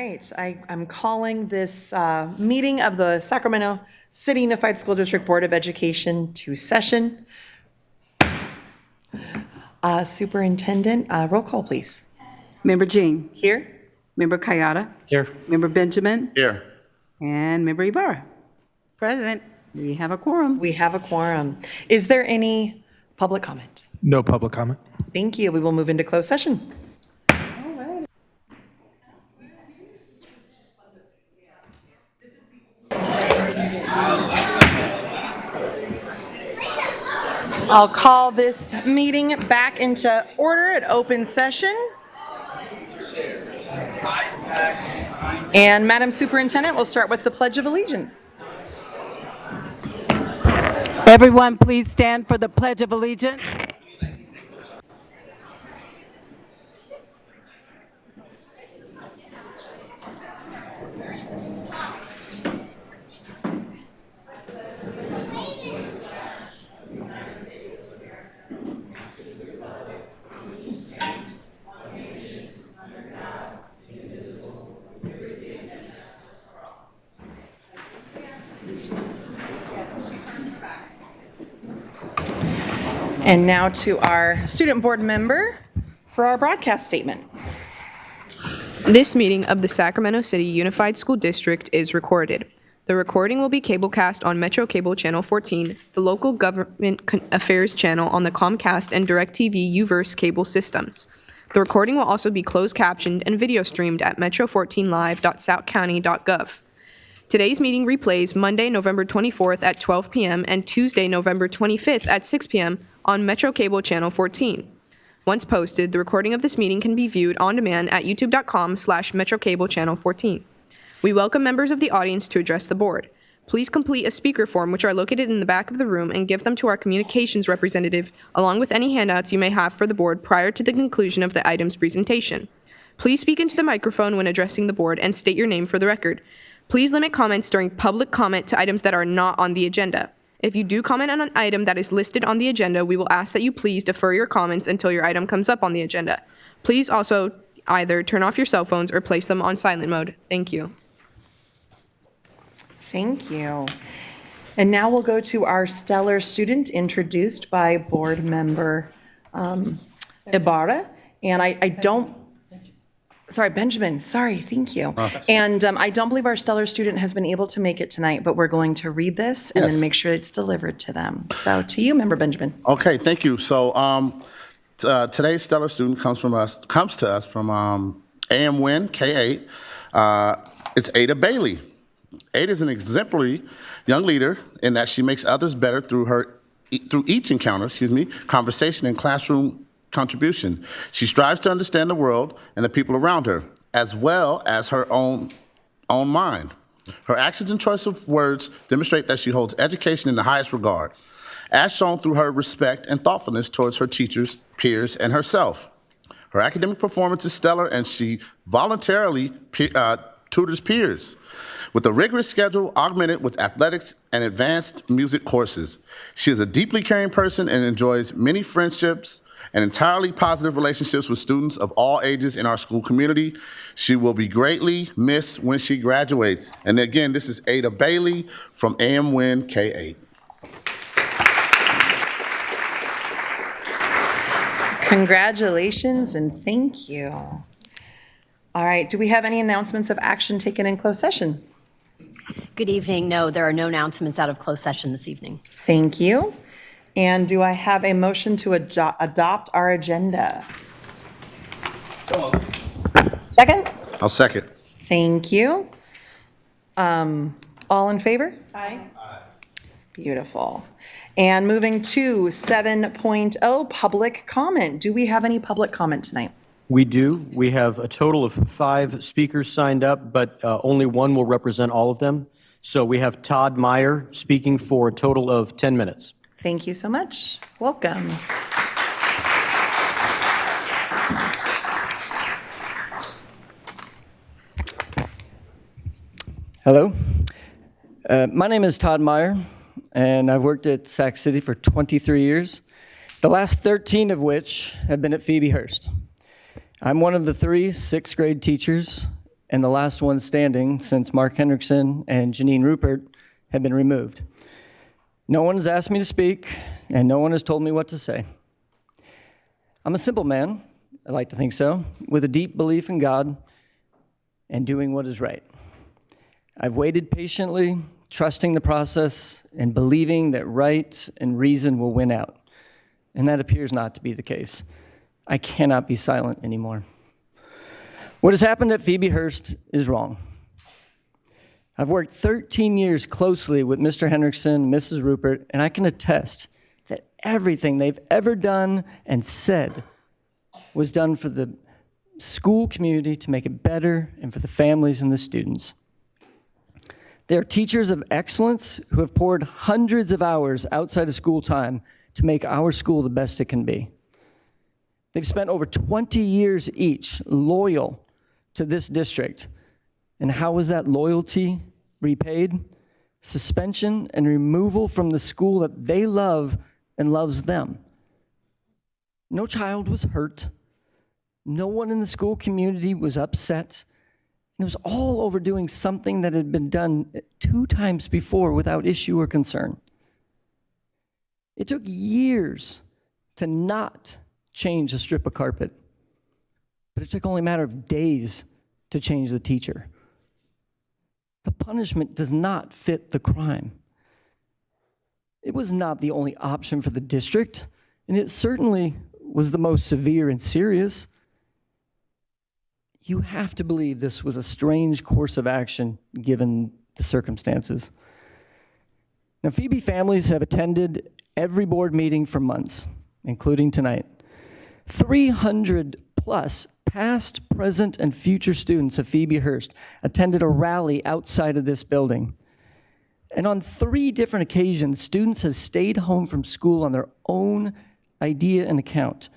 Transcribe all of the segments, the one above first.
right, I'm calling this meeting of the Sacramento City Unified School District Board of Education to session. Superintendent, roll call, please. Member Jean. Here. Member Kayada. Here. Member Benjamin. Here. And Member Ibarra. Present. We have a quorum. We have a quorum. Is there any public comment? No public comment. Thank you. We will move into closed session. I'll call this meeting back into order at open session. And Madam Superintendent, we'll start with the Pledge of Allegiance. Everyone, please stand for the Pledge of Allegiance. And now to our student board member for our broadcast statement. This meeting of the Sacramento City Unified School District is recorded. The recording will be cablecast on Metro Cable Channel 14, the local government affairs channel on the Comcast and DirecTV UVerse cable systems. The recording will also be closed captioned and video streamed at metro14live.southcounty.gov. Today's meeting replays Monday, November 24th at 12 p.m. and Tuesday, November 25th at 6 p.m. on Metro Cable Channel 14. Once posted, the recording of this meeting can be viewed on demand at youtube.com/MetroCableChannel14. We welcome members of the audience to address the board. Please complete a speaker form which are located in the back of the room and give them to our communications representative along with any handouts you may have for the board prior to the conclusion of the item's presentation. Please speak into the microphone when addressing the board and state your name for the record. Please limit comments during public comment to items that are not on the agenda. If you do comment on an item that is listed on the agenda, we will ask that you please defer your comments until your item comes up on the agenda. Please also either turn off your cell phones or place them on silent mode. Thank you. Thank you. And now we'll go to our stellar student introduced by board member Ibarra. And Benjamin, sorry, thank you. And I don't believe our stellar student has been able to make it tonight, but we're going to read this and then make sure it's delivered to them. So to you, member Benjamin. Okay, thank you. So today's stellar student comes to us from AMWin K8. It's Ada Bailey. Ada is an exemplary young leader in that she makes others better through each encounter, conversation and classroom contribution. She strives to understand the world and the people around her, as well as her own mind. Her actions and choice of words demonstrate that she holds education in the highest regard, as shown through her respect and thoughtfulness towards her teachers, peers, and herself. Her academic performance is stellar, and she voluntarily tutors peers with a rigorous schedule augmented with athletics and advanced music courses. She is a deeply caring person and enjoys many friendships and entirely positive relationships with students of all ages in our school community. She will be greatly missed when she graduates. And again, this is Ada Bailey from AMWin K8. Congratulations and thank you. All right, do we have any announcements of action taken in closed session? Good evening. No, there are no announcements out of closed session this evening. Thank you. And do I have a motion to adopt our agenda? Second? I'll second. Thank you. All in favor? Aye. Beautiful. And moving to 7.0, public comment. Do we have any public comment tonight? We do. We have a total of 5 speakers signed up, but only one will represent all of them. So we have Todd Meyer speaking for a total of 10 minutes. Thank you so much. Welcome. Hello. My name is Todd Meyer, and I've worked at Sac City for 23 years, the last 13 of which have been at Phoebe Hearst. I'm one of the 3 6th grade teachers and the last one standing since Mark Hendrickson and Janine Rupert have been removed. No one has asked me to speak, and no one has told me what to say. I'm a simple man, I like to think so, with a deep belief in God and doing what is right. I've waited patiently, trusting the process and believing that right and reason will win out. And that appears not to be the case. I cannot be silent anymore. What has happened at Phoebe Hearst is wrong. I've worked 13 years closely with Mr. Hendrickson, Mrs. Rupert, and I can attest that everything they've ever done and said was done for the school community to make it better and for the families and the students. They are teachers of excellence who have poured hundreds of hours outside of school time to make our school the best it can be. They've spent over 20 years each loyal to this district. And how was that loyalty repaid? Suspension and removal from the school that they love and loves them. No child was hurt. No one in the school community was upset. It was all over doing something that had been done 2 times before without issue or concern. It took years to not change a strip of carpet, but it took only a matter of days to change the teacher. The punishment does not fit the crime. It was not the only option for the district, and it certainly was the most severe and serious. You have to believe this was a strange course of action given the circumstances. Now, Phoebe families have attended every board meeting for months, including tonight. 300 plus past, present, and future students of Phoebe Hearst attended a rally outside of this building. And on 3 different occasions, students have stayed home from school on their own idea and account.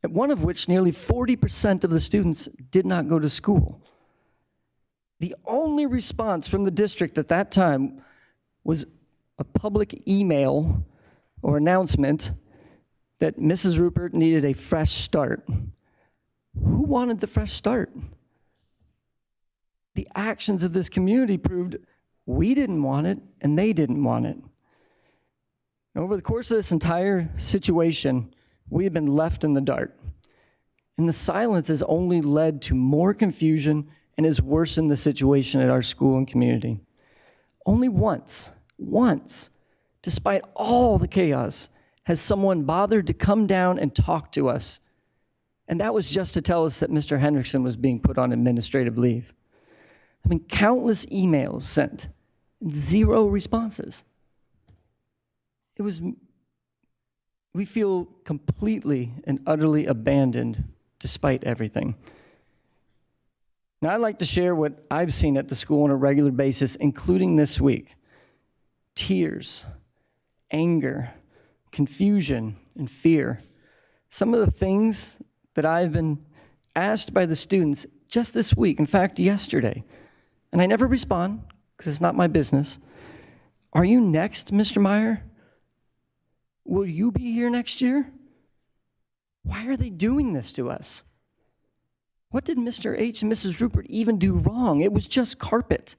At one of which nearly 40% of the students did not go to school. The only response from the district at that time was a public email or announcement that Mrs. Rupert needed a fresh start. Who wanted the fresh start? The actions of this community proved we didn't want it and they didn't want it. Over the course of this entire situation, we have been left in the dark. And the silence has only led to more confusion and has worsened the situation at our school and community. Only once, despite all the chaos, has someone bothered to come down and talk to us. And that was just to tell us that Mr. Hendrickson was being put on administrative leave. I mean, countless emails sent, 0 responses. We feel completely and utterly abandoned despite everything. Now, I'd like to share what I've seen at the school on a regular basis, including this week. Tears, anger, confusion, and fear. Some of the things that I've been asked by the students just this week, in fact, yesterday, and I never respond because it's not my business. Are you next, Mr. Meyer? Will you be here next year? Why are they doing this to us? What did Mr. H and Mrs. Rupert even do wrong? It was just carpet.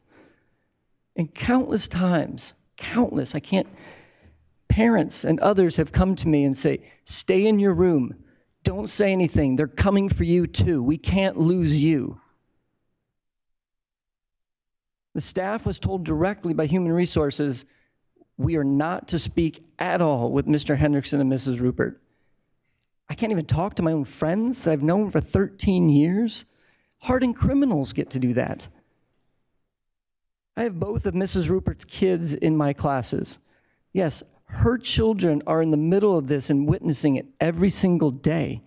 And countless times, parents and others have come to me and say, stay in your room. Don't say anything. They're coming for you too. We can't lose you. The staff was told directly by Human Resources, we are not to speak at all with Mr. Hendrickson and Mrs. Rupert. I can't even talk to my own friends that I've known for 13 years. Hardened criminals get to do that. I have both of Mrs. Rupert's kids in my classes. Yes, her children are in the middle of this and witnessing it every single day.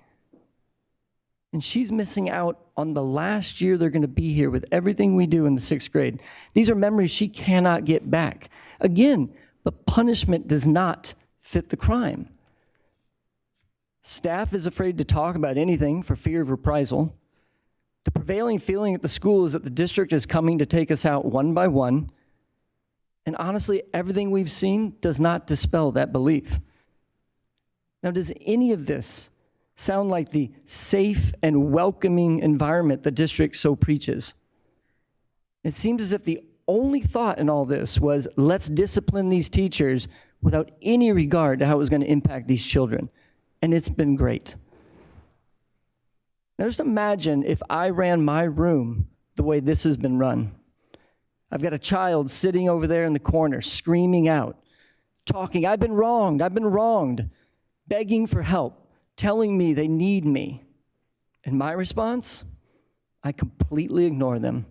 And she's missing out on the last year they're going to be here with everything we do in the 6th grade. These are memories she cannot get back. Again, the punishment does not fit the crime. Staff is afraid to talk about anything for fear of reprisal. The prevailing feeling at the school is that the district is coming to take us out one by one. And honestly, everything we've seen does not dispel that belief. Now, does any of this sound like the safe and welcoming environment the district so preaches? It seems as if the only thought in all this was, let's discipline these teachers without any regard to how it was going to impact these children. And it's been great. Now just imagine if I ran my room the way this has been run. I've got a child sitting over there in the corner, screaming out, talking, I've been wronged, begging for help, telling me they need me. And my response? I completely ignore them.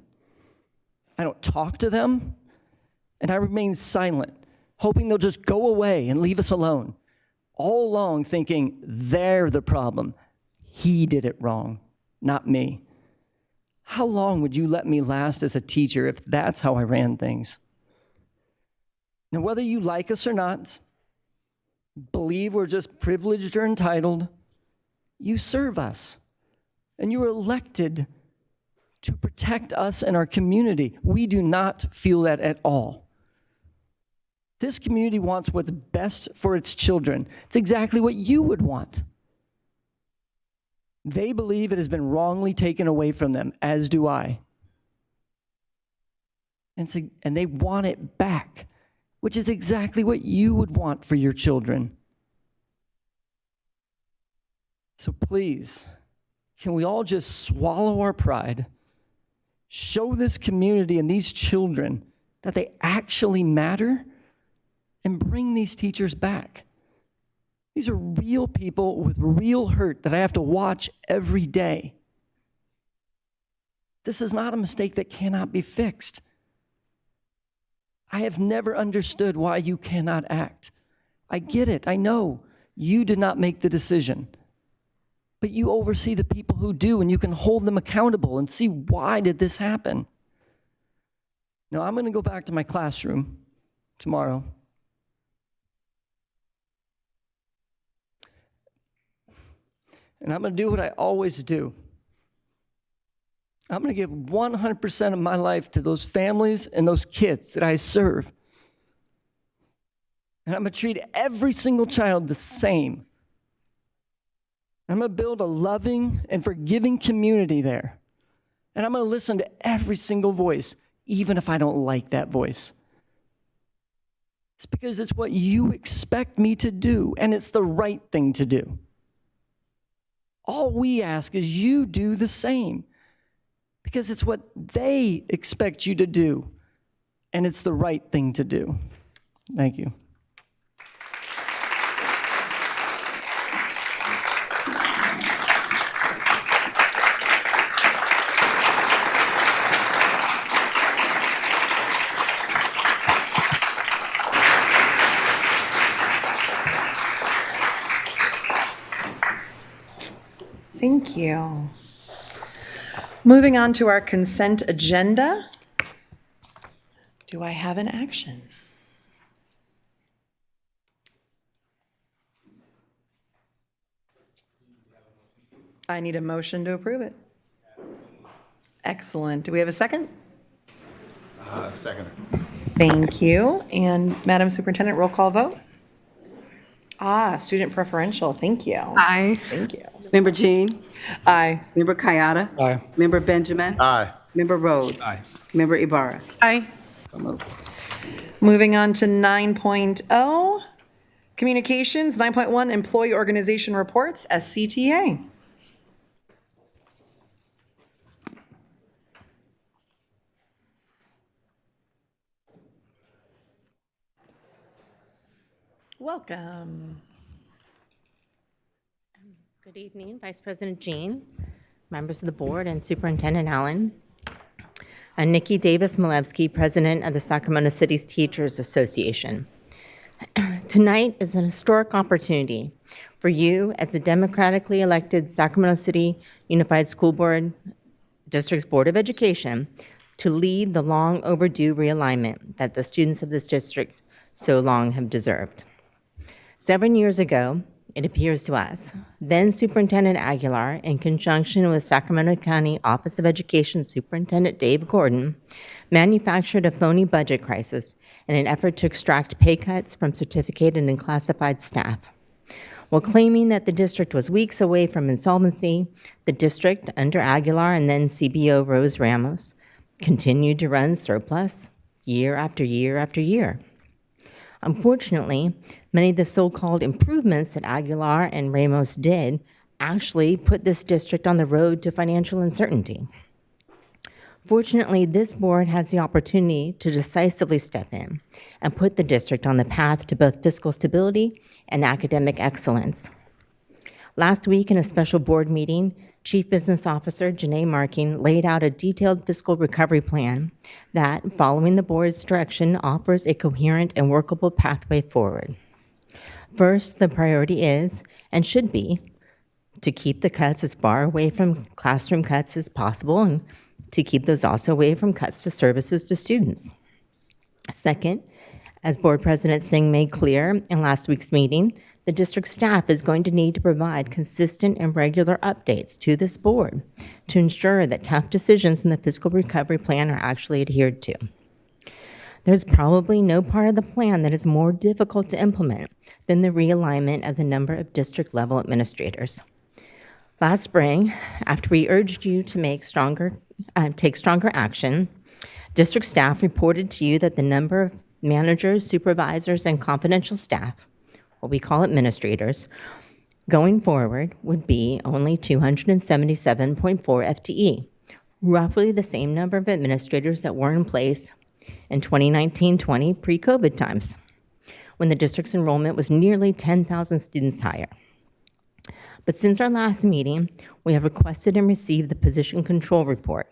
I don't talk to them, and I remain silent, hoping they'll just go away and leave us alone, all along thinking they're the problem. He did it wrong, not me. How long would you let me last as a teacher if that's how I ran things? Now, whether you like us or not, believe we're just privileged or entitled, you serve us, and you were elected to protect us and our community. We do not feel that at all. This community wants what's best for its children. It's exactly what you would want. They believe it has been wrongly taken away from them, as do I. And they want it back, which is exactly what you would want for your children. So please, can we all just swallow our pride, show this community and these children that they actually matter, and bring these teachers back? These are real people with real hurt that I have to watch every day. This is not a mistake that cannot be fixed. I have never understood why you cannot act. I get it. I know you did not make the decision, but you oversee the people who do, and you can hold them accountable and see, why did this happen? Now, I'm going to go back to my classroom tomorrow. And I'm going to do what I always do. I'm going to give 100% of my life to those families and those kids that I serve. And I'm going to treat every single child the same. I'm going to build a loving and forgiving community there. And I'm going to listen to every single voice, even if I don't like that voice. It's because it's what you expect me to do, and it's the right thing to do. All we ask is you do the same, because it's what they expect you to do, and it's the right thing to do. Thank you. Thank you. Moving on to our consent agenda. Do I have an action? I need a motion to approve it. Excellent. Do we have a second? Second. Thank you. And Madam Superintendent, roll call vote? Student preferential. Thank you. Aye. Thank you. Member Jean? Aye. Member Kayada? Aye. Member Benjamin? Aye. Member Rhodes? Aye. Member Ibarra? Aye. So moved. Moving on to 9.0, communications. 9.1, employee organization reports, SCTA. Welcome. Good evening, Vice President Jean, members of the board, and Superintendent Allen. Nikki Davis-Malevsky, President of the Sacramento City's Teachers Association. Tonight is an historic opportunity for you as the democratically elected Sacramento City Unified School Board District's Board of Education to lead the long overdue realignment that the students of this district so long have deserved. 7 years ago, it appears to us, then Superintendent Aguilar, in conjunction with Sacramento County Office of Education Superintendent Dave Gordon, manufactured a phony budget crisis in an effort to extract pay cuts from certificated and classified staff. While claiming that the district was weeks away from insolvency, the district, under Aguilar and then CBO Rose Ramos, continued to run surplus year after year after year. Unfortunately, many of the so-called improvements that Aguilar and Ramos did actually put this district on the road to financial uncertainty. Fortunately, this board has the opportunity to decisively step in and put the district on the path to both fiscal stability and academic excellence. Last week in a special board meeting, Chief Business Officer Janae Marking laid out a detailed fiscal recovery plan that, following the board's direction, offers a coherent and workable pathway forward. First, the priority is, and should be, to keep the cuts as far away from classroom cuts as possible and to keep those also away from cuts to services to students. Second, as Board President Singh made clear in last week's meeting, the district staff is going to need to provide consistent and regular updates to this board to ensure that tough decisions in the fiscal recovery plan are actually adhered to. There's probably no part of the plan that is more difficult to implement than the realignment of the number of district-level administrators. Last spring, after we urged you to take stronger action, district staff reported to you that the number of managers, supervisors, and confidential staff, what we call administrators, going forward would be only 277.4 FTE, roughly the same number of administrators that were in place in 2019-20 pre-COVID times, when the district's enrollment was nearly 10,000 students higher. But since our last meeting, we have requested and received the position control report,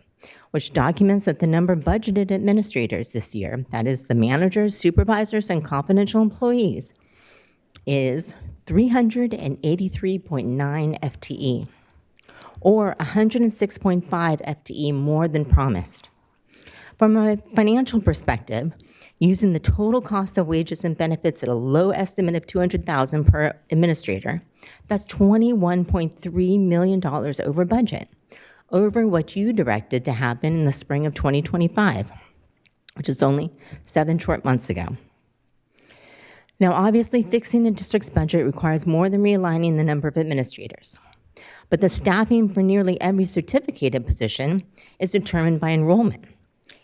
which documents that the number of budgeted administrators this year, that is the managers, supervisors, and confidential employees, is 383.9 FTE, or 106.5 FTE more than promised. From a financial perspective, using the total cost of wages and benefits at a low estimate of $200,000 per administrator, that's $21.3 million over budget, over what you directed to happen in the spring of 2025, which is only 7 short months ago. Now, obviously, fixing the district's budget requires more than realigning the number of administrators. But the staffing for nearly every certificated position is determined by enrollment.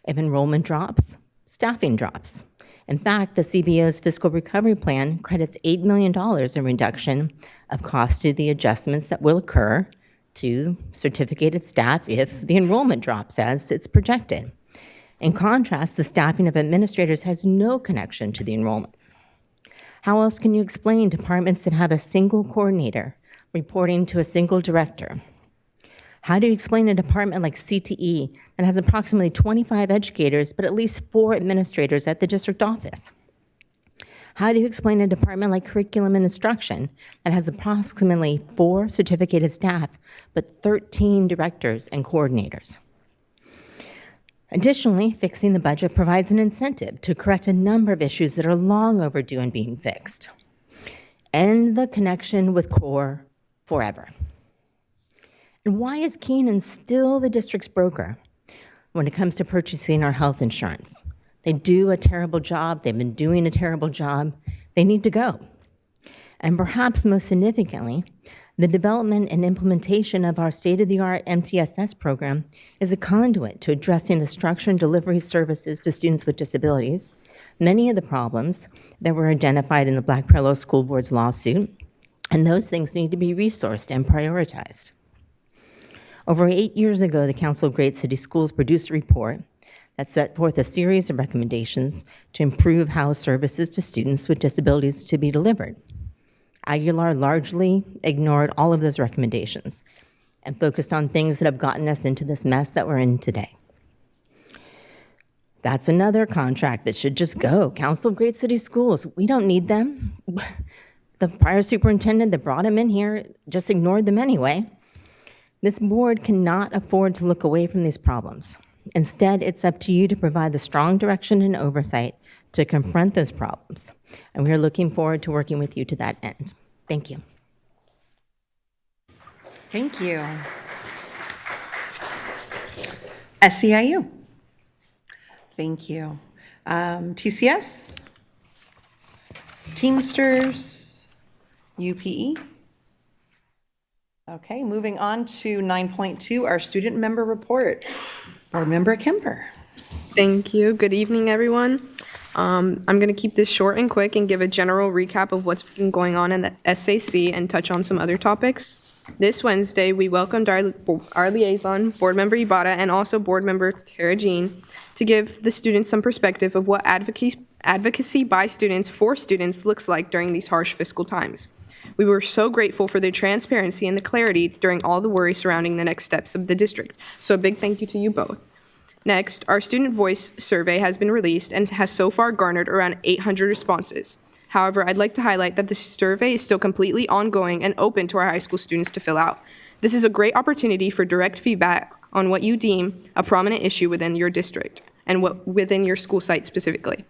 If enrollment drops, staffing drops. In fact, the CBO's fiscal recovery plan credits $8 million in reduction of cost to the adjustments that will occur to certificated staff if the enrollment drops as it's projected. In contrast, the staffing of administrators has no connection to the enrollment. How else can you explain departments that have a single coordinator reporting to a single director? How do you explain a department like CTE that has approximately 25 educators but at least 4 administrators at the district office? How do you explain a department like curriculum and instruction that has approximately 4 certificated staff but 13 directors and coordinators? Additionally, fixing the budget provides an incentive to correct a number of issues that are long overdue in being fixed. End the connection with CORE forever. And why is Keenan still the district's broker when it comes to purchasing our health insurance? They do a terrible job. They've been doing a terrible job. They need to go. And perhaps most significantly, the development and implementation of our state-of-the-art MTSS program is a conduit to addressing the structure and delivery services to students with disabilities, many of the problems that were identified in the Black Parallel School Board's lawsuit, and those things need to be resourced and prioritized. Over 8 years ago, the Council of Great City Schools produced a report that set forth a series of recommendations to improve how services to students with disabilities to be delivered. Aguilar largely ignored all of those recommendations and focused on things that have gotten us into this mess that we're in today. That's another contract that should just go. Council of Great City Schools, we don't need them. The prior superintendent that brought them in here just ignored them anyway. This board cannot afford to look away from these problems. Instead, it's up to you to provide the strong direction and oversight to confront those problems. And we are looking forward to working with you to that end. Thank you. Thank you. SEIU. Thank you. TCS, Teamsters, UPE. Okay, moving on to 9.2, our student member report. Board Member Kemper. Thank you. Good evening, everyone. I'm going to keep this short and quick and give a general recap of what's been going on in the SAC and touch on some other topics. This Wednesday, we welcomed our liaison, Board Member Ibarra, and also Board Member Tara Jean, to give the students some perspective of what advocacy by students for students looks like during these harsh fiscal times. We were so grateful for the transparency and the clarity during all the worry surrounding the next steps of the district. So a big thank you to you both. Next, our student voice survey has been released and has so far garnered around 800 responses. However, I'd like to highlight that the survey is still completely ongoing and open to our high school students to fill out. This is a great opportunity for direct feedback on what you deem a prominent issue within your district and what within your school site specifically.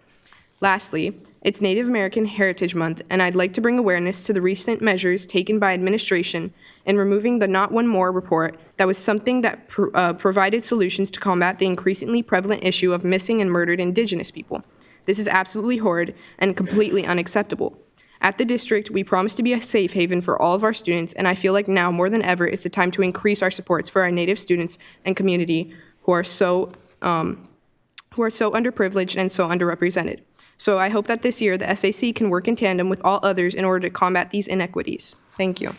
Lastly, it's Native American Heritage Month, and I'd like to bring awareness to the recent measures taken by administration in removing the Not One More report that was something that provided solutions to combat the increasingly prevalent issue of missing and murdered Indigenous people. This is absolutely horrid and completely unacceptable. At the district, we promise to be a safe haven for all of our students, and I feel like now more than ever is the time to increase our supports for our Native students and community who are so underprivileged and so underrepresented. So I hope that this year the SAC can work in tandem with all others in order to combat these inequities. Thank you.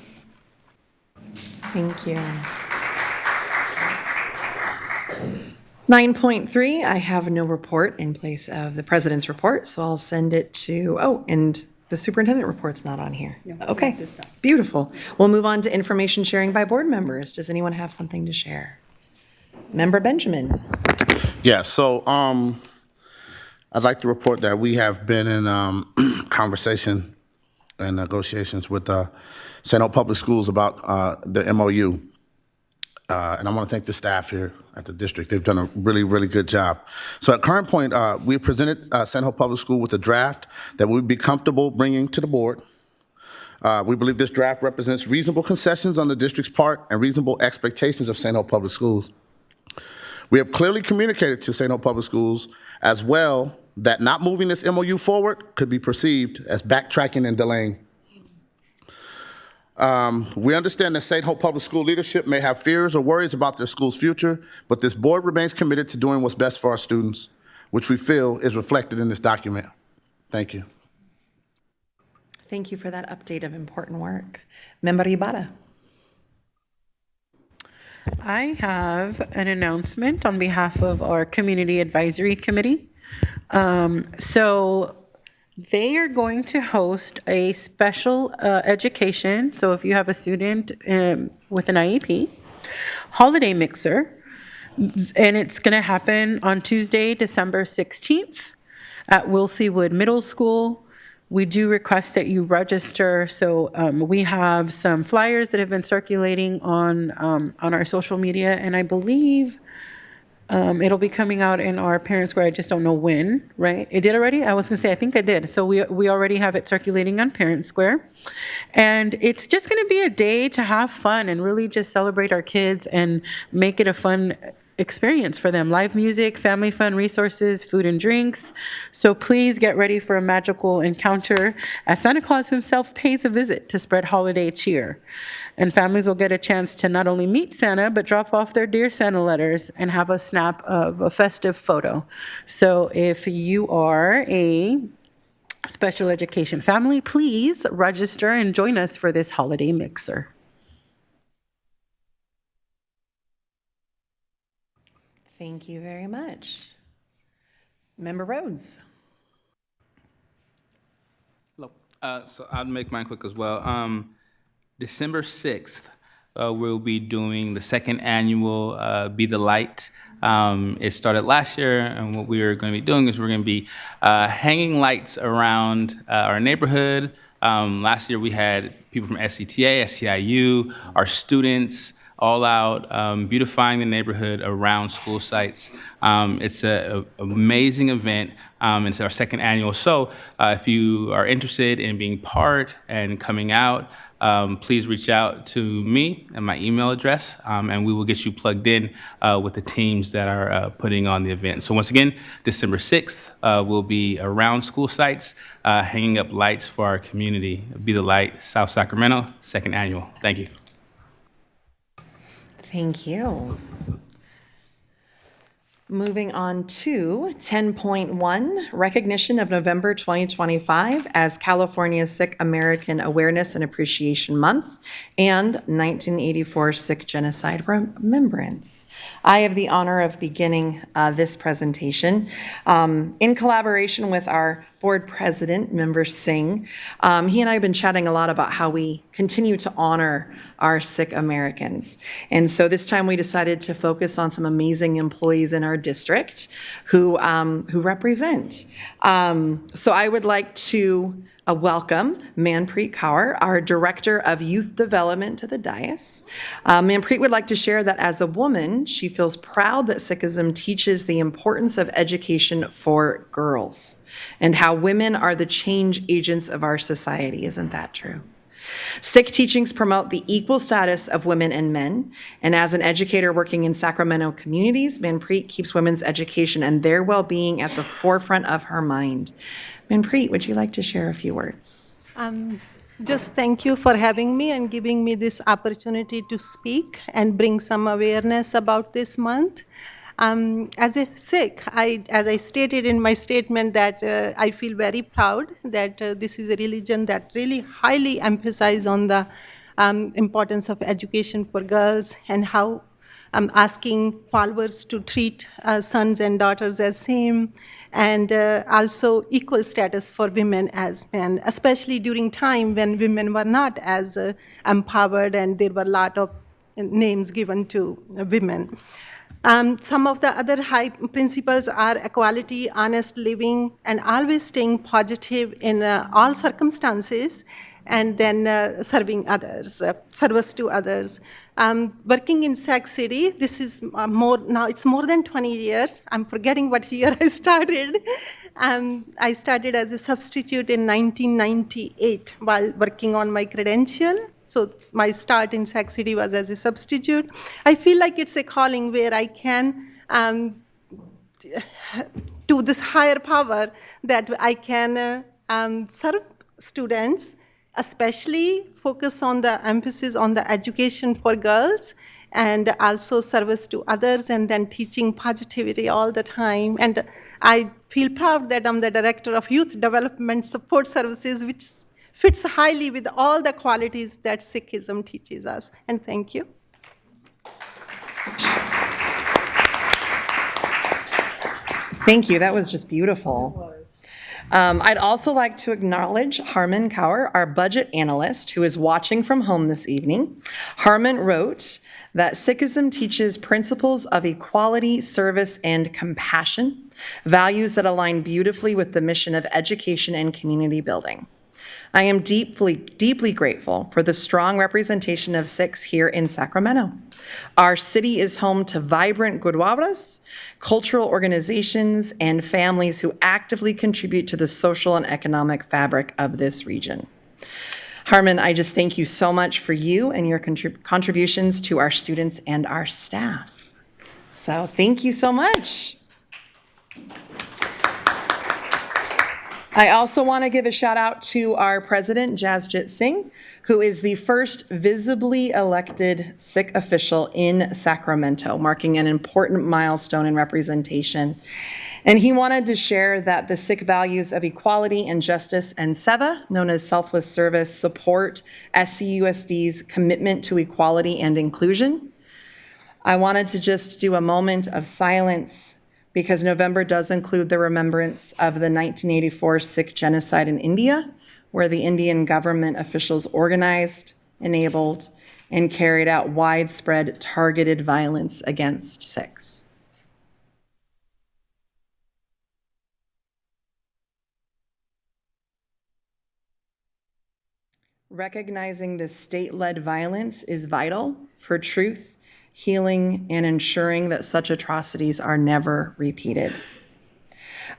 Thank you. 9.3, I have no report in place of the president's report, so I'll send it to, and the superintendent report's not on here. Okay, beautiful. We'll move on to information sharing by board members. Does anyone have something to share? Member Benjamin. Yeah, so I'd like to report that we have been in conversation and negotiations with St. Hope Public Schools about the MOU. And I want to thank the staff here at the district. They've done a really, really good job. So at current point, we presented St. Hope Public School with a draft that we'd be comfortable bringing to the board. We believe this draft represents reasonable concessions on the district's part and reasonable expectations of St. Hope Public Schools. We have clearly communicated to St. Hope Public Schools as well that not moving this MOU forward could be perceived as backtracking and delaying. We understand that St. Hope Public School leadership may have fears or worries about their school's future, but this board remains committed to doing what's best for our students, which we feel is reflected in this document. Thank you. Thank you for that update of important work. Member Ibarra. I have an announcement on behalf of our Community Advisory Committee. So they are going to host a special education. So if you have a student with an IEP, holiday mixer, and it's going to happen on Tuesday, December 16th at Wilsey Wood Middle School. We do request that you register. So we have some flyers that have been circulating on our social media, and I believe it'll be coming out in our Parent Square. I just don't know when, right? It did already? I was going to say, I think I did. So we already have it circulating on Parent Square. And it's just going to be a day to have fun and really just celebrate our kids and make it a fun experience for them. Live music, family fun, resources, food and drinks. So please get ready for a magical encounter as Santa Claus himself pays a visit to spread holiday cheer. And families will get a chance to not only meet Santa, but drop off their Dear Santa letters and have a snap of a festive photo. So if you are a special education family, please register and join us for this holiday mixer. Thank you very much. Member Rhodes. Hello. So I'll make mine quick as well. December 6th, we'll be doing the second annual Be the Light. It started last year, and what we are going to be doing is we're going to be hanging lights around our neighborhood. Last year we had people from SCTA, SCIU, our students, all out, beautifying the neighborhood around school sites. It's an amazing event. It's our second annual. So if you are interested in being part and coming out, please reach out to me and my email address, and we will get you plugged in with the teams that are putting on the event. So once again, December 6th, we'll be around school sites, hanging up lights for our community. Be the Light, South Sacramento, second annual. Thank you. Thank you. Moving on to 10.1, recognition of November 2025 as California Sikh American Awareness and Appreciation Month and 1984 Sikh Genocide Remembrance. I have the honor of beginning this presentation in collaboration with our board president, Member Singh. He and I have been chatting a lot about how we continue to honor our Sikh Americans. And so this time we decided to focus on some amazing employees in our district who represent. So I would like to welcome Manpreet Kaur, our Director of Youth Development, to the dais. Manpreet would like to share that as a woman, she feels proud that Sikhism teaches the importance of education for girls and how women are the change agents of our society. Isn't that true? Sikh teachings promote the equal status of women and men, and as an educator working in Sacramento communities, Manpreet keeps women's education and their well-being at the forefront of her mind. Manpreet, would you like to share a few words? Just thank you for having me and giving me this opportunity to speak and bring some awareness about this month. As a Sikh, as I stated in my statement, that I feel very proud that this is a religion that really highly emphasizes on the importance of education for girls and how I'm asking followers to treat sons and daughters as same, and also equal status for women as men, especially during time when women were not as empowered and there were a lot of names given to women. Some of the other high principles are equality, honest living, and always staying positive in all circumstances, and then serving others, service to others. Working in Sac City, this is now it's more than 20 years. I'm forgetting what year I started. I started as a substitute in 1998 while working on my credential. So my start in Sac City was as a substitute. I feel like it's a calling where I can to this higher power that I can serve students, especially focus on the emphasis on the education for girls and also service to others, and then teaching positivity all the time. And I feel proud that I'm the Director of Youth Development Support Services, which fits highly with all the qualities that Sikhism teaches us. And thank you. Thank you. That was just beautiful. I'd also like to acknowledge Harman Kaur, our budget analyst, who is watching from home this evening. Harman wrote that Sikhism teaches principles of equality, service, and compassion, values that align beautifully with the mission of education and community building. I am deeply, deeply grateful for the strong representation of Sikhs here in Sacramento. Our city is home to vibrant gurdwaras, cultural organizations, and families who actively contribute to the social and economic fabric of this region. Harman, I just thank you so much for you and your contributions to our students and our staff. So thank you so much. I also want to give a shout out to our president, Jasjit Singh, who is the first visibly elected Sikh official in Sacramento, marking an important milestone in representation. And he wanted to share that the Sikh values of equality and justice and seva, known as selfless service, support SCUSD's commitment to equality and inclusion. I wanted to just do a moment of silence because November does include the remembrance of the 1984 Sikh genocide in India, where the Indian government officials organized, enabled, and carried out widespread targeted violence against Sikhs. Recognizing this state-led violence is vital for truth, healing, and ensuring that such atrocities are never repeated.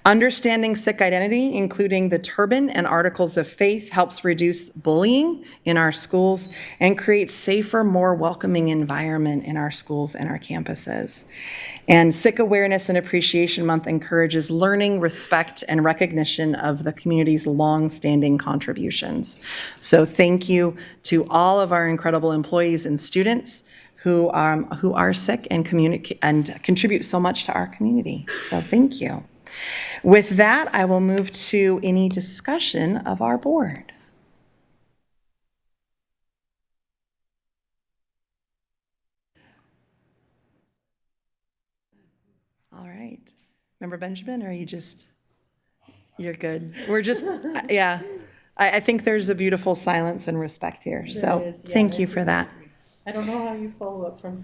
Understanding Sikh identity, including the turban and articles of faith, helps reduce bullying in our schools and create safer, more welcoming environment in our schools and our campuses. And Sikh Awareness and Appreciation Month encourages learning, respect, and recognition of the community's long-standing contributions. So thank you to all of our incredible employees and students who are sick and communicate and contribute so much to our community. So thank you. With that, I will move to any discussion of our board. All right. Member Benjamin, or are you just, you're good. We're just, yeah. I think there's a beautiful silence and respect here. So thank you for that. I don't know how you follow up from.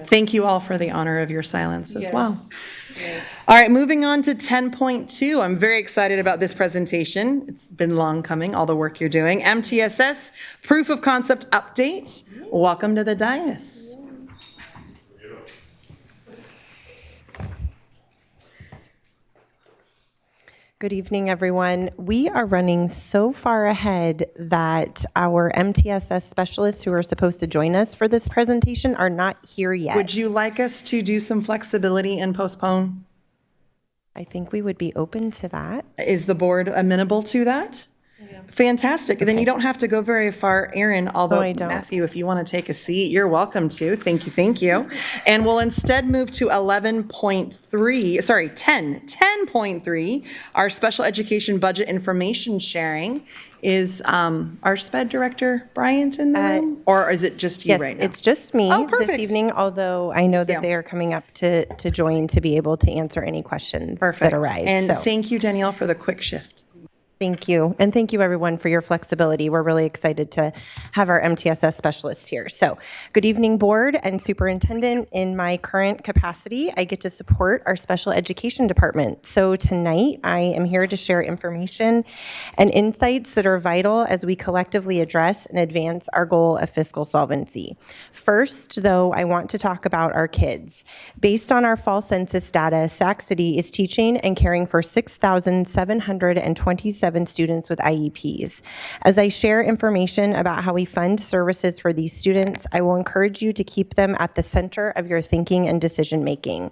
Thank you all for the honor of your silence as well. All right, moving on to 10.2. I'm very excited about this presentation. It's been long coming, all the work you're doing. MTSS Proof of Concept Update. Welcome to the dais. Good evening, everyone. We are running so far ahead that our MTSS specialists who are supposed to join us for this presentation are not here yet. Would you like us to do some flexibility and postpone? I think we would be open to that. Is the board amenable to that? Fantastic. Then you don't have to go very far, Erin, although I don't. Matthew, if you want to take a seat, you're welcome to. Thank you, thank you. And we'll instead move to 10.3, our special education budget information sharing. Is our SPED director, Bryant, in the room? Or is it just you right now? It's just me perfect. this evening, although I know that they are coming up to join to be able to answer any questions that arise. And thank you, Danielle, for the quick shift. Thank you. And thank you, everyone, for your flexibility. We're really excited to have our MTSS specialists here. So good evening, board and superintendent. In my current capacity, I get to support our special education department. So tonight, I am here to share information and insights that are vital as we collectively address and advance our goal of fiscal solvency. First, though, I want to talk about our kids. Based on our fall census data, Sac City is teaching and caring for 6,727 students with IEPs. As I share information about how we fund services for these students, I will encourage you to keep them at the center of your thinking and decision making.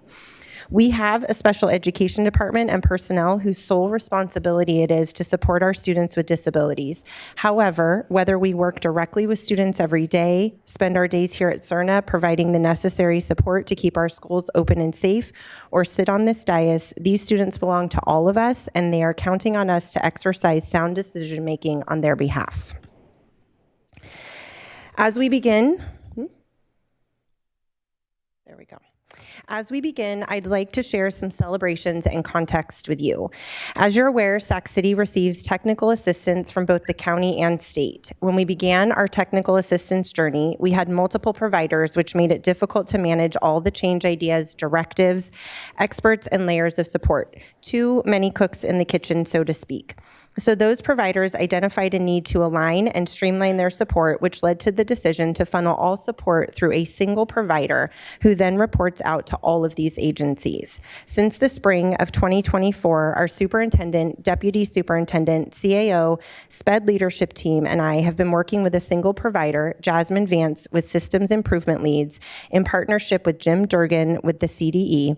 We have a special education department and personnel whose sole responsibility it is to support our students with disabilities. However, whether we work directly with students every day, spend our days here at CERNA providing the necessary support to keep our schools open and safe, or sit on this dais, these students belong to all of us, and they are counting on us to exercise sound decision making on their behalf. As we begin, As we begin, I'd like to share some celebrations and context with you. As you're aware, Sac City receives technical assistance from both the county and state. When we began our technical assistance journey, we had multiple providers, which made it difficult to manage all the change ideas, directives, experts, and layers of support. Too many cooks in the kitchen, so to speak. So those providers identified a need to align and streamline their support, which led to the decision to funnel all support through a single provider who then reports out to all of these agencies. Since the spring of 2024, our superintendent, deputy superintendent, CAO, SPED leadership team, and I have been working with a single provider, Jasmine Vance, with systems improvement leads, in partnership with Jim Durgan with the CDE.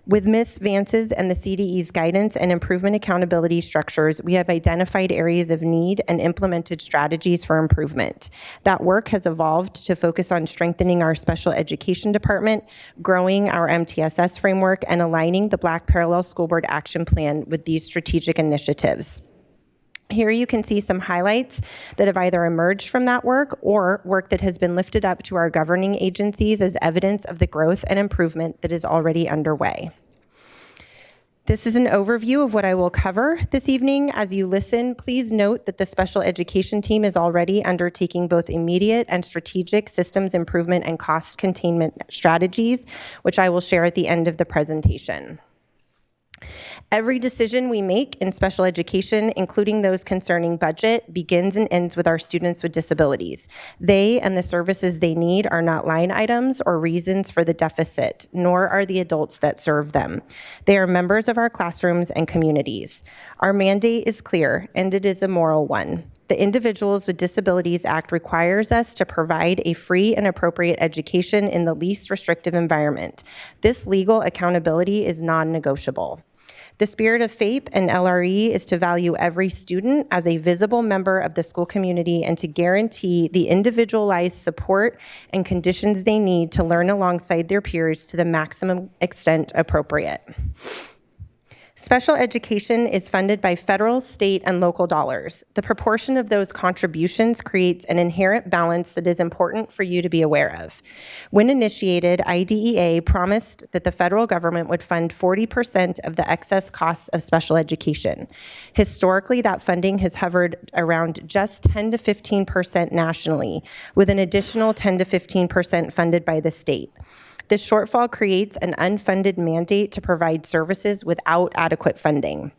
With Ms. Vance's and the CDE's guidance and improvement accountability structures, we have identified areas of need and implemented strategies for improvement. That work has evolved to focus on strengthening our special education department, growing our MTSS framework, and aligning the Black Parallel School Board Action Plan with these strategic initiatives. Here you can see some highlights that have either emerged from that work or work that has been lifted up to our governing agencies as evidence of the growth and improvement that is already underway. This is an overview of what I will cover this evening. As you listen, please note that the special education team is already undertaking both immediate and strategic systems improvement and cost containment strategies, which I will share at the end of the presentation. Every decision we make in special education, including those concerning budget, begins and ends with our students with disabilities. They and the services they need are not line items or reasons for the deficit, nor are the adults that serve them. They are members of our classrooms and communities. Our mandate is clear, and it is a moral one. The Individuals with Disabilities Act requires us to provide a free and appropriate education in the least restrictive environment. This legal accountability is non-negotiable. The spirit of FAPE and LRE is to value every student as a visible member of the school community and to guarantee the individualized support and conditions they need to learn alongside their peers to the maximum extent appropriate. Special education is funded by federal, state, and local dollars. The proportion of those contributions creates an inherent balance that is important for you to be aware of. When initiated, IDEA promised that the federal government would fund 40% of the excess costs of special education. Historically, that funding has hovered around just 10 to 15% nationally, with an additional 10 to 15% funded by the state. This shortfall creates an unfunded mandate to provide services without adequate funding.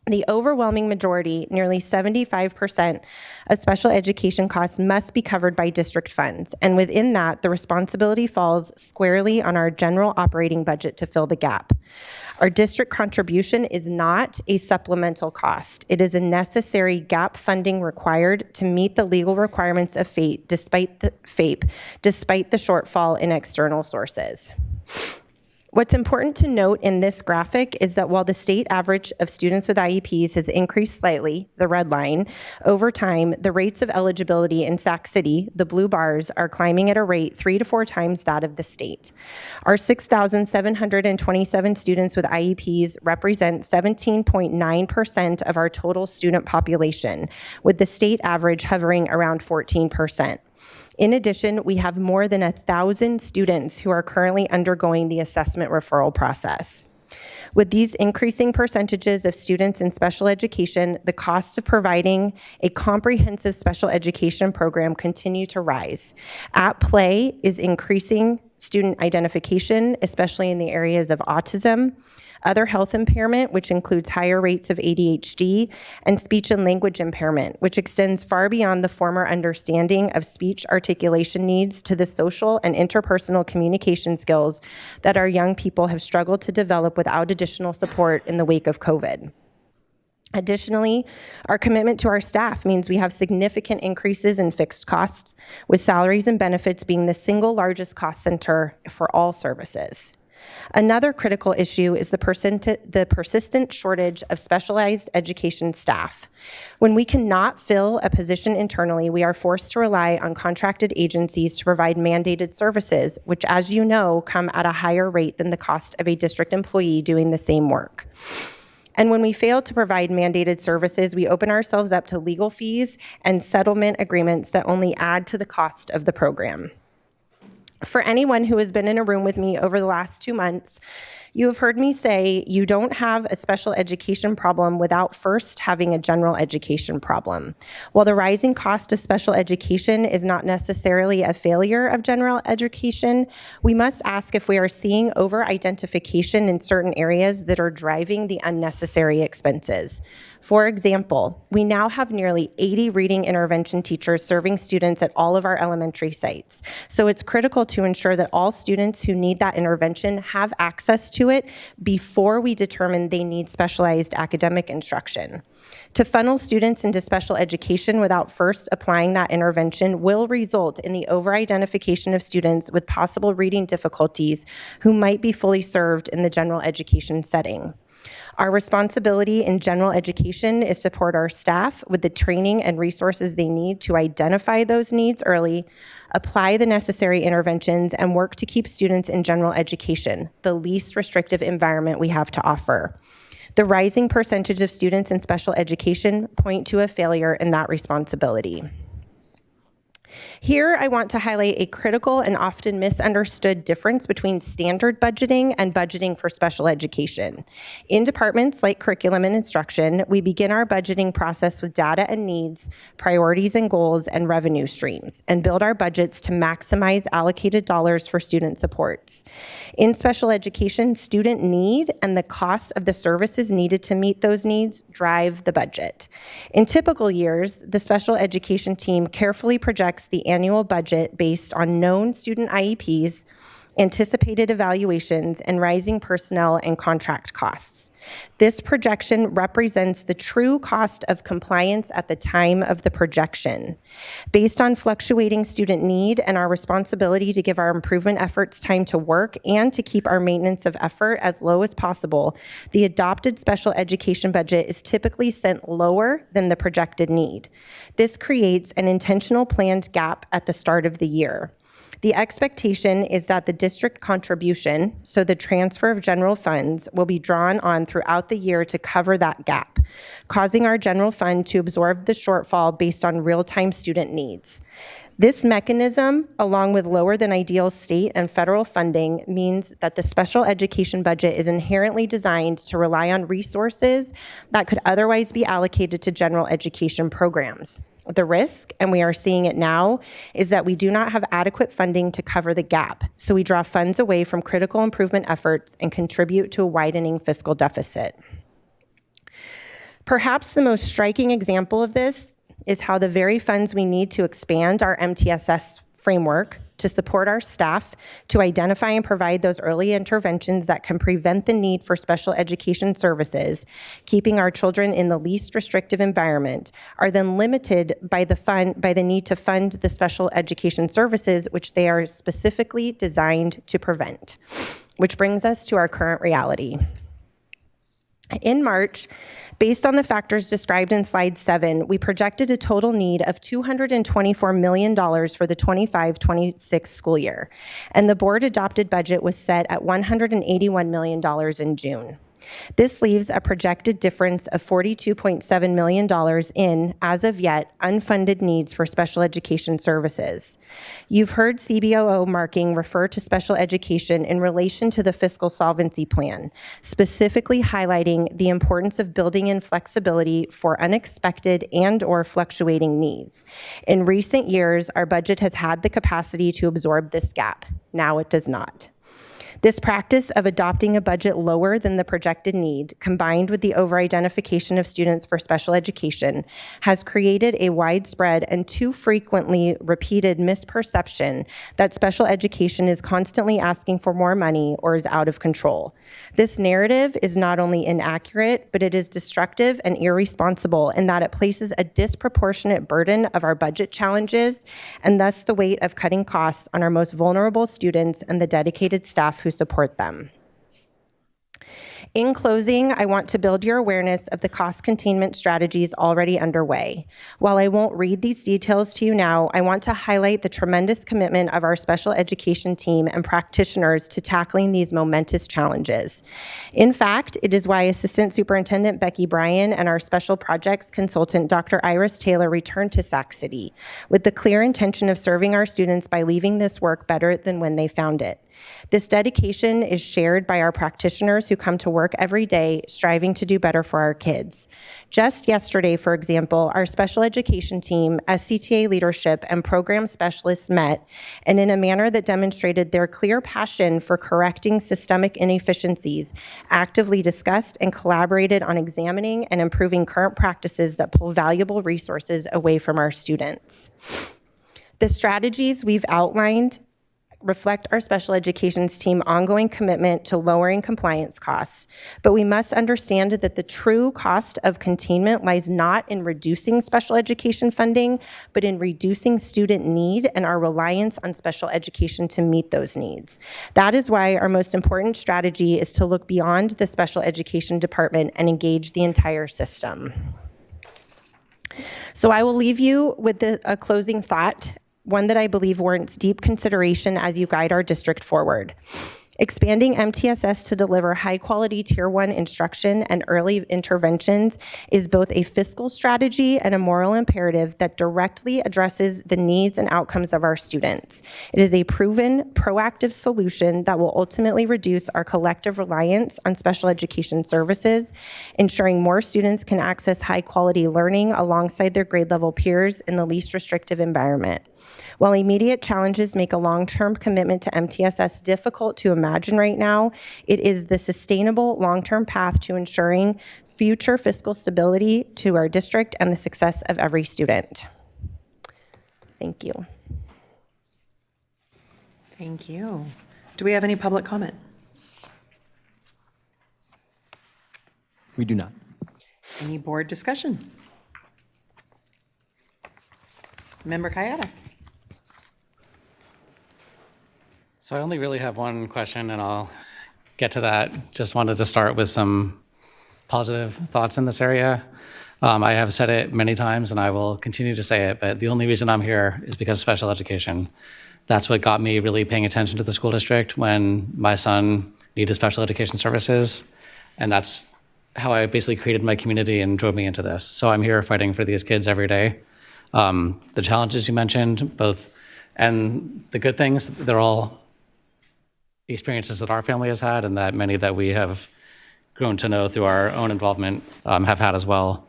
The overwhelming majority, nearly 75% of special education costs must be covered by district funds, and within that, the responsibility falls squarely on our general operating budget to fill the gap. Our district contribution is not a supplemental cost. It is a necessary gap funding required to meet the legal requirements of FAPE despite the shortfall in external sources. What's important to note in this graphic is that while the state average of students with IEPs has increased slightly, the red line, over time, the rates of eligibility in Sac City, the blue bars, are climbing at a rate 3 to 4 times that of the state. Our 6,727 students with IEPs represent 17.9% of our total student population, with the state average hovering around 14%. In addition, we have more than 1,000 students who are currently undergoing the assessment referral process. With these increasing percentages of students in special education, the cost of providing a comprehensive special education program continue to rise. At play is increasing student identification, especially in the areas of autism, other health impairment, which includes higher rates of ADHD, and speech and language impairment, which extends far beyond the former understanding of speech articulation needs to the social and interpersonal communication skills that our young people have struggled to develop without additional support in the wake of COVID. Additionally, our commitment to our staff means we have significant increases in fixed costs, with salaries and benefits being the single largest cost center for all services. Another critical issue is the persistent shortage of specialized education staff. When we cannot fill a position internally, we are forced to rely on contracted agencies to provide mandated services, which, as you know, come at a higher rate than the cost of a district employee doing the same work. And when we fail to provide mandated services, we open ourselves up to legal fees and settlement agreements that only add to the cost of the program. For anyone who has been in a room with me over the last 2 months, you have heard me say you don't have a special education problem without first having a general education problem. While the rising cost of special education is not necessarily a failure of general education, we must ask if we are seeing over-identification in certain areas that are driving the unnecessary expenses. For example, we now have nearly 80 reading intervention teachers serving students at all of our elementary sites. So it's critical to ensure that all students who need that intervention have access to it before we determine they need specialized academic instruction. To funnel students into special education without first applying that intervention will result in the over-identification of students with possible reading difficulties who might be fully served in the general education setting. Our responsibility in general education is to support our staff with the training and resources they need to identify those needs early, apply the necessary interventions, and work to keep students in general education, the least restrictive environment we have to offer. The rising percentage of students in special education point to a failure in that responsibility. Here, I want to highlight a critical and often misunderstood difference between standard budgeting and budgeting for special education. In departments like curriculum and instruction, we begin our budgeting process with data and needs, priorities and goals, and revenue streams, and build our budgets to maximize allocated dollars for student supports. In special education, student need and the cost of the services needed to meet those needs drive the budget. In typical years, the special education team carefully projects the annual budget based on known student IEPs anticipated evaluations, and rising personnel and contract costs. This projection represents the true cost of compliance at the time of the projection. Based on fluctuating student need and our responsibility to give our improvement efforts time to work and to keep our maintenance of effort as low as possible, the adopted special education budget is typically set lower than the projected need. This creates an intentional planned gap at the start of the year. The expectation is that the district contribution, so the transfer of general funds, will be drawn on throughout the year to cover that gap, causing our general fund to absorb the shortfall based on real-time student needs. This mechanism, along with lower than ideal state and federal funding, means that the special education budget is inherently designed to rely on resources that could otherwise be allocated to general education programs. The risk, and we are seeing it now, is that we do not have adequate funding to cover the gap, so we draw funds away from critical improvement efforts and contribute to a widening fiscal deficit. Perhaps the most striking example of this is how the very funds we need to expand our MTSS framework to support our staff to identify and provide those early interventions that can prevent the need for special education services, keeping our children in the least restrictive environment, are then limited by the need to fund the special education services which they are specifically designed to prevent. Which brings us to our current reality. In March, based on the factors described in slide 7, we projected a total need of $224 million for the 25-26 school year, and the board adopted budget was set at $181 million in June. This leaves a projected difference of $42.7 million in, as of yet, unfunded needs for special education services. You've heard CBOO Marking refer to special education in relation to the fiscal solvency plan, specifically highlighting the importance of building in flexibility for unexpected and/or fluctuating needs. In recent years, our budget has had the capacity to absorb this gap. Now it does not. This practice of adopting a budget lower than the projected need, combined with the over-identification of students for special education, has created a widespread and too frequently repeated misperception that special education is constantly asking for more money or is out of control. This narrative is not only inaccurate, but it is destructive and irresponsible in that it places a disproportionate burden of our budget challenges and thus the weight of cutting costs on our most vulnerable students and the dedicated staff who support them. In closing, I want to build your awareness of the cost containment strategies already underway. While I won't read these details to you now, I want to highlight the tremendous commitment of our special education team and practitioners to tackling these momentous challenges. In fact, it is why Assistant Superintendent Becky Bryan and our special projects consultant, Dr. Iris Taylor, returned to Sac City with the clear intention of serving our students by leaving this work better than when they found it. This dedication is shared by our practitioners who come to work every day striving to do better for our kids. Just yesterday, for example, our special education team, SCTA leadership, and program specialists met, and in a manner that demonstrated their clear passion for correcting systemic inefficiencies, actively discussed and collaborated on examining and improving current practices that pull valuable resources away from our students. The strategies we've outlined reflect our special education's team's ongoing commitment to lowering compliance costs, but we must understand that the true cost of containment lies not in reducing special education funding, but in reducing student need and our reliance on special education to meet those needs. That is why our most important strategy is to look beyond the special education department and engage the entire system. So I will leave you with a closing thought, one that I believe warrants deep consideration as you guide our district forward. Expanding MTSS to deliver high-quality Tier 1 instruction and early interventions is both a fiscal strategy and a moral imperative that directly addresses the needs and outcomes of our students. It is a proven, proactive solution that will ultimately reduce our collective reliance on special education services, ensuring more students can access high-quality learning alongside their grade-level peers in the least restrictive environment. While immediate challenges make a long-term commitment to MTSS difficult to imagine right now, it is the sustainable long-term path to ensuring future fiscal stability to our district and the success of every student. Thank you. Thank you. Do we have any public comment? We do not. Any board discussion? Member Kayada. So I only really have one question, and I'll get to that. Just wanted to start with some positive thoughts in this area. I have said it many times, and I will continue to say it, but the only reason I'm here is because of special education. That's what got me really paying attention to the school district when my son needed special education services, and that's how I basically created my community and drove me into this. So I'm here fighting for these kids every day. The challenges you mentioned, both, and the good things, they're all experiences that our family has had and that many that we have grown to know through our own involvement have had as well.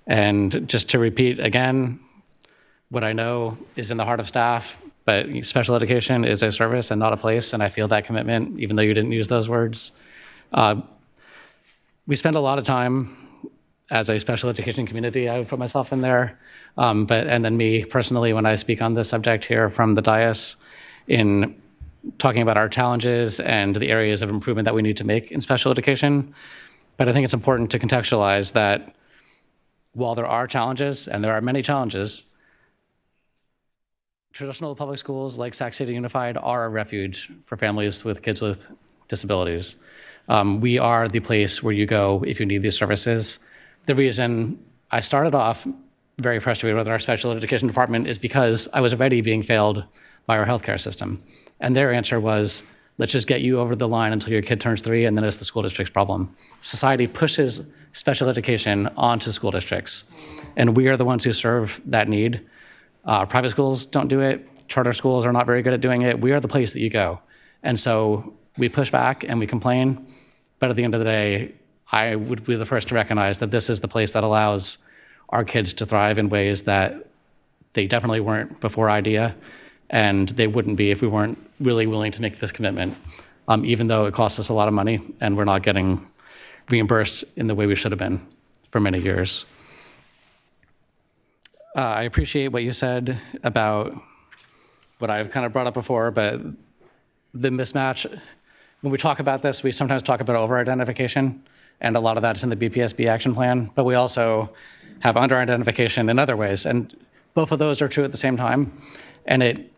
And just to repeat again, what I know is in the heart of staff, but special education is a service and not a place, and I feel that commitment, even though you didn't use those words. We spend a lot of time as a special education community, I would put myself in there, and then me personally, when I speak on this subject here from the dais, in talking about our challenges and the areas of improvement that we need to make in special education. But I think it's important to contextualize that while there are challenges, and there are many challenges, traditional public schools like Sac City Unified are a refuge for families with kids with disabilities. We are the place where you go if you need these services. The reason I started off very frustrated with our special education department is because I was already being failed by our healthcare system. And their answer was, let's just get you over the line until your kid turns 3, and then it's the school district's problem. Society pushes special education onto school districts, and we are the ones who serve that need. Private schools don't do it. Charter schools are not very good at doing it. We are the place that you go. And so we push back and we complain, but at the end of the day, I would be the first to recognize that this is the place that allows our kids to thrive in ways that they definitely weren't before IDEA, and they wouldn't be if we weren't really willing to make this commitment, even though it costs us a lot of money and we're not getting reimbursed in the way we should have been for many years. I appreciate what you said about what I've kind of brought up before, but the mismatch, when we talk about this, we sometimes talk about over-identification, and a lot of that's in the BPSB action plan, but we also have under-identification in other ways, and both of those are true at the same time, and it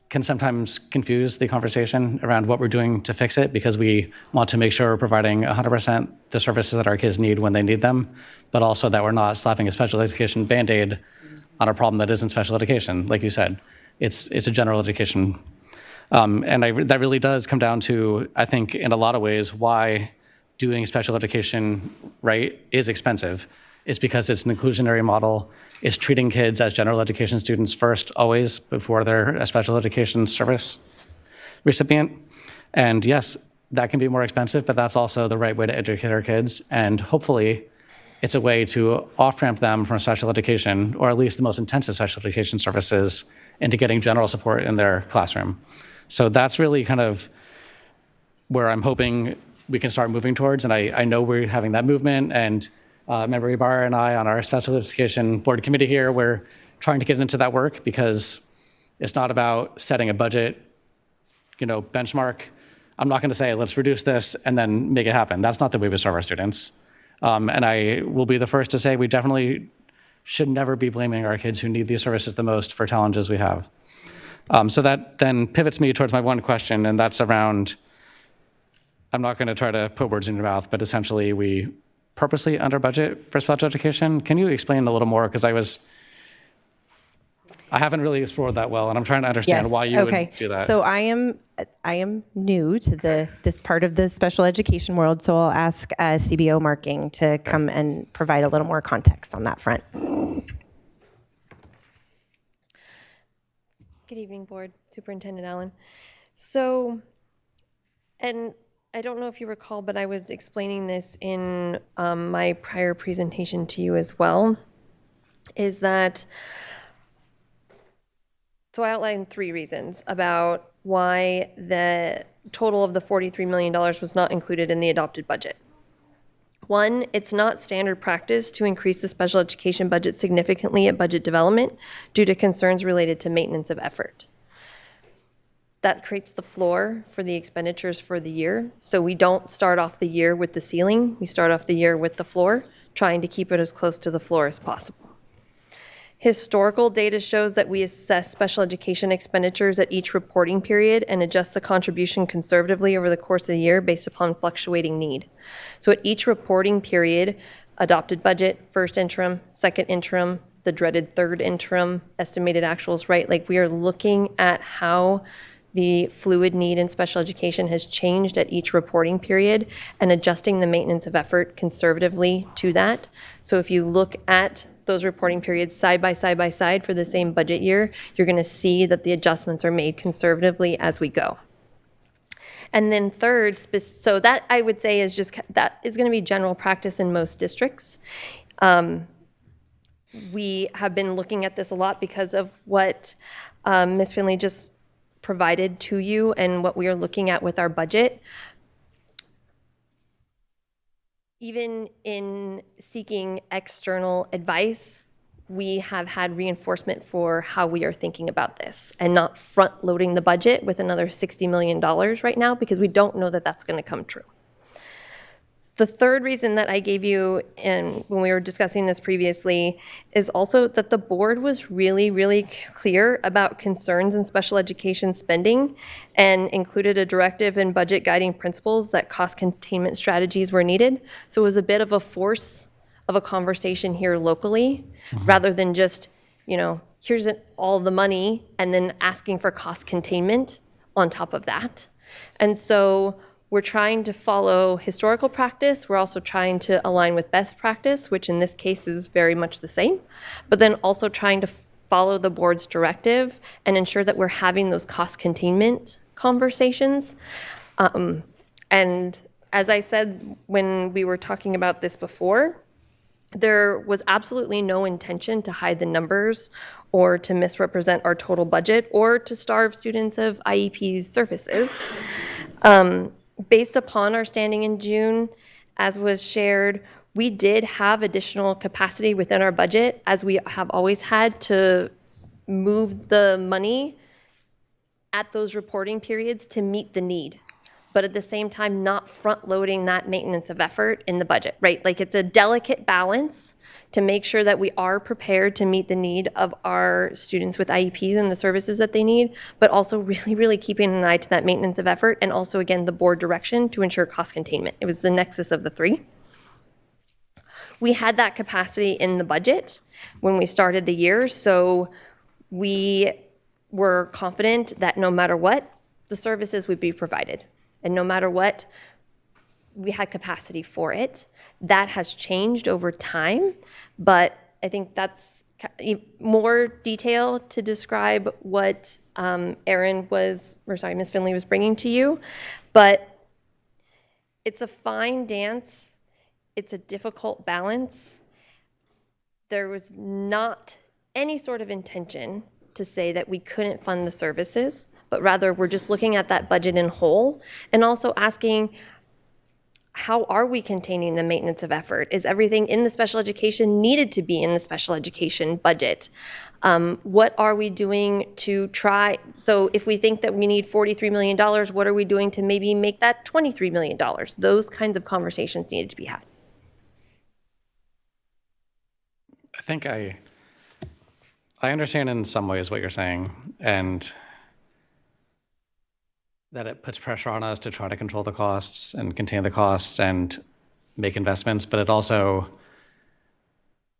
can sometimes confuse the conversation around what we're doing to fix it, because we want to make sure we're providing 100% the services that our kids need when they need them, but also that we're not slapping a special education Band-Aid on a problem that isn't special education. Like you said, it's a general education. That really does come down to, I think, in a lot of ways, why doing special education right is expensive. It's because it's an inclusionary model. It's treating kids as general education students first, always, before they're a special education service recipient. And yes, that can be more expensive, but that's also the right way to educate our kids. And hopefully, it's a way to off-ramp them from special education, or at least the most intensive special education services, into getting general support in their classroom. So that's really kind of where I'm hoping we can start moving towards. And I know we're having that movement, and Member Ibarra and I on our special education board committee here, we're trying to get into that work, because it's not about setting a budget, benchmark. I'm not going to say, let's reduce this and then make it happen. That's not the way we serve our students. And I will be the first to say we definitely should never be blaming our kids who need these services the most for challenges we have. So that then pivots me towards my one question, and that's around, I'm not going to try to put words in your mouth, but essentially we purposely under budget for special education. Can you explain a little more? Because I haven't really explored that well, and I'm trying to understand why you would do that. So I am new to this part of the special education world, so I'll ask CBO Marking to come and provide a little more context on that front. Good evening, Board. Superintendent Allen. So, and I don't know if you recall, but I was explaining this in my prior presentation to you as well, is that, so I outlined 3 reasons about why the total of the $43 million was not included in the adopted budget. 1, it's not standard practice to increase the special education budget significantly at budget development due to concerns related to maintenance of effort. that creates the floor for the expenditures for the year. So we don't start off the year with the ceiling, we start off the year with the floor, trying to keep it as close to the floor as possible. Historical data shows that we assess special education expenditures at each reporting period and adjust the contribution conservatively over the course of the year based upon fluctuating need. So at each reporting period, adopted budget, first interim, second interim, the dreaded third interim, estimated actuals, right? Like we are looking at how the fluid need in special education has changed at each reporting period and adjusting the maintenance of effort conservatively to that. So if you look at those reporting periods side by side for the same budget year, you're going to see that the adjustments are made conservatively as we go. And then third, so that I would say is just, that is going to be general practice in most districts. We have been looking at this a lot because of what Ms. Finley just provided to you and what we are looking at with our budget. Even in seeking external advice, we have had reinforcement for how we are thinking about this and not front loading the budget with another $60 million right now because we don't know that that's going to come true. The third reason that I gave you when we were discussing this previously is also that the board was really, really clear about concerns in special education spending and included a directive and budget guiding principles that cost containment strategies were needed. So it was a bit of a force of a conversation here locally rather than just, here's all the money and then asking for cost containment on top of that. And so we're trying to follow historical practice. We're also trying to align with best practice, which in this case is very much the same, but then also trying to follow the board's directive and ensure that we're having those cost containment conversations. And as I said, when we were talking about this before, there was absolutely no intention to hide the numbers or to misrepresent our total budget or to starve students of IEP services. Based upon our standing in June, as was shared, we did have additional capacity within our budget, as we have always had, to move the money at those reporting periods to meet the need, but at the same time not front loading that maintenance of effort in the budget, right? Like it's a delicate balance to make sure that we are prepared to meet the need of our students with IEPs and the services that they need, but also really, really keeping an eye to that maintenance of effort and also, again, the board direction to ensure cost containment. It was the nexus of the three. We had that capacity in the budget when we started the year, so we were confident that no matter what, the services would be provided. And no matter what, we had capacity for it. That has changed over time, but I think that's more detail to describe what Ms. Finley was bringing to you. But it's a fine dance. It's a difficult balance. There was not any sort of intention to say that we couldn't fund the services, but rather we're just looking at that budget in whole and also asking, how are we containing the maintenance of effort? Is everything in the special education needed to be in the special education budget? What are we doing to try? So if we think that we need $43 million, what are we doing to maybe make that $23 million? Those kinds of conversations needed to be had. I think I understand in some ways what you're saying, and that it puts pressure on us to try to control the costs and contain the costs and make investments, but it also,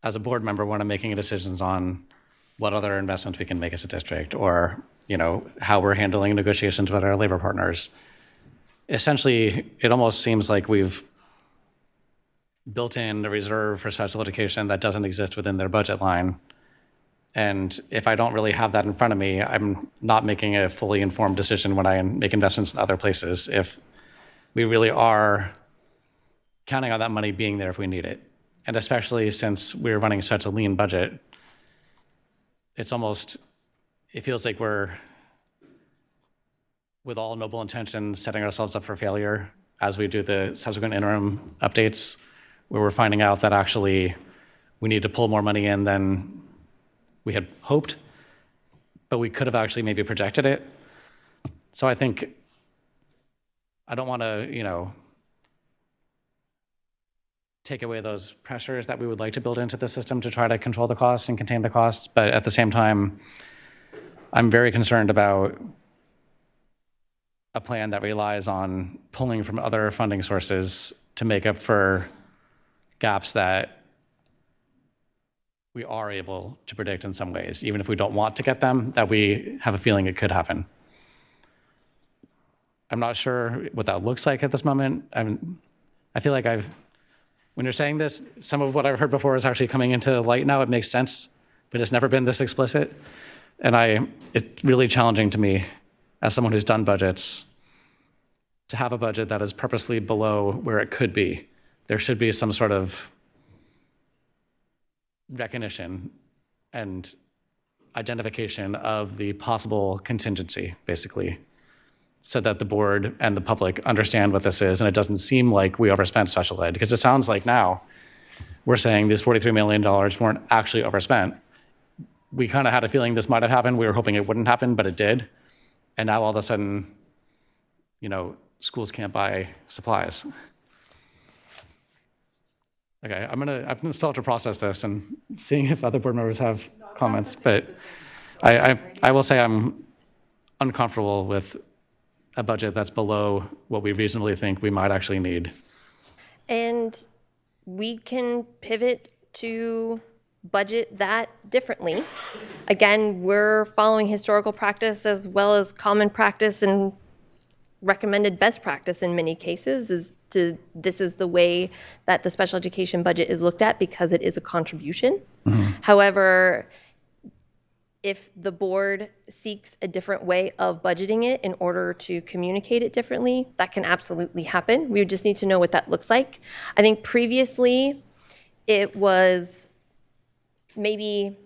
as a board member, when I'm making decisions on what other investments we can make as a district, or how we're handling negotiations with our labor partners, essentially, it almost seems like we've built in a reserve for special education that doesn't exist within their budget line. And if I don't really have that in front of me, I'm not making a fully informed decision when I make investments in other places. If we really are counting on that money being there if we need it. And especially since we're running such a lean budget, it feels like we're, with all noble intentions, setting ourselves up for failure as we do the subsequent interim updates, where we're finding out that actually we need to pull more money in than we had hoped, but we could have actually maybe projected it. So I think I don't want to, take away those pressures that we would like to build into the system to try to control the costs and contain the costs. But at the same time, I'm very concerned about a plan that relies on pulling from other funding sources to make up for gaps that we are able to predict in some ways, even if we don't want to get them, that we have a feeling it could happen. I'm not sure what that looks like at this moment. I feel like when you're saying this, some of what I've heard before is actually coming into light now. It makes sense, but it's never been this explicit. And it's really challenging to me as someone who's done budgets to have a budget that is purposely below where it could be. There should be some sort of recognition and identification of the possible contingency, basically, so that the board and the public understand what this is, and it doesn't seem like we overspent special ed, because it sounds like now we're saying these $43 million weren't actually overspent. We kind of had a feeling this might have happened. We were hoping it wouldn't happen, but it did. And now all of a sudden, schools can't buy supplies. Okay, I'm gonna still have to process this and seeing if other board members have comments, but I will say I'm uncomfortable with a budget that's below what we reasonably think we might actually need. And we can pivot to budget that differently. Again, we're following historical practice as well as common practice and recommended best practice in many cases. This is the way that the special education budget is looked at because it is a contribution. Mm-hmm. However, if the board seeks a different way of budgeting it in order to communicate it differently, that can absolutely happen. We just need to know what that looks like. I think previously it was maybe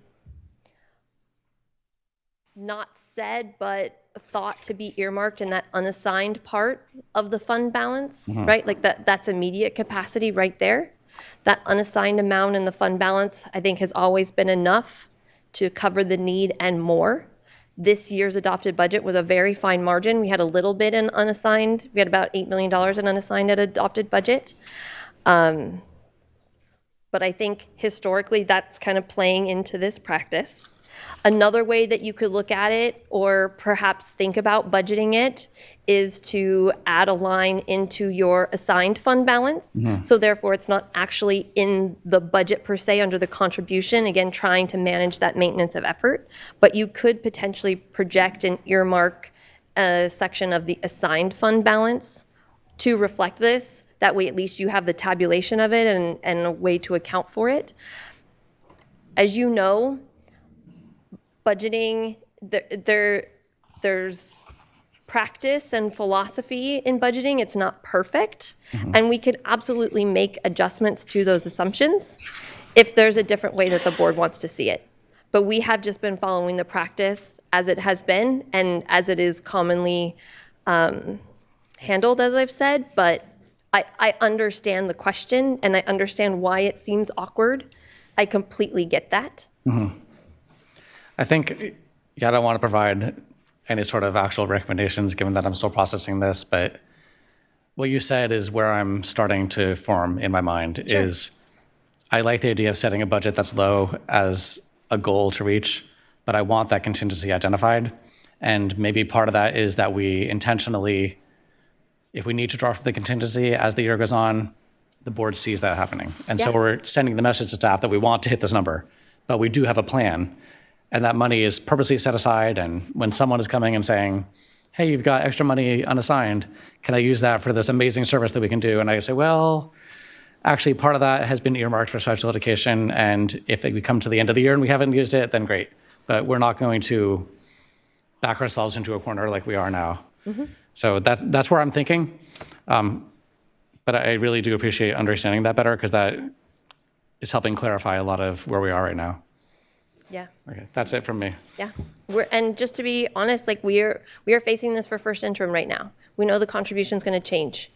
not said, but thought to be earmarked in that unassigned part of the fund balance, mm-hmm. right? Like that's immediate capacity right there. That unassigned amount in the fund balance, I think, has always been enough to cover the need and more. This year's adopted budget was a very fine margin. We had a little bit in unassigned. We had about $8 million in unassigned at adopted budget. But I think historically that's kind of playing into this practice. Another way that you could look at it or perhaps think about budgeting it is to add a line into your assigned fund balance. Mm-hmm. So therefore it's not actually in the budget per se under the contribution, again, trying to manage that maintenance of effort. But you could potentially project and earmark a section of the assigned fund balance to reflect this. That way at least you have the tabulation of it and a way to account for it. As you know, budgeting, there's practice and philosophy in budgeting. It's not perfect. Mm-hmm. And we could absolutely make adjustments to those assumptions if there's a different way that the board wants to see it. But we have just been following the practice as it has been and as it is commonly handled, as I've said. But I understand the question and I understand why it seems awkward. I completely get that. Mm-hmm. I think, I don't want to provide any sort of actual recommendations given that I'm still processing this, but what you said is where I'm starting to form in my mind. Sure. Is I like the idea of setting a budget that's low as a goal to reach, but I want that contingency identified. And maybe part of that is that we intentionally, if we need to draw from the contingency as the year goes on, the board sees that happening. And so we're sending the message to staff that we want to hit this number, but we do have a plan. And that money is purposely set aside. And when someone is coming and saying, hey, you've got extra money unassigned, can I use that for this amazing service that we can do? And I say, well, actually part of that has been earmarked for special education. And if we come to the end of the year and we haven't used it, then great. But we're not going to back ourselves into a corner like we are now. Mm-hmm. So that's where I'm thinking. But I really do appreciate understanding that better because that is helping clarify a lot of where we are right now. Yeah. Okay, that's it from me. Yeah. And just to be honest, like we are facing this for first interim right now. We know the contribution is going to change.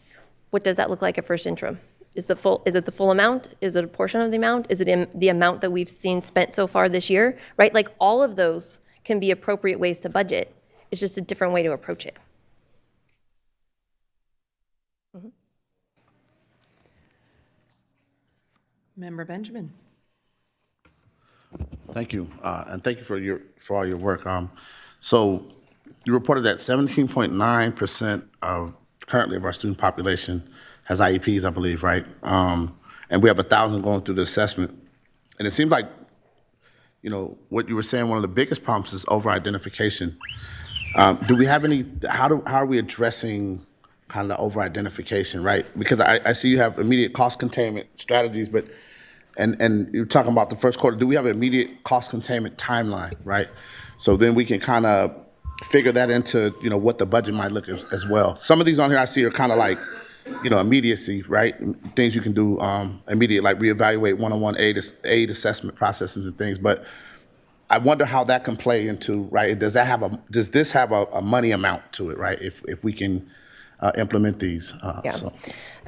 What does that look like at first interim? Is it the full amount? Is it a portion of the amount? Is it in the amount that we've seen spent so far this year? Right? Like all of those can be appropriate ways to budget. It's just a different way to approach it. Member Benjamin. Thank you, and thank you for all your work. So you reported that 17.9% of currently of our student population has IEPs, I believe, right? And we have 1,000 going through the assessment. And it seems like, you know, what you were saying, one of the biggest problems is over-identification. Do we have any, how are we addressing kind of the over-identification, right? Because I see you have immediate cost containment strategies, but, and you're talking about the first quarter, do we have an immediate cost containment timeline, right? So then we can kind of figure that into, you know, what the budget might look as well. Some of these on here I see are kind of like, you know, immediacy, right? Things you can do immediate, like reevaluate one-on-one aid assessment processes and things. But I wonder how that can play into, right? Does this have a money amount to it, right? If we can implement these. So.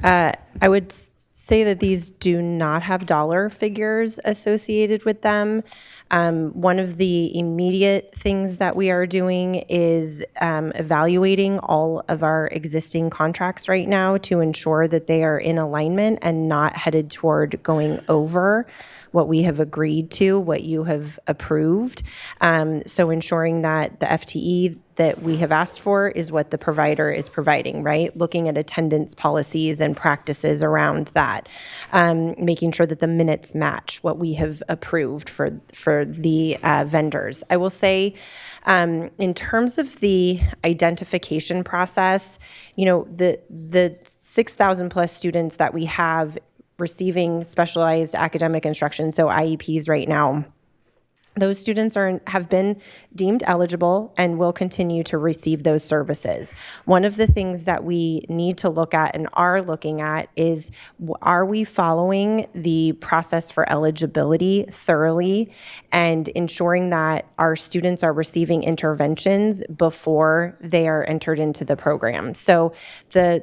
I would say that these do not have dollar figures associated with them. One of the immediate things that we are doing is evaluating all of our existing contracts right now to ensure that they are in alignment and not headed toward going over what we have agreed to, what you have approved. So ensuring that the FTE that we have asked for is what the provider is providing, right? Looking at attendance policies and practices around that, making sure that the minutes match what we have approved for the vendors. I will say, in terms of the identification process, you know, the 6,000 plus students that we have receiving specialized academic instruction, so IEPs right now, those students have been deemed eligible and will continue to receive those services. One of the things that we need to look at and are looking at is, are we following the process for eligibility thoroughly and ensuring that our students are receiving interventions before they are entered into the program? So the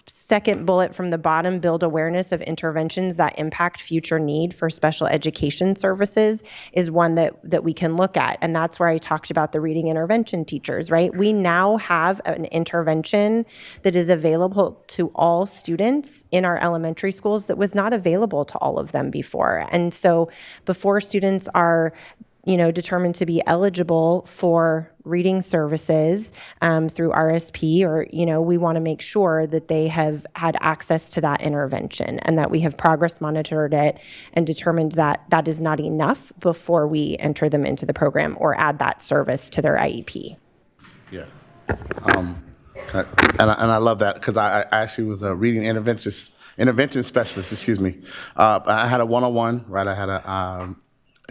second bullet from the bottom, build awareness of interventions that impact future need for special education services, is one that we can look at. And that's where I talked about the reading intervention teachers, right? We now have an intervention that is available to all students in our elementary schools that was not available to all of them before. And so before students are determined to be eligible for reading services through RSP, or, we want to make sure that they have had access to that intervention and that we have progress monitored it and determined that that is not enough before we enter them into the program or add that service to their IEP. Yeah. And I love that, because I actually was a reading intervention specialist, excuse me. I had a one-on-one, right? I had a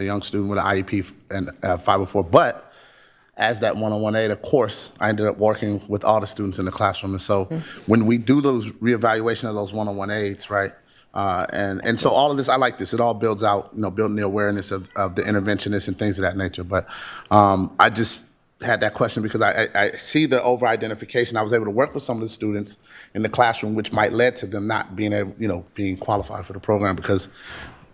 young student with an IEP and 504, but as that one-on-one aide, of course, I ended up working with all the students in the classroom. And so when we do those reevaluation of those one-on-one aides, right, and so all of this, I like this. It all builds out, building the awareness of the interventionists and things of that nature. But I just had that question because I see the over-identification. I was able to work with some of the students in the classroom, which might lead to them not being able, being qualified for the program, because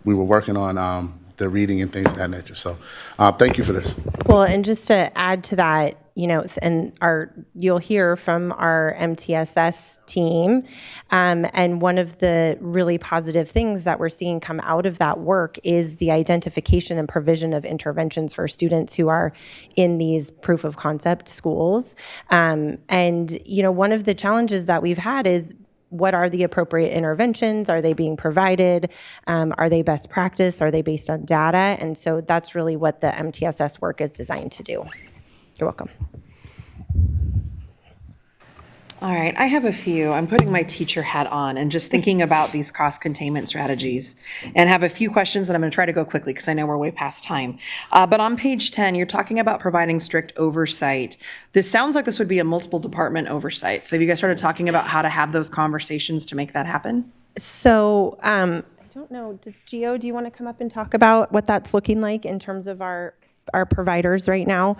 we were working on the reading and things of that nature. So thank you for this. Well, and just to add to that, and you'll hear from our MTSS team, and one of the really positive things that we're seeing come out of that work is the identification and provision of interventions for students who are in these proof of concept schools. And one of the challenges that we've had is, what are the appropriate interventions? Are they being provided? Are they best practice? Are they based on data? And so that's really what the MTSS work is designed to do. You're welcome. All right, I have a few. I'm putting my teacher hat on and just thinking about these cost containment strategies, and have a few questions that I'm going to try to go quickly because I know we're way past time. But on page 10, you're talking about providing strict oversight. This sounds like this would be a multiple department oversight. So have you guys started talking about how to have those conversations to make that happen? So I don't know, do you want to come up and talk about what that's looking like in terms of our providers right now?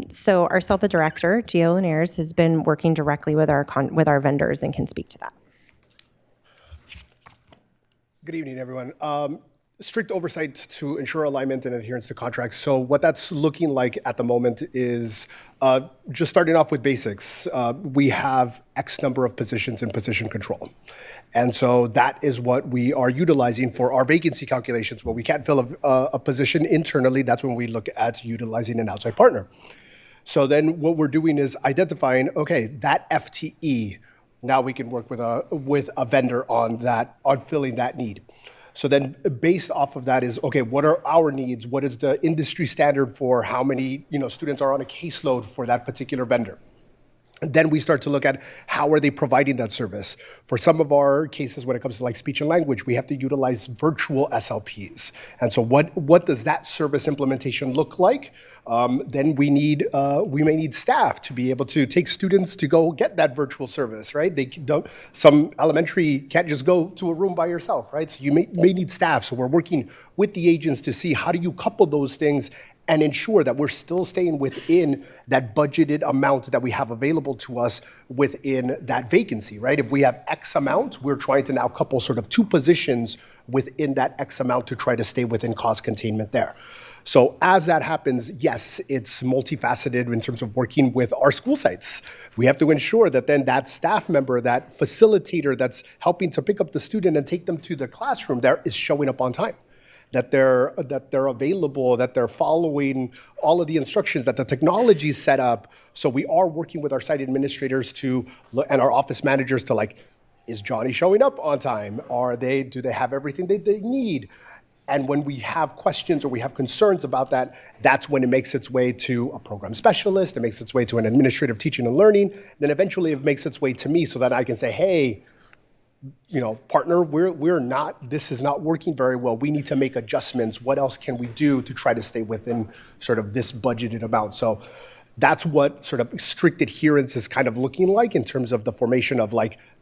So our SELPA director, Gio Linares, has been working directly with our vendors and can speak to that. Good evening, everyone. strict oversight to ensure alignment and adherence to contracts. So what that's looking like at the moment is just starting off with basics. We have X number of positions in position control. And so that is what we are utilizing for our vacancy calculations. When we can't fill a position internally, that's when we look at utilizing an outside partner. So then what we're doing is identifying, okay, that FTE, now we can work with a vendor on filling that need. So then based off of that is, okay, what are our needs? What is the industry standard for how many students are on a caseload for that particular vendor? Then we start to look at how are they providing that service. For some of our cases, when it comes to like speech and language, we have to utilize virtual SLPs. And so what does that service implementation look like? Then we may need staff to be able to take students to go get that virtual service, right? Some elementary can't just go to a room by yourself, right? So you may need staff. So we're working with the agents to see how do you couple those things and ensure that we're still staying within that budgeted amount that we have available to us within that vacancy, right? If we have X amount, we're trying to now couple sort of 2 positions within that X amount to try to stay within cost containment there. So as that happens, yes, it's multifaceted in terms of working with our school sites. We have to ensure that then that staff member, that facilitator that's helping to pick up the student and take them to the classroom there is showing up on time. That they're available, that they're following all of the instructions, that the technology is set up. So we are working with our site administrators and our office managers to is Johnny showing up on time? Do they have everything they need? And when we have questions or we have concerns about that, that's when it makes its way to a program specialist, it makes its way to an administrative teaching and learning, then eventually it makes its way to me so that I can say, hey, partner, this is not working very well. We need to make adjustments. What else can we do to try to stay within sort of this budgeted amount? So that's what sort of strict adherence is kind of looking like in terms of the formation of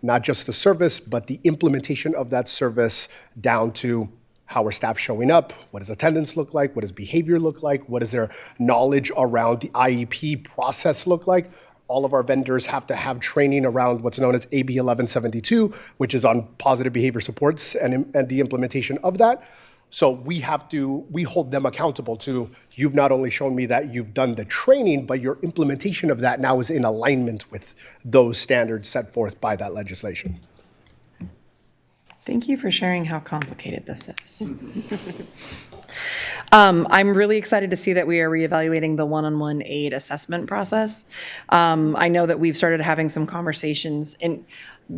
not just the service, but the implementation of that service down to how are staff showing up? What does attendance look like? What does behavior look like? What does their knowledge around the IEP process look like? All of our vendors have to have training around what's known as AB 1172, which is on positive behavior supports and the implementation of that. So we hold them accountable to, you've not only shown me that you've done the training, but your implementation of that now is in alignment with those standards set forth by that legislation. Thank you for sharing how complicated this is. I'm really excited to see that we are reevaluating the one-on-one aid assessment process. I know that we've started having some conversations, and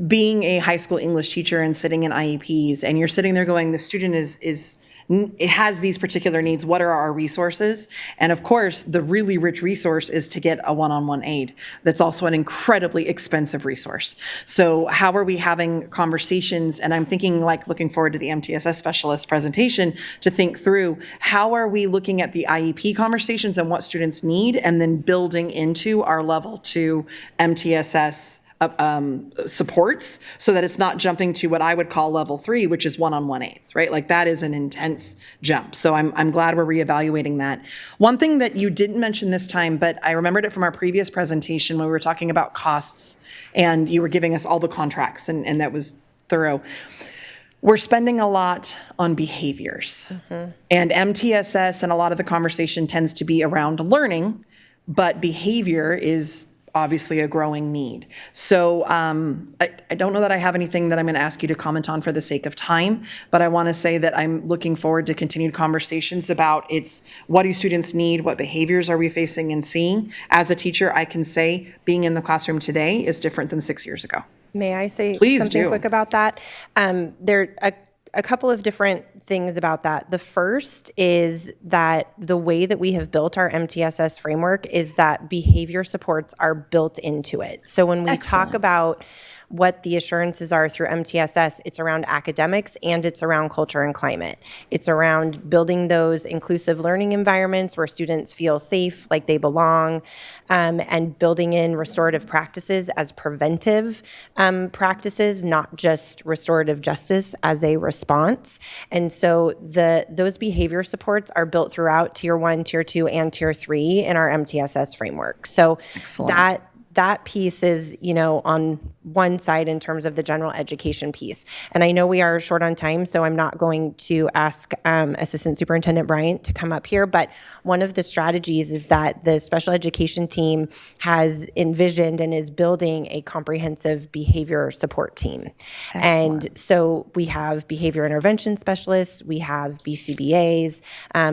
being a high school English teacher and sitting in IEPs, and you're sitting there going, the student it has these particular needs. What are our resources? And of course, the really rich resource is to get a one-on-one aid. That's also an incredibly expensive resource. So how are we having conversations? And I'm thinking looking forward to the MTSS specialist presentation to think through how are we looking at the IEP conversations and what students need, and then building into our level 2 MTSS supports, so that it's not jumping to what I would call level 3, which is one-on-one aids, right? That is an intense jump. So I'm glad we're reevaluating that. One thing that you didn't mention this time, but I remembered it from our previous presentation when we were talking about costs, and you were giving us all the contracts, and that was thorough. We're spending a lot on behaviors. And MTSS and a lot of the conversation tends to be around learning, but behavior is obviously a growing need. So I don't know that I have anything that I'm going to ask you to comment on for the sake of time, but I want to say that I'm looking forward to continued conversations about what do students need, what behaviors are we facing and seeing. As a teacher, I can say being in the classroom today is different than 6 years ago. May I say Please something do. quick about that? There are a couple of different things about that. The first is that the way that we have built our MTSS framework is that behavior supports are built into it. So when we talk about what the assurances are through MTSS, it's around academics and it's around culture and climate. It's around building those inclusive learning environments where students feel safe, like they belong, and building in restorative practices as preventive practices, not just restorative justice as a response. And so those behavior supports are built throughout Tier 1, Tier 2, and Tier 3 in our MTSS framework. So that piece is, on one side in terms of the general education piece. And I know we are short on time, so I'm not going to ask Assistant Superintendent Bryant to come up here, but one of the strategies is that the special education team has envisioned and is building a comprehensive behavior support team. Excellent. And so we have behavior intervention specialists, we have BCBAs.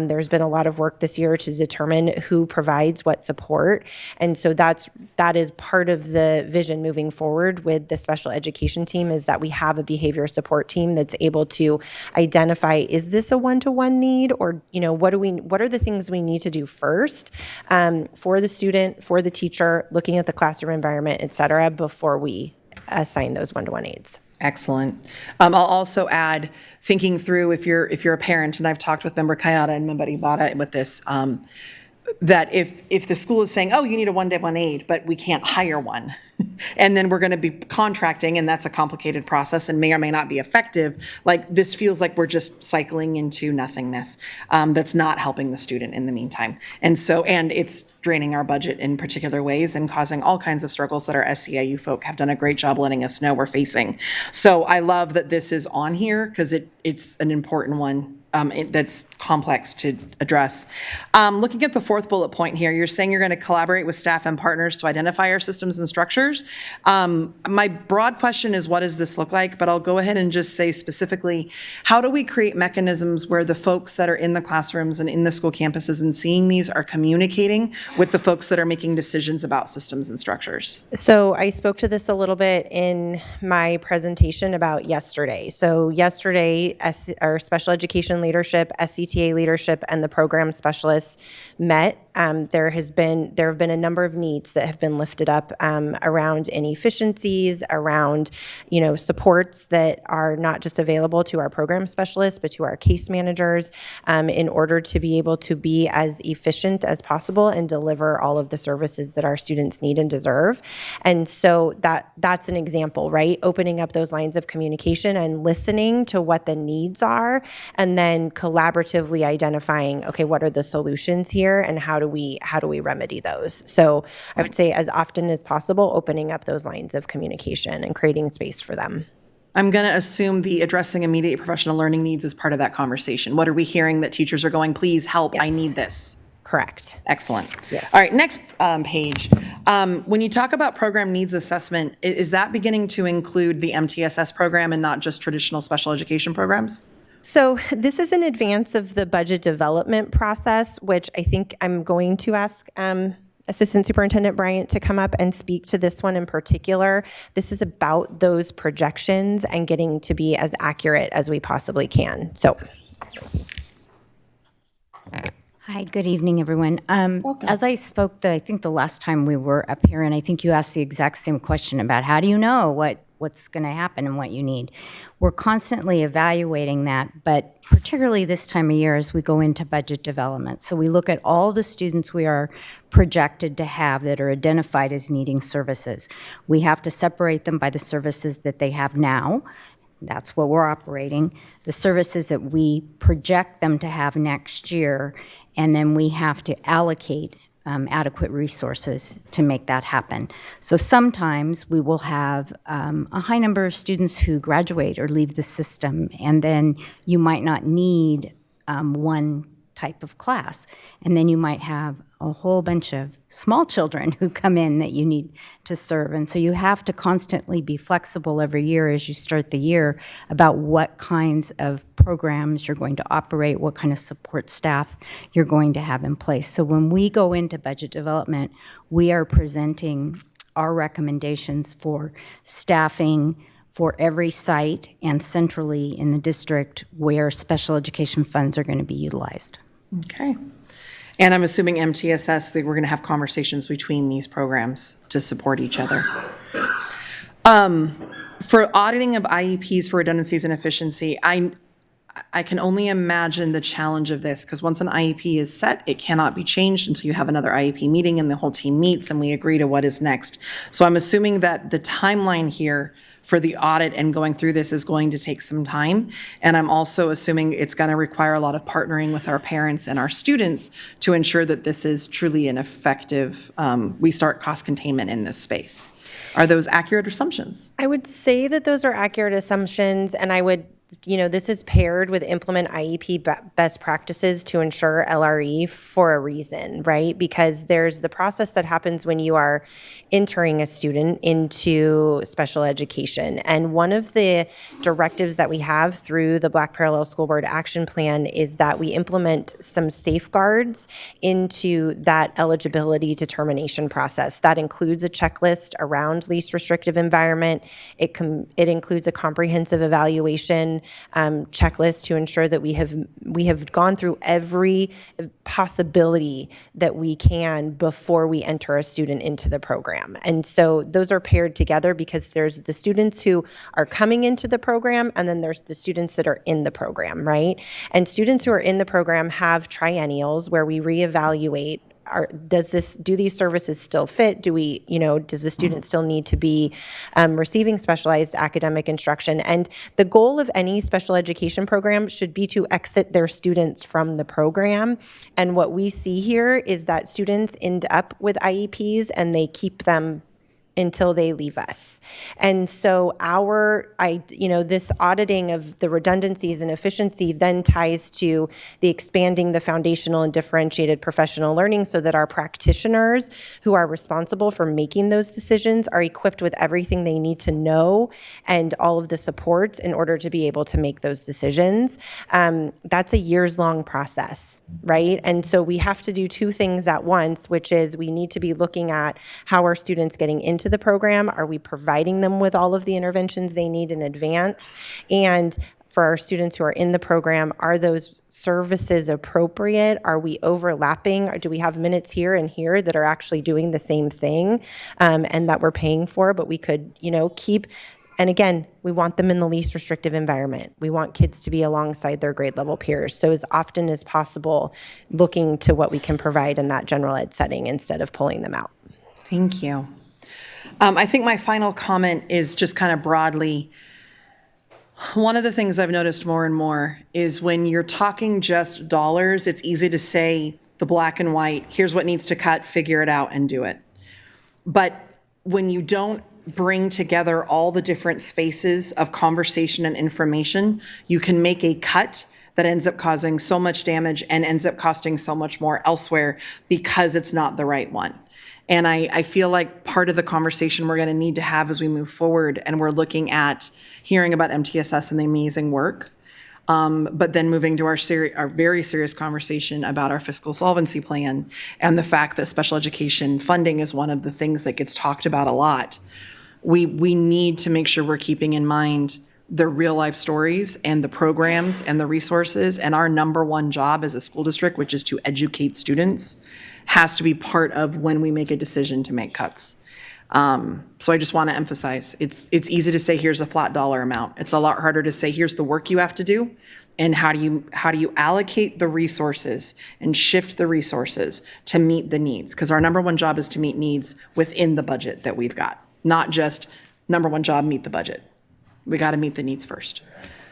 There's been a lot of work this year to determine who provides what support. And so that is part of the vision moving forward with the special education team, is that we have a behavior support team that's able to identify, is this a one-to-one need, or what are the things we need to do first for the student, for the teacher, looking at the classroom environment, et cetera, before we assign those one-to-one aids. Excellent. I'll also add, thinking through, if you're a parent, and I've talked with Member Kayada and Member Ibarra with this, that if the school is saying, oh, you need a one-to-one aide, but we can't hire one, and then we're going to be contracting, and that's a complicated process and may or may not be effective, like this feels like we're just cycling into nothingness that's not helping the student in the meantime. And it's draining our budget in particular ways and causing all kinds of struggles that our SEIU folk have done a great job letting us know we're facing. So I love that this is on here, because it's an important one. That's complex to address. Looking at the fourth bullet point here, you're saying you're going to collaborate with staff and partners to identify our systems and structures. My broad question is, what does this look like? But I'll go ahead and just say specifically, how do we create mechanisms where the folks that are in the classrooms and in the school campuses and seeing these are communicating with the folks that are making decisions about systems and structures? So I spoke to this a little bit in my presentation about yesterday. So yesterday, our special education leadership, SCTA leadership, and the program specialists met. There have been a number of needs that have been lifted up around inefficiencies, around supports that are not just available to our program specialists, but to our case managers, in order to be able to be as efficient as possible and deliver all of the services that our students need and deserve. And so that's an example, right? Opening up those lines of communication and listening to what the needs are, and then collaboratively identifying, okay, what are the solutions here, and how do we remedy those? So I would say, as often as possible, opening up those lines of communication and creating space for them. I'm going to assume the addressing immediate professional learning needs is part of that conversation. What are we hearing that teachers are going, please help, Yes. I need this? Correct. Excellent. Yes. All right, next page. When you talk about program needs assessment, is that beginning to include the MTSS program and not just traditional special education programs? So this is in advance of the budget development process, which I think I'm going to ask Assistant Superintendent Bryant to come up and speak to this one in particular. This is about those projections and getting to be as accurate as we possibly can. So. Hi, good evening, everyone. As I spoke, I think the last time we were up here, and I think you asked the exact same question about how do you know what's going to happen and what you need. We're constantly evaluating that, but particularly this time of year as we go into budget development. So we look at all the students we are projected to have that are identified as needing services. We have to separate them by the services that they have now. That's what we're operating. The services that we project them to have next year, and then we have to allocate adequate resources to make that happen. So sometimes we will have a high number of students who graduate or leave the system, and then you might not need one type of class. And then you might have a whole bunch of small children who come in that you need to serve. And so you have to constantly be flexible every year as you start the year about what kinds of programs you're going to operate, what kind of support staff you're going to have in place. So when we go into budget development, we are presenting our recommendations for staffing for every site and centrally in the district where special education funds are going to be utilized. Okay. And I'm assuming MTSS, that we're going to have conversations between these programs to support each other. For auditing of IEPs for redundancies and efficiency, I can only imagine the challenge of this, because once an IEP is set, it cannot be changed until you have another IEP meeting and the whole team meets and we agree to what is next. So I'm assuming that the timeline here for the audit and going through this is going to take some time. And I'm also assuming it's going to require a lot of partnering with our parents and our students to ensure that this is truly an effective, we start cost containment in this space. Are those accurate assumptions? I would say that those are accurate assumptions, and I would, this is paired with implement IEP best practices to ensure LRE for a reason, right? Because there's the process that happens when you are entering a student into special education. And one of the directives that we have through the Black Parallel School Board Action Plan is that we implement some safeguards into that eligibility determination process. That includes a checklist around least restrictive environment. It includes a comprehensive evaluation checklist to ensure that we have gone through every possibility that we can before we enter a student into the program. And so those are paired together because there's the students who are coming into the program, and then there's the students that are in the program, right? And students who are in the program have triennials where we reevaluate. Do these services still fit? Does the student still need to be receiving specialized academic instruction? And the goal of any special education program should be to exit their students from the program. And what we see here is that students end up with IEPs and they keep them until they leave us. And so this auditing of the redundancies and efficiency then ties to the expanding the foundational and differentiated professional learning so that our practitioners who are responsible for making those decisions are equipped with everything they need to know and all of the supports in order to be able to make those decisions. That's a years-long process, right? And so we have to do two things at once, which is we need to be looking at how are students getting into the program? Are we providing them with all of the interventions they need in advance? And for our students who are in the program, are those services appropriate? Are we overlapping? Or do we have minutes here and here that are actually doing the same thing and that we're paying for, but we could, keep. And again, we want them in the least restrictive environment. We want kids to be alongside their grade level peers. So as often as possible, looking to what we can provide in that general ed setting instead of pulling them out. Thank you. I think my final comment is just kind of broadly, one of the things I've noticed more and more is when you're talking just dollars, it's easy to say the black and white, here's what needs to cut, figure it out and do it. But when you don't bring together all the different spaces of conversation and information, you can make a cut that ends up causing so much damage and ends up costing so much more elsewhere because it's not the right one. And I feel like part of the conversation we're going to need to have as we move forward, and we're looking at hearing about MTSS and the amazing work, but then moving to our very serious conversation about our fiscal solvency plan and the fact that special education funding is one of the things that gets talked about a lot. We need to make sure we're keeping in mind the real life stories and the programs and the resources, and our number one job as a school district, which is to educate students, has to be part of when we make a decision to make cuts. So I just want to emphasize, it's easy to say, here's a flat dollar amount. It's a lot harder to say, here's the work you have to do, and how do you allocate the resources and shift the resources to meet the needs? Because our number one job is to meet needs within the budget that we've got, not just number one job, meet the budget. We got to meet the needs first.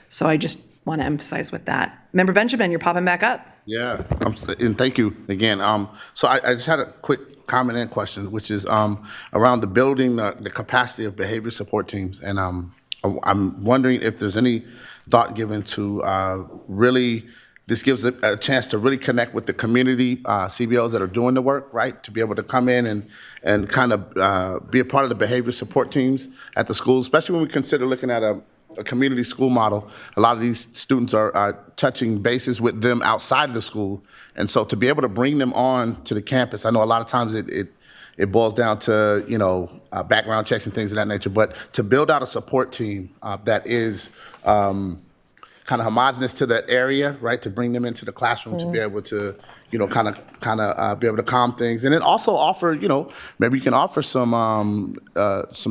So I just want to emphasize with that. Member Benjamin, you're popping back up. Yeah, and thank you again. So I just had a quick comment and question, which is around the building the capacity of behavior support teams. And I'm wondering if there's any thought given to really, this gives a chance to really connect with the community CBOs that are doing the work, right? To be able to come in and kind of be a part of the behavior support teams at the schools, especially when we consider looking at a community school model. A lot of these students are touching bases with them outside of the school. And so to be able to bring them on to the campus, I know a lot of times it boils down to, background checks and things of that nature, but to build out a support team that is kind of homogenous to that area, right? To bring them into the classroom to be able to, kind of be able to calm things, and then also offer, maybe you can offer some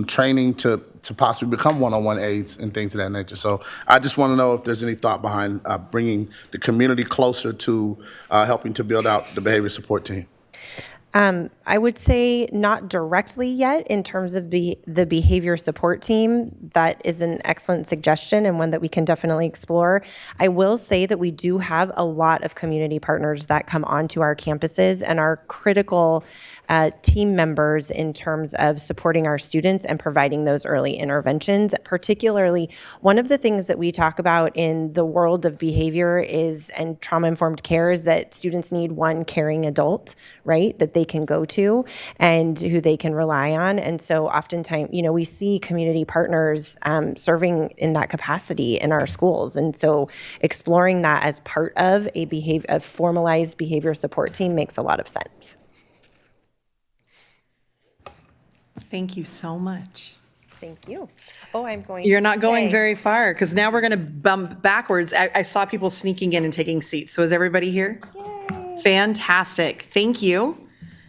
training to possibly become one-on-one aides and things of that nature. So I just want to know if there's any thought behind bringing the community closer to helping to build out the behavior support team. I would say not directly yet in terms of the behavior support team. That is an excellent suggestion and one that we can definitely explore. I will say that we do have a lot of community partners that come onto our campuses and are critical team members in terms of supporting our students and providing those early interventions. Particularly, one of the things that we talk about in the world of behavior and trauma-informed care is that students need one caring adult, right, that they can go to and who they can rely on. And so oftentimes, we see community partners serving in that capacity in our schools. And so exploring that as part of a formalized behavior support team makes a lot of sense. Thank you so much. Thank you. Oh, I'm going You're to not going stay. very far because now we're going to bump backwards. I saw people sneaking in and taking seats. So is everybody here? Yay. Fantastic. Thank you.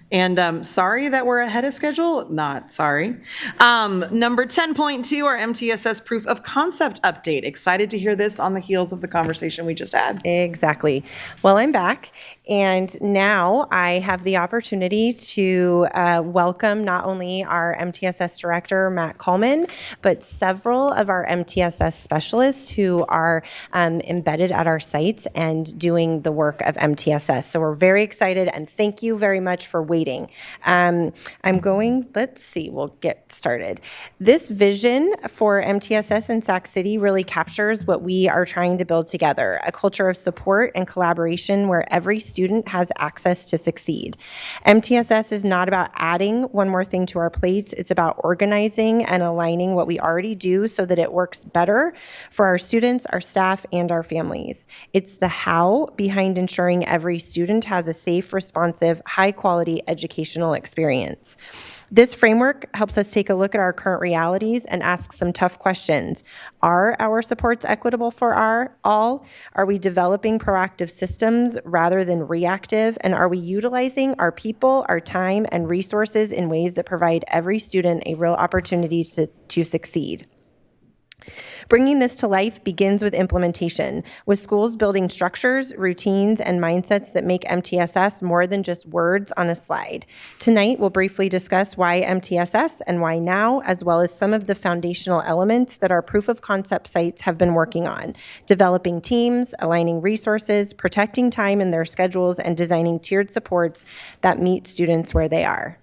And sorry that we're ahead of schedule. Not sorry. Number 10.2, our MTSS proof of concept update. Excited to hear this on the heels of the conversation we just had. Exactly. Well, I'm back. And now I have the opportunity to welcome not only our MTSS director, Matt Coleman, but several of our MTSS specialists who are embedded at our sites and doing the work of MTSS. So we're very excited and thank you very much for waiting. Let's see, we'll get started. This vision for MTSS in Sac City really captures what we are trying to build together, a culture of support and collaboration where every student has access to succeed. MTSS is not about adding one more thing to our plates. It's about organizing and aligning what we already do so that it works better for our students, our staff, and our families. It's the how behind ensuring every student has a safe, responsive, high-quality educational experience. This framework helps us take a look at our current realities and ask some tough questions. Are our supports equitable for all? Are we developing proactive systems rather than reactive? And are we utilizing our people, our time, and resources in ways that provide every student a real opportunity to succeed? Bringing this to life begins with implementation, with schools building structures, routines, and mindsets that make MTSS more than just words on a slide. Tonight, we'll briefly discuss why MTSS and why now, as well as some of the foundational elements that our proof of concept sites have been working on, developing teams, aligning resources, protecting time in their schedules, and designing tiered supports that meet students where they are.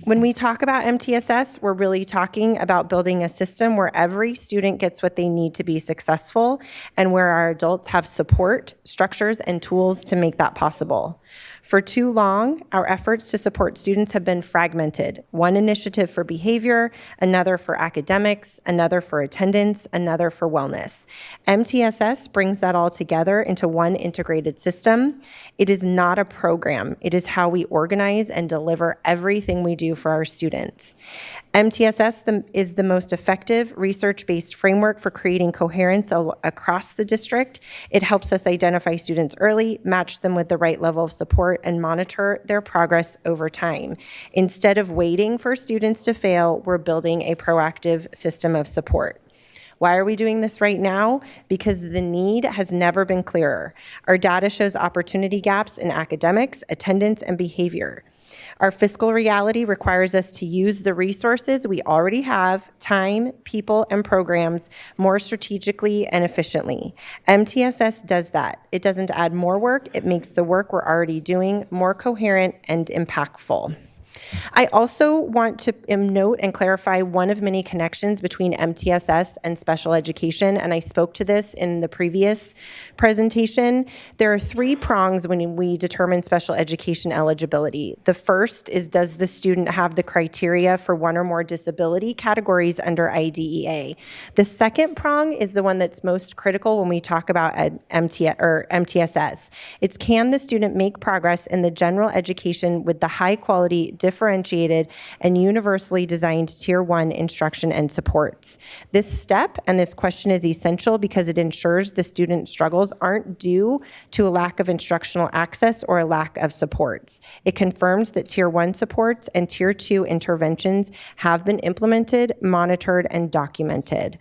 When we talk about MTSS, we're really talking about building a system where every student gets what they need to be successful and where our adults have support, structures, and tools to make that possible. For too long, our efforts to support students have been fragmented. One initiative for behavior, another for academics, another for attendance, another for wellness. MTSS brings that all together into one integrated system. It is not a program. It is how we organize and deliver everything we do for our students. MTSS is the most effective research-based framework for creating coherence across the district. It helps us identify students early, match them with the right level of support, and monitor their progress over time. Instead of waiting for students to fail, we're building a proactive system of support. Why are we doing this right now? Because the need has never been clearer. Our data shows opportunity gaps in academics, attendance, and behavior. Our fiscal reality requires us to use the resources we already have, time, people, and programs more strategically and efficiently. MTSS does that. It doesn't add more work, it makes the work we're already doing more coherent and impactful. I also want to note and clarify one of many connections between MTSS and special education, and I spoke to this in the previous presentation. There are 3 prongs when we determine special education eligibility. The first is, does the student have the criteria for one or more disability categories under IDEA? The second prong is the one that's most critical when we talk about MTSS. It's, can the student make progress in the general education with the high quality, differentiated, and universally designed Tier 1 instruction and supports? This step and this question is essential because it ensures the student struggles aren't due to a lack of instructional access or a lack of supports. It confirms that Tier 1 supports and Tier 2 interventions have been implemented, monitored, and documented.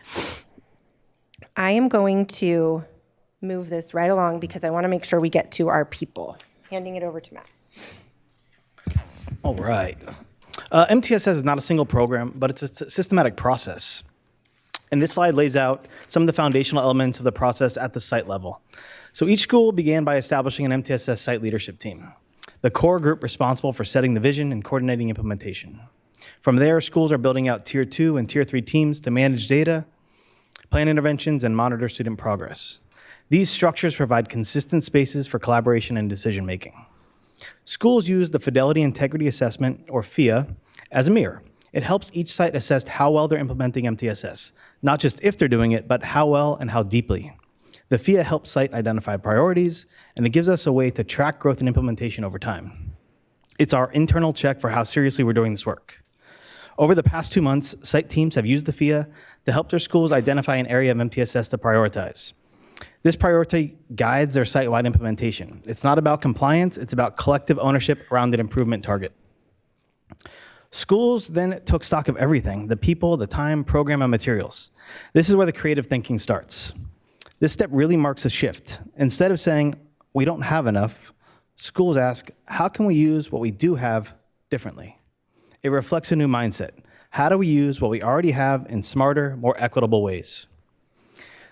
I am going to move this right along because I want to make sure we get to our people. Handing it over to Matt. All right. MTSS is not a single program, but it's a systematic process. And this slide lays out some of the foundational elements of the process at the site level. So each school began by establishing an MTSS site leadership team, the core group responsible for setting the vision and coordinating implementation. From there, schools are building out Tier 2 and Tier 3 teams to manage data, plan interventions, and monitor student progress. These structures provide consistent spaces for collaboration and decision-making. Schools use the Fidelity Integrity Assessment, or FIA, as a mirror. It helps each site assess how well they're implementing MTSS, not just if they're doing it, but how well and how deeply. The FIA helps site identify priorities, and it gives us a way to track growth and implementation over time. It's our internal check for how seriously we're doing this work. Over the past 2 months, site teams have used the FIA to help their schools identify an area of MTSS to prioritize. This priority guides their site-wide implementation. It's not about compliance, it's about collective ownership around an improvement target. Schools then took stock of everything, the people, the time, program, and materials. This is where the creative thinking starts. This step really marks a shift. Instead of saying, we don't have enough, schools ask, how can we use what we do have differently? It reflects a new mindset. How do we use what we already have in smarter, more equitable ways?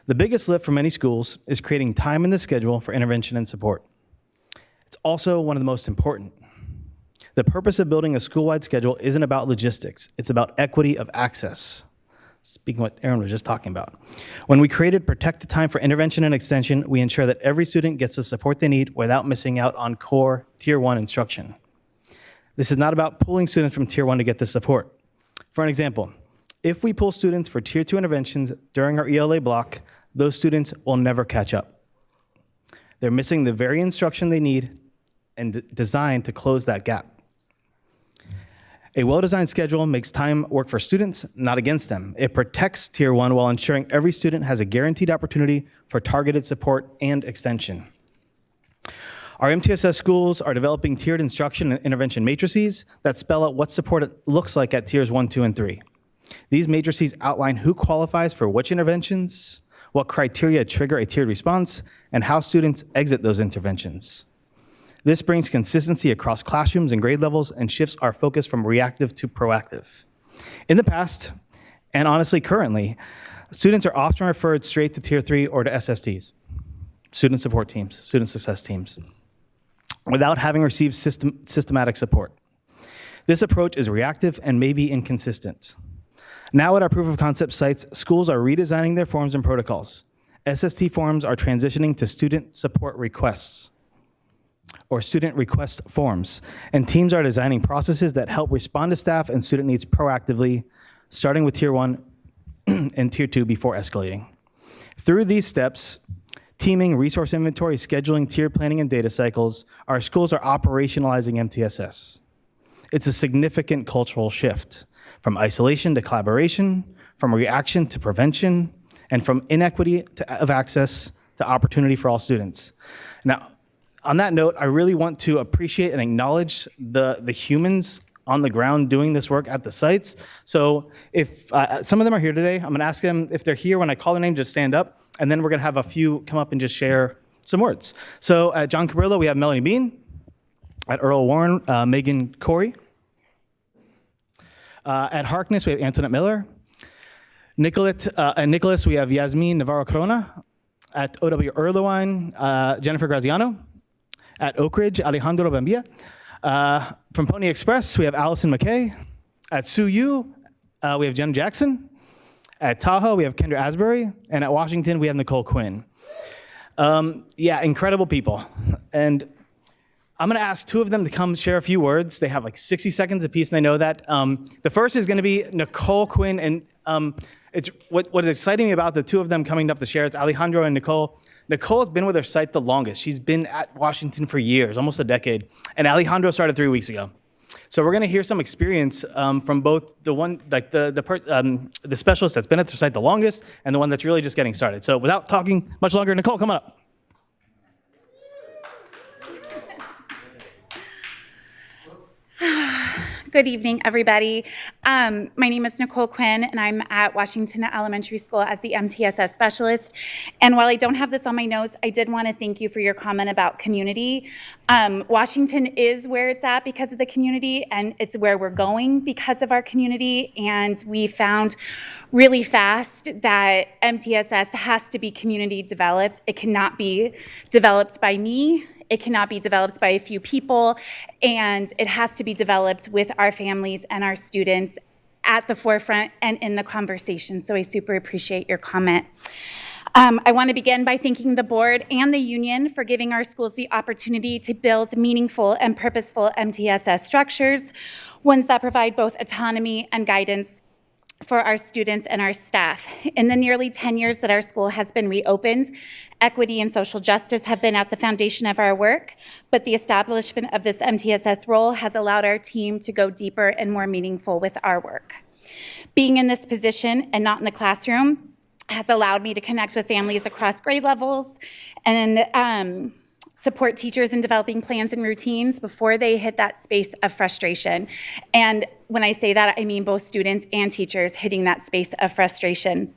The biggest lift for many schools is creating time in the schedule for intervention and support. It's also one of the most important. The purpose of building a school-wide schedule isn't about logistics. It's about equity of access. Speaking of what Aaron was just talking about. When we created protected time for intervention and extension, we ensure that every student gets the support they need without missing out on core Tier 1 instruction. This is not about pulling students from Tier 1 to get the support. For an example, if we pull students for Tier 2 interventions during our ELA block, those students will never catch up. They're missing the very instruction they need and designed to close that gap. A well-designed schedule makes time work for students, not against them. It protects Tier 1 while ensuring every student has a guaranteed opportunity for targeted support and extension. Our MTSS schools are developing tiered instruction and intervention matrices that spell out what support looks like at Tiers 1, 2, and 3. These matrices outline who qualifies for which interventions, what criteria trigger a tiered response, and how students exit those interventions. This brings consistency across classrooms and grade levels and shifts our focus from reactive to proactive. In the past, and honestly currently, students are often referred straight to Tier 3 or to SSTs, student support teams, student success teams, without having received systematic support. This approach is reactive and may be inconsistent. Now at our proof of concept sites, schools are redesigning their forms and protocols. SST forms are transitioning to student support requests, or student request forms, and teams are designing processes that help respond to staff and student needs proactively, starting with Tier 1 and Tier 2 before escalating. Through these steps, teaming, resource inventory, scheduling, tier planning, and data cycles, our schools are operationalizing MTSS. It's a significant cultural shift, from isolation to collaboration, from reaction to prevention, and from inequity of access to opportunity for all students. Now, on that note, I really want to appreciate and acknowledge the humans on the ground doing this work at the sites. So if some of them are here today, I'm gonna ask them if they're here when I call their name, just stand up, and then we're gonna have a few come up and just share some words. So at John Cabrillo, we have Melanie Bean. At Earl Warren, Megan Corey. At Harkness, we have Antoinette Miller. At Nicholas, we have Yasmin Navarro-Corona. At OW Erlewine, Jennifer Graziano. At Oak Ridge, Alejandro Bambilla. From Pony Express, we have Allison McKay. At Sioux U, we have Jen Jackson. At Tahoe, we have Kendra Asbury. And at Washington, we have Nicole Quinn. Yeah, incredible people. And I'm gonna ask two of them to come share a few words. They have like 60 seconds apiece, and they know that. The first is gonna be Nicole Quinn, and it's what is exciting me about the two of them coming up to share, it's Alejandro and Nicole. Nicole's been with her site the longest. She's been at Washington for years, almost a decade. And Alejandro started 3 weeks ago. So we're gonna hear some experience from both the one, like the specialist that's been at their site the longest and the one that's really just getting started. So without talking much longer, Nicole, come on up. Good evening, everybody. My name is Nicole Quinn, and I'm at Washington Elementary School as the MTSS specialist. And while I don't have this on my notes, I did want to thank you for your comment about community. Washington is where it's at because of the community, and it's where we're going because of our community. And we found really fast that MTSS has to be community developed. It cannot be developed by me. It cannot be developed by a few people, and it has to be developed with our families and our students at the forefront and in the conversation. So I super appreciate your comment. I want to begin by thanking the board and the union for giving our schools the opportunity to build meaningful and purposeful MTSS structures, ones that provide both autonomy and guidance for our students and our staff. In the nearly 10 years that our school has been reopened, equity and social justice have been at the foundation of our work, but the establishment of this MTSS role has allowed our team to go deeper and more meaningful with our work. Being in this position and not in the classroom has allowed me to connect with families across grade levels and support teachers in developing plans and routines before they hit that space of frustration. And when I say that, I mean both students and teachers hitting that space of frustration.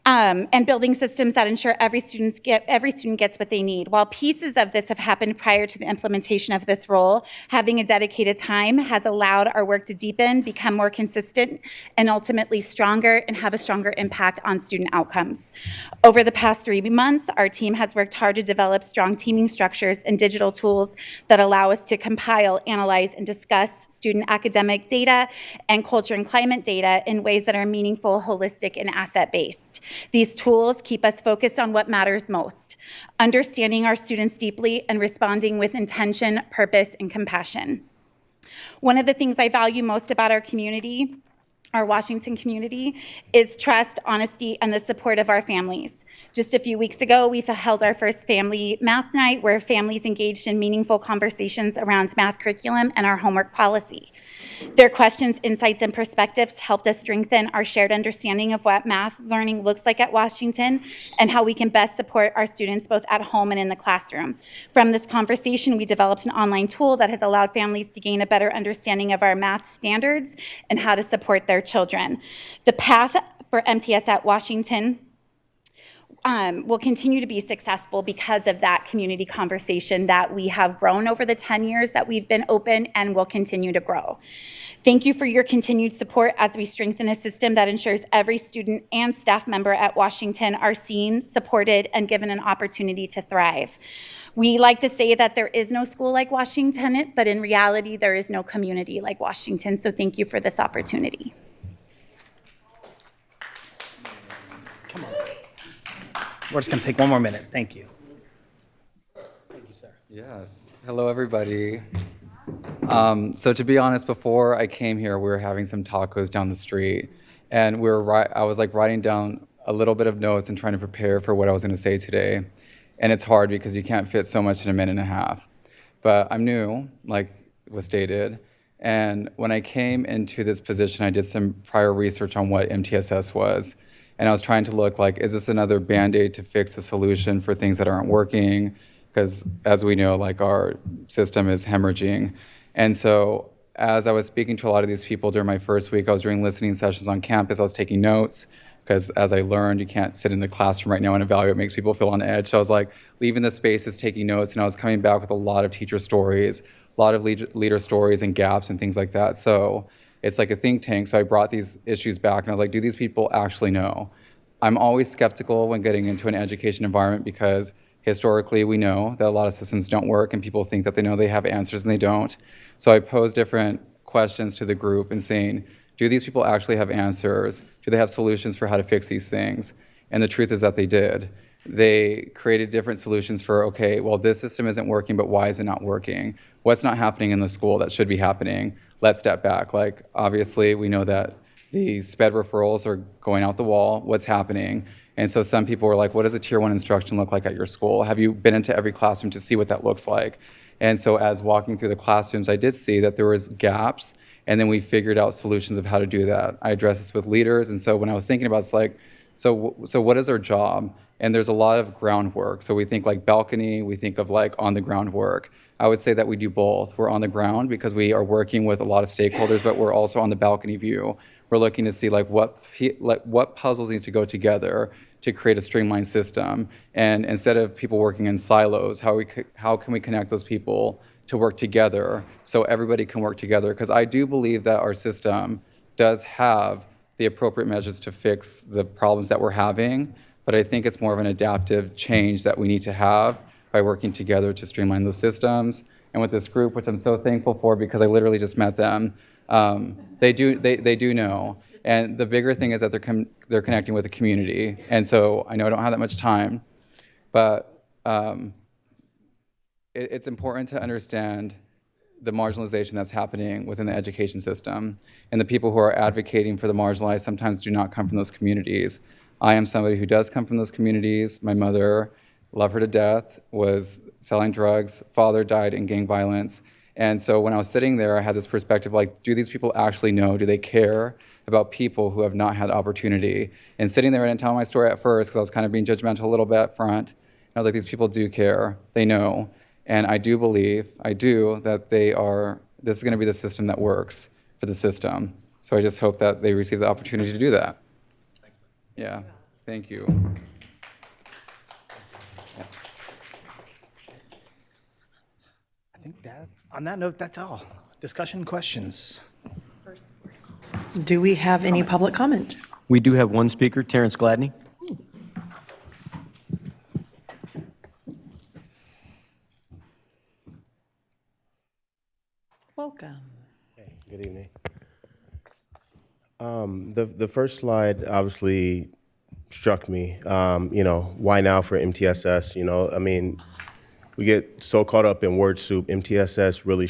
And building systems that ensure every student gets what they need. While pieces of this have happened prior to the implementation of this role, having a dedicated time has allowed our work to deepen, become more consistent, and ultimately stronger and have a stronger impact on student outcomes. Over the past 3 months, our team has worked hard to develop strong teaming structures and digital tools that allow us to compile, analyze, and discuss student academic data and culture and climate data in ways that are meaningful, holistic, and asset-based. These tools keep us focused on what matters most, understanding our students deeply and responding with intention, purpose, and compassion. One of the things I value most about our community, our Washington community, is trust, honesty, and the support of our families. Just a few weeks ago, we held our first family math night where families engaged in meaningful conversations around math curriculum and our homework policy. Their questions, insights, and perspectives helped us strengthen our shared understanding of what math learning looks like at Washington and how we can best support our students both at home and in the classroom. From this conversation, we developed an online tool that has allowed families to gain a better understanding of our math standards and how to support their children. The path for MTS at Washington will continue to be successful because of that community conversation that we have grown over the 10 years that we've been open and will continue to grow. Thank you for your continued support as we strengthen a system that ensures every student and staff member at Washington are seen, supported, and given an opportunity to thrive. We like to say that there is no school like Washington, but in reality, there is no community like Washington. So thank you for this opportunity. We're just going to take one more minute. Thank you. Thank you, sir. Yes. Hello, everybody. So to be honest, before I came here, we were having some tacos down the street, and I was like writing down a little bit of notes and trying to prepare for what I was going to say today. And it's hard because you can't fit so much in a minute and a half. But I'm new, like was stated. And when I came into this position, I did some prior research on what MTSS was. And I was trying to look like, is this another Band-Aid to fix a solution for things that aren't working? Because as we know, like our system is hemorrhaging. And so as I was speaking to a lot of these people during my first week, I was doing listening sessions on campus, I was taking notes, because as I learned, you can't sit in the classroom right now and evaluate. It makes people feel on edge. So I was like leaving the spaces, taking notes, and I was coming back with a lot of teacher stories, a lot of leader stories and gaps and things like that. So it's like a think tank. So I brought these issues back and I was like, do these people actually know? I'm always skeptical when getting into an education environment because historically we know that a lot of systems don't work and people think that they know they have answers and they don't. So I posed different questions to the group and saying, do these people actually have answers? Do they have solutions for how to fix these things? And the truth is that they did. They created different solutions for, okay, well, this system isn't working, but why is it not working? What's not happening in the school that should be happening? Let's step back. Like, obviously, we know that the SPED referrals are going out the wall. What's happening? And so some people were like, what does a tier 1 instruction look like at your school? Have you been into every classroom to see what that looks like? And so as walking through the classrooms, I did see that there was gaps, and then we figured out solutions of how to do that. I addressed this with leaders, and so when I was thinking about it, it's like, So what is our job? And there's a lot of groundwork. So we think like balcony, we think of like on the ground work. I would say that we do both. We're on the ground because we are working with a lot of stakeholders, but we're also on the balcony view. We're looking to see like what puzzles need to go together to create a streamlined system. And instead of people working in silos, how can we connect those people to work together so everybody can work together? Because I do believe that our system does have the appropriate measures to fix the problems that we're having, but I think it's more of an adaptive change that we need to have by working together to streamline those systems. And with this group, which I'm so thankful for because I literally just met them, they do know. And the bigger thing is that they're connecting with the community. And so I know I don't have that much time, but it's important to understand the marginalization that's happening within the education system. And the people who are advocating for the marginalized sometimes do not come from those communities. I am somebody who does come from those communities. My mother, love her to death, was selling drugs. Father died in gang violence. And so when I was sitting there, I had this perspective like, do these people actually know? Do they care about people who have not had opportunity? And sitting there, I didn't tell my story at first because I was kind of being judgmental a little bit up front. And I was like, these people do care. They know. And I do believe, that this is going to be the system that works for the system. So I just hope that they receive the opportunity to do that. Yeah, thank you. I think that, on that note, that's all. Discussion, questions? Do we have any public comment? We do have one speaker, Terrence Gladney. Welcome. Hey, good evening. The first slide obviously struck me. Why now for MTSS? We get so caught up in word soup. MTSS really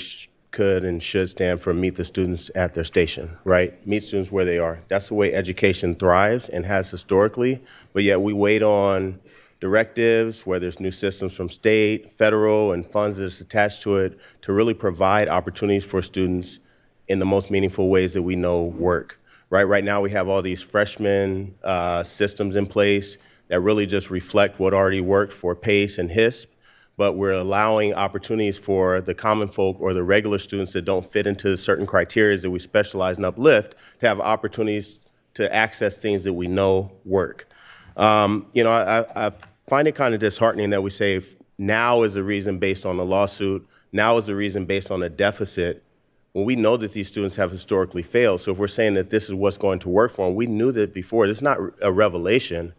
could and should stand for meet the students at their station, right? Meet students where they are. That's the way education thrives and has historically, but yet we wait on directives, where there's new systems from state, federal, and funds that's attached to it to really provide opportunities for students in the most meaningful ways that we know work. Right now we have all these freshman systems in place that really just reflect what already worked for PACE and HISP, but we're allowing opportunities for the common folk or the regular students that don't fit into certain criteria that we specialize and uplift to have opportunities to access things that we know work. I find it kind of disheartening that we say now is the reason based on the lawsuit, now is the reason based on a deficit, when we know that these students have historically failed. So if we're saying that this is what's going to work for them, we knew that before. This is not a revelation.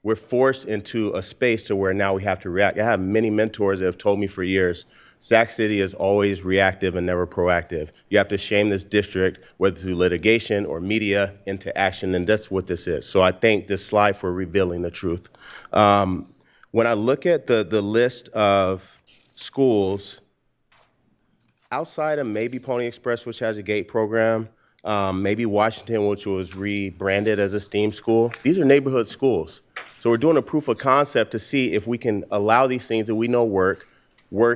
We're forced into a space to where now we have to react. I have many mentors that have told me for years, Sac City is always reactive and never proactive. You have to shame this district, whether through litigation or media, into action, and that's what this is. So I thank this slide for revealing the truth. When I look at the list of schools, outside of maybe Pony Express, which has a GATE program, maybe Washington, which was rebranded as a STEAM school, these are neighborhood schools. So we're doing a proof of concept to see if we can allow these things that we know work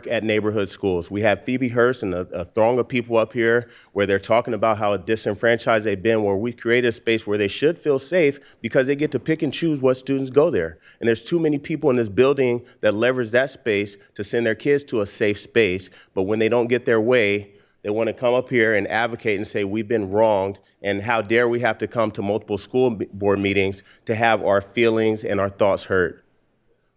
at neighborhood schools. We have Phoebe Hearst and a throng of people up here where they're talking about how disenfranchised they've been, where we created a space where they should feel safe because they get to pick and choose what students go there. And there's too many people in this building that leverage that space to send their kids to a safe space, but when they don't get their way, they want to come up here and advocate and say, we've been wronged, and how dare we have to come to multiple school board meetings to have our feelings and our thoughts heard.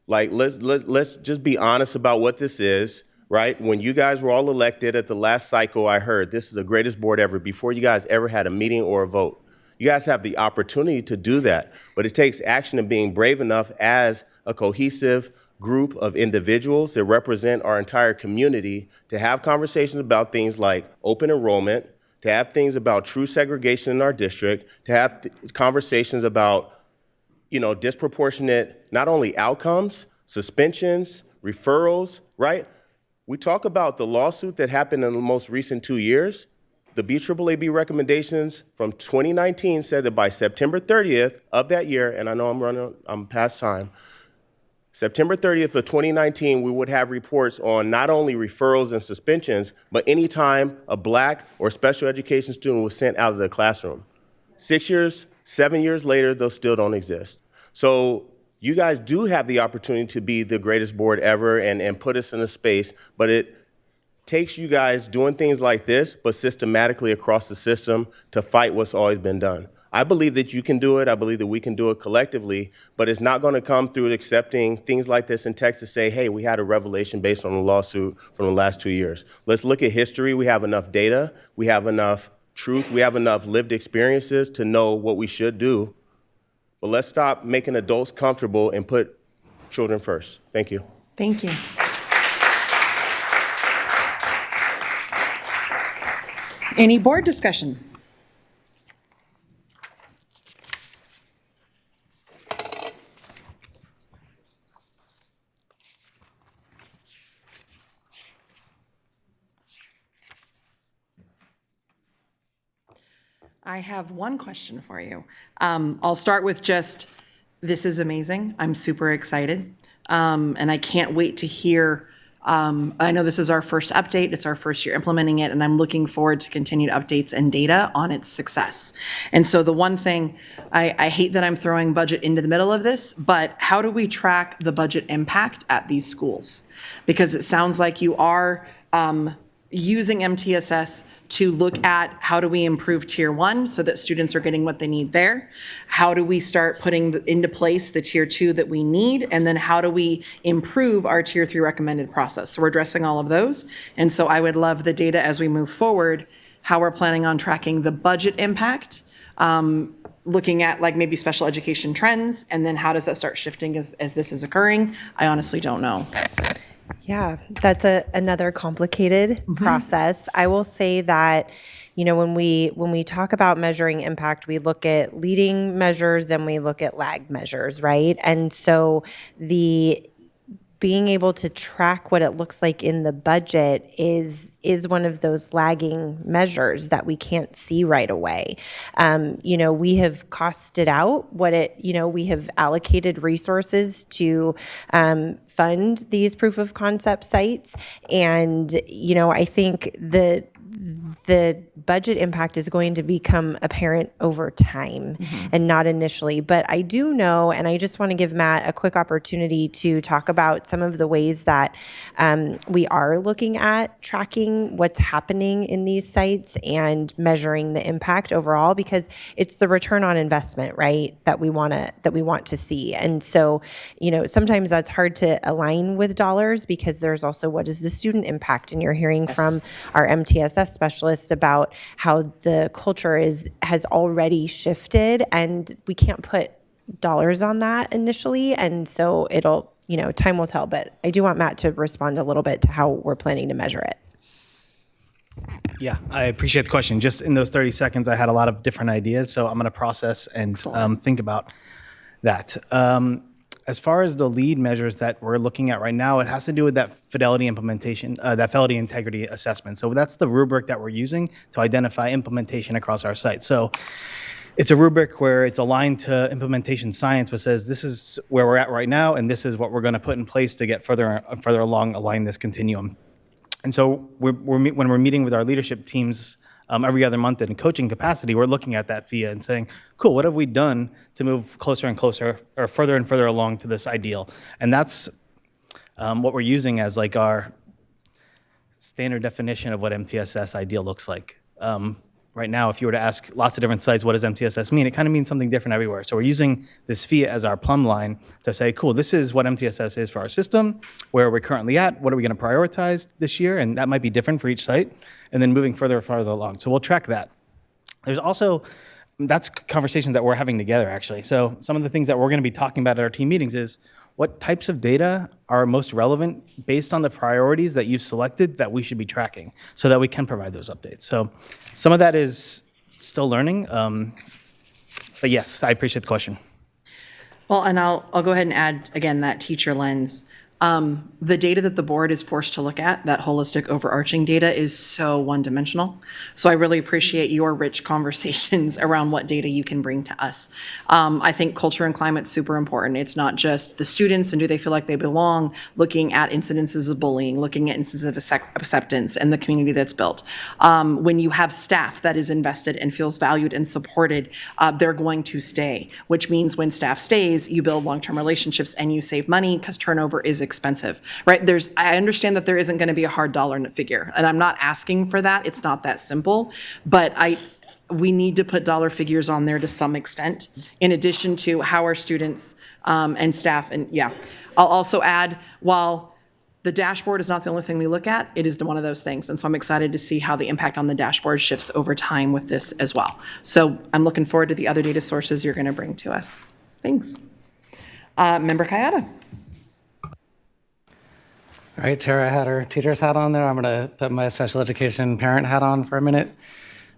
Like, let's just be honest about what this is, right? When you guys were all elected at the last cycle, I heard this is the greatest board ever, before you guys ever had a meeting or a vote. You guys have the opportunity to do that, but it takes action and being brave enough as a cohesive group of individuals that represent our entire community to have conversations about things like open enrollment, to have things about true segregation in our district, to have conversations about disproportionate, not only outcomes, suspensions, referrals, right? We talk about the lawsuit that happened in the most recent 2 years. The BAAB recommendations from 2019 said that by September 30th of that year, and I know I'm past time, September 30th of 2019, we would have reports on not only referrals and suspensions, but any time a Black or special education student was sent out of the classroom. 6 years 7 years later, those still don't exist. So you guys do have the opportunity to be the greatest board ever and put us in a space, but it takes you guys doing things like this, but systematically across the system to fight what's always been done. I believe that you can do it. I believe that we can do it collectively, but it's not going to come through accepting things like this in text to say, hey, we had a revelation based on a lawsuit from the last 2 years. Let's look at history. We have enough data. We have enough truth. We have enough lived experiences to know what we should do. But let's stop making adults comfortable and put children first. Thank you. Thank you. Any board discussion? I have one question for you. I'll start with just, this is amazing. I'm super excited. And I can't wait to hear, I know this is our first update. It's our first year implementing it, and I'm looking forward to continued updates and data on its success. And so the one thing, I hate that I'm throwing budget into the middle of this, but how do we track the budget impact at these schools? Because it sounds like you are using MTSS to look at how do we improve tier 1 so that students are getting what they need there? How do we start putting into place the tier 2 that we need? And then how do we improve our tier 3 recommended process? So we're addressing all of those. And so I would love the data as we move forward, how we're planning on tracking the budget impact, looking at like maybe special education trends, and then how does that start shifting as this is occurring? I honestly don't know. Yeah, that's another complicated process. I will say that, you know, when we talk about measuring impact, we look at leading measures and we look at lag measures, right? And so being able to track what it looks like in the budget is one of those lagging measures that we can't see right away. You know, we have costed out we have allocated resources to fund these proof of concept sites. And, you know, I think the budget impact is going to become apparent over time and not initially. But I do know, and I just want to give Matt a quick opportunity to talk about some of the ways that we are looking at tracking what's happening in these sites and measuring the impact overall, because it's the return on investment, right, that we want to see. And so, you know, sometimes that's hard to align with dollars because there's also what is the student impact, and you're hearing from our MTSS specialists about how the culture has already shifted, and we can't put dollars on that initially, and so it'll, you know, time will tell. But I do want Matt to respond a little bit to how we're planning to measure it. Yeah, I appreciate the question. Just in those 30 seconds, I had a lot of different ideas, so I'm going to process and think about that. As far as the lead measures that we're looking at right now, it has to do with that fidelity implementation, that fidelity integrity assessment. So that's the rubric that we're using to identify implementation across our site. So it's a rubric where it's aligned to implementation science, but says this is where we're at right now, and this is what we're going to put in place to get further along, align this continuum. And so when we're meeting with our leadership teams every other month in coaching capacity, we're looking at that FIA and saying, cool, what have we done to move closer and closer or further and further along to this ideal? And that's what we're using as like our standard definition of what MTSS ideal looks like. Right now, if you were to ask lots of different sites, what does MTSS mean? It kind of means something different everywhere. So we're using this FIA as our plumb line to say, cool, this is what MTSS is for our system, where we're currently at, what are we going to prioritize this year? And that might be different for each site. And then moving further and farther along. So we'll track that. There's also, that's conversations that we're having together, actually. So some of the things that we're going to be talking about at our team meetings is what types of data are most relevant based on the priorities that you've selected that we should be tracking so that we can provide those updates. So some of that is still learning, but yes, I appreciate the question. Well, and I'll go ahead and add, again, that teacher lens. The data that the board is forced to look at, that holistic overarching data, is so one-dimensional. So I really appreciate your rich conversations around what data you can bring to us. I think culture and climate's super important. It's not just the students and do they feel like they belong, looking at incidences of bullying, looking at instances of acceptance and the community that's built. When you have staff that is invested and feels valued and supported, they're going to stay, which means when staff stays, you build long-term relationships and you save money because turnover is expensive, right? I understand that there isn't going to be a hard dollar figure, and I'm not asking for that. It's not that simple, but we need to put dollar figures on there to some extent, in addition to how our students and staff, and yeah. I'll also add, while the dashboard is not the only thing we look at, it is one of those things. And so I'm excited to see how the impact on the dashboard shifts over time with this as well. So I'm looking forward to the other data sources you're going to bring to us. Thanks. Member Kayada. All right, Tara had her teacher's hat on there. I'm going to put my special education parent hat on for a minute.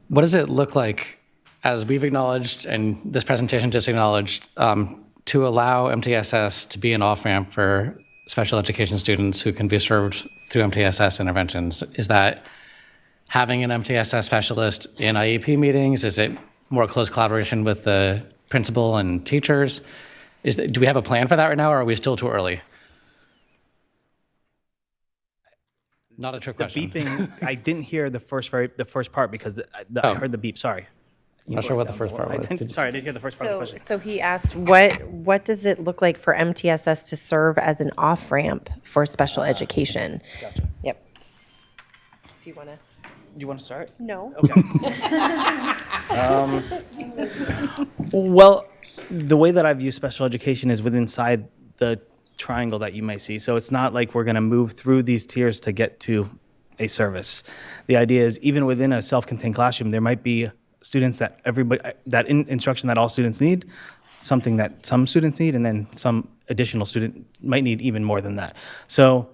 What does it look like, as we've acknowledged and this presentation just acknowledged, to allow MTSS to be an off-ramp for special education students who can be served through MTSS interventions? Is that having an MTSS specialist in IEP meetings? Is it more close collaboration with the principal and teachers? Do we have a plan for that right now, or are we still too early? Not a trick question. The beeping, I didn't hear the first part because I heard the beep. Sorry. I'm not sure what the first part was. Sorry, I didn't hear the first part of the question. So he asked, what does it look like for MTSS to serve as an off-ramp for special education? Gotcha. Yep. Do you want to? You want to start? No. Okay. Well, the way that I view special education is inside the triangle that you may see. So it's not like we're going to move through these tiers to get to a service. The idea is, even within a self-contained classroom, there might be students that instruction that all students need, something that some students need, and then some additional student might need even more than that. So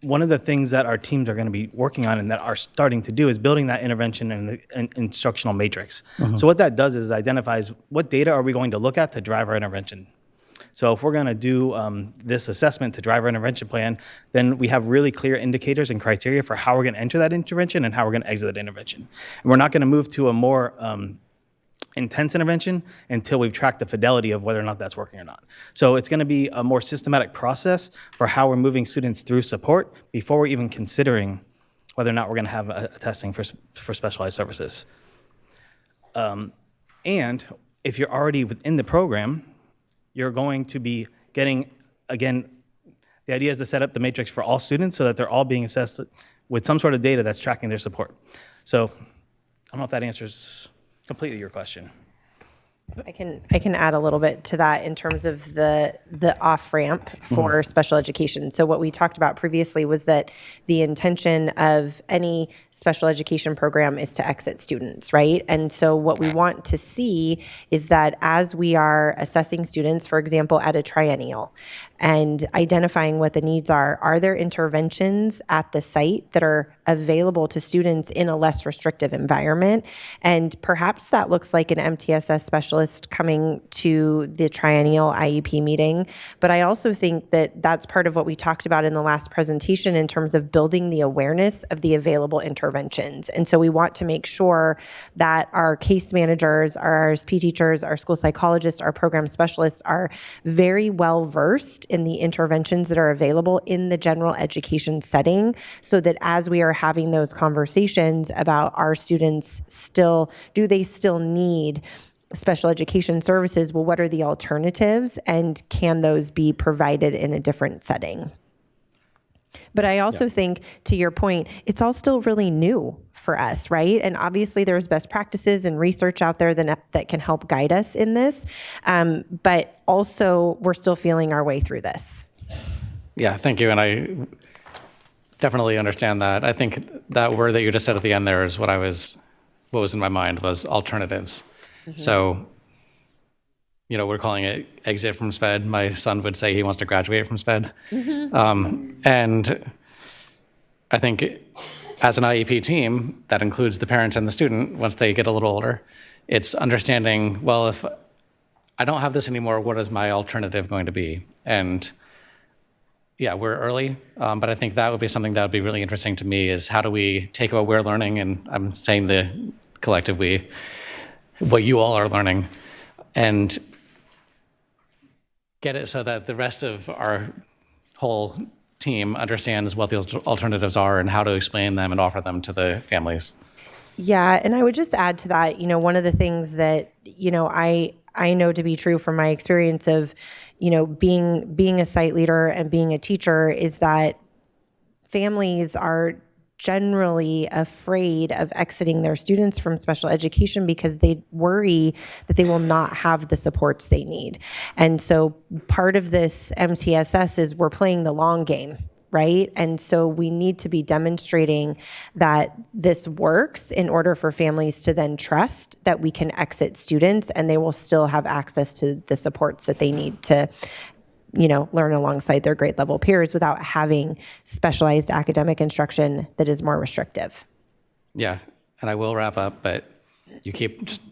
one of the things that our teams are going to be working on and that are starting to do is building that intervention and instructional matrix. Mm-hmm. So what that does is identifies what data are we going to look at to drive our intervention. So if we're going to do this assessment to drive our intervention plan, then we have really clear indicators and criteria for how we're going to enter that intervention and how we're going to exit that intervention. And we're not going to move to a more intense intervention until we've tracked the fidelity of whether or not that's working or not. So it's going to be a more systematic process for how we're moving students through support before we're even considering whether or not we're going to have a testing for specialized services. And if you're already within the program, you're going to be getting, again, the idea is to set up the matrix for all students so that they're all being assessed with some sort of data that's tracking their support. So I don't know if that answers completely your question. I can add a little bit to that in terms of the off-ramp for special education. So what we talked about previously was that the intention of any special education program is to exit students, right? And so what we want to see is that as we are assessing students, for example, at a triennial, and identifying what the needs are there interventions at the site that are available to students in a less restrictive environment? And perhaps that looks like an MTSS specialist coming to the triennial IEP meeting. But I also think that that's part of what we talked about in the last presentation in terms of building the awareness of the available interventions. And so we want to make sure that our case managers, our RSP teachers, our school psychologists, our program specialists are very well versed in the interventions that are available in the general education setting, so that as we are having those conversations about our students do they still need special education services, well, what are the alternatives, and can those be provided in a different setting? But I also think, to your point, it's all still really new for us, right? And obviously there's best practices and research out there that can help guide us in this. But also we're still feeling our way through this. Yeah, thank you. And I definitely understand that. I think that word that you just said at the end there is what was in my mind was alternatives. Mm-hmm. So, we're calling it exit from SPED. My son would say he wants to graduate from SPED. Mm-hmm. And I think as an IEP team, that includes the parents and the student once they get a little older, it's understanding, well, if I don't have this anymore, what is my alternative going to be? And yeah, we're early, but I think that would be something that would be really interesting to me is how do we take what we're learning, and I'm saying the collective we, what you all are learning, and get it so that the rest of our whole team understands what the alternatives are and how to explain them and offer them to the families. Yeah, and I would just add to that, one of the things that, I know to be true from my experience of, being a site leader and being a teacher is that families are generally afraid of exiting their students from special education because they worry that they will not have the supports they need. And so part of this MTSS is we're playing the long game, right? And so we need to be demonstrating that this works in order for families to then trust that we can exit students and they will still have access to the supports that they need to learn alongside their grade level peers without having specialized academic instruction that is more restrictive. Yeah, and I will wrap up, but you keep just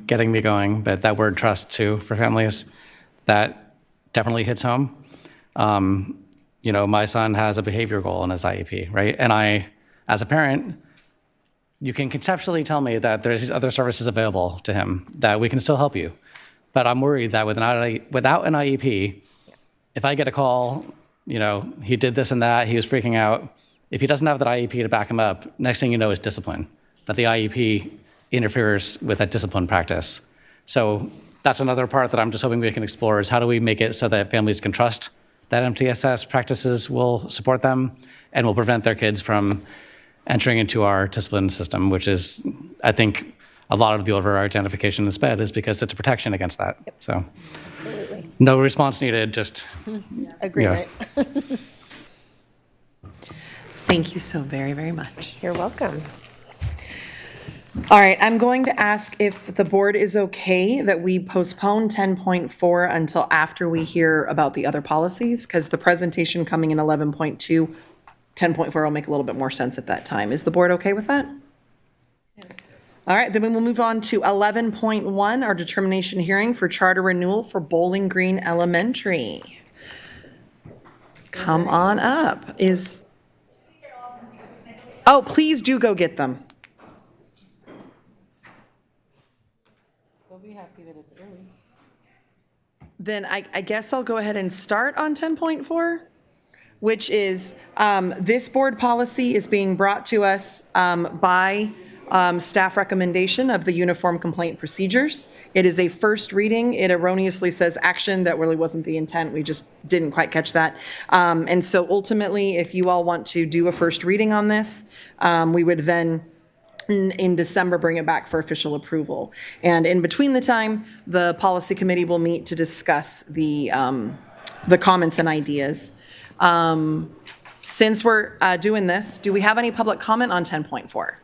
getting me going. But that word trust too for families, that definitely hits home. My son has a behavior goal in his IEP, right? And I, as a parent, you can conceptually tell me that there's these other services available to him, that we can still help you. But I'm worried that without an IEP, if I get a call, he did this and that, he was freaking out. If he doesn't have that IEP to back him up, next thing you know is discipline, that the IEP interferes with that discipline practice. So that's another part that I'm just hoping we can explore is how do we make it so that families can trust that MTSS practices will support them and will prevent their kids from entering into our discipline system, which is, I think, a lot of the over identification in SPED is because it's a protection against that. Yep. So. Absolutely. No response needed, just agreement. Yeah. Thank you so very, very much. You're welcome. All right, I'm going to ask if the board is okay that we postpone 10.4 until after we hear about the other policies, because the presentation coming in 11.2, 10.4 will make a little bit more sense at that time. Is the board okay with that? All right, then we will move on to 11.1, our determination hearing for charter renewal for Bowling Green Elementary. Come on up. Oh, please do go get them. We'll be happy that it's early. Then I guess I'll go ahead and start on 10.4, which is this board policy is being brought to us by staff recommendation of the Uniform Complaint Procedures. It is a first reading. It erroneously says action. That really wasn't the intent. We just didn't quite catch that. And so ultimately, if you all want to do a first reading on this, we would then in December bring it back for official approval. And in between the time, the policy committee will meet to discuss the comments and ideas. Since we're doing this, do we have any public comment on 10.4?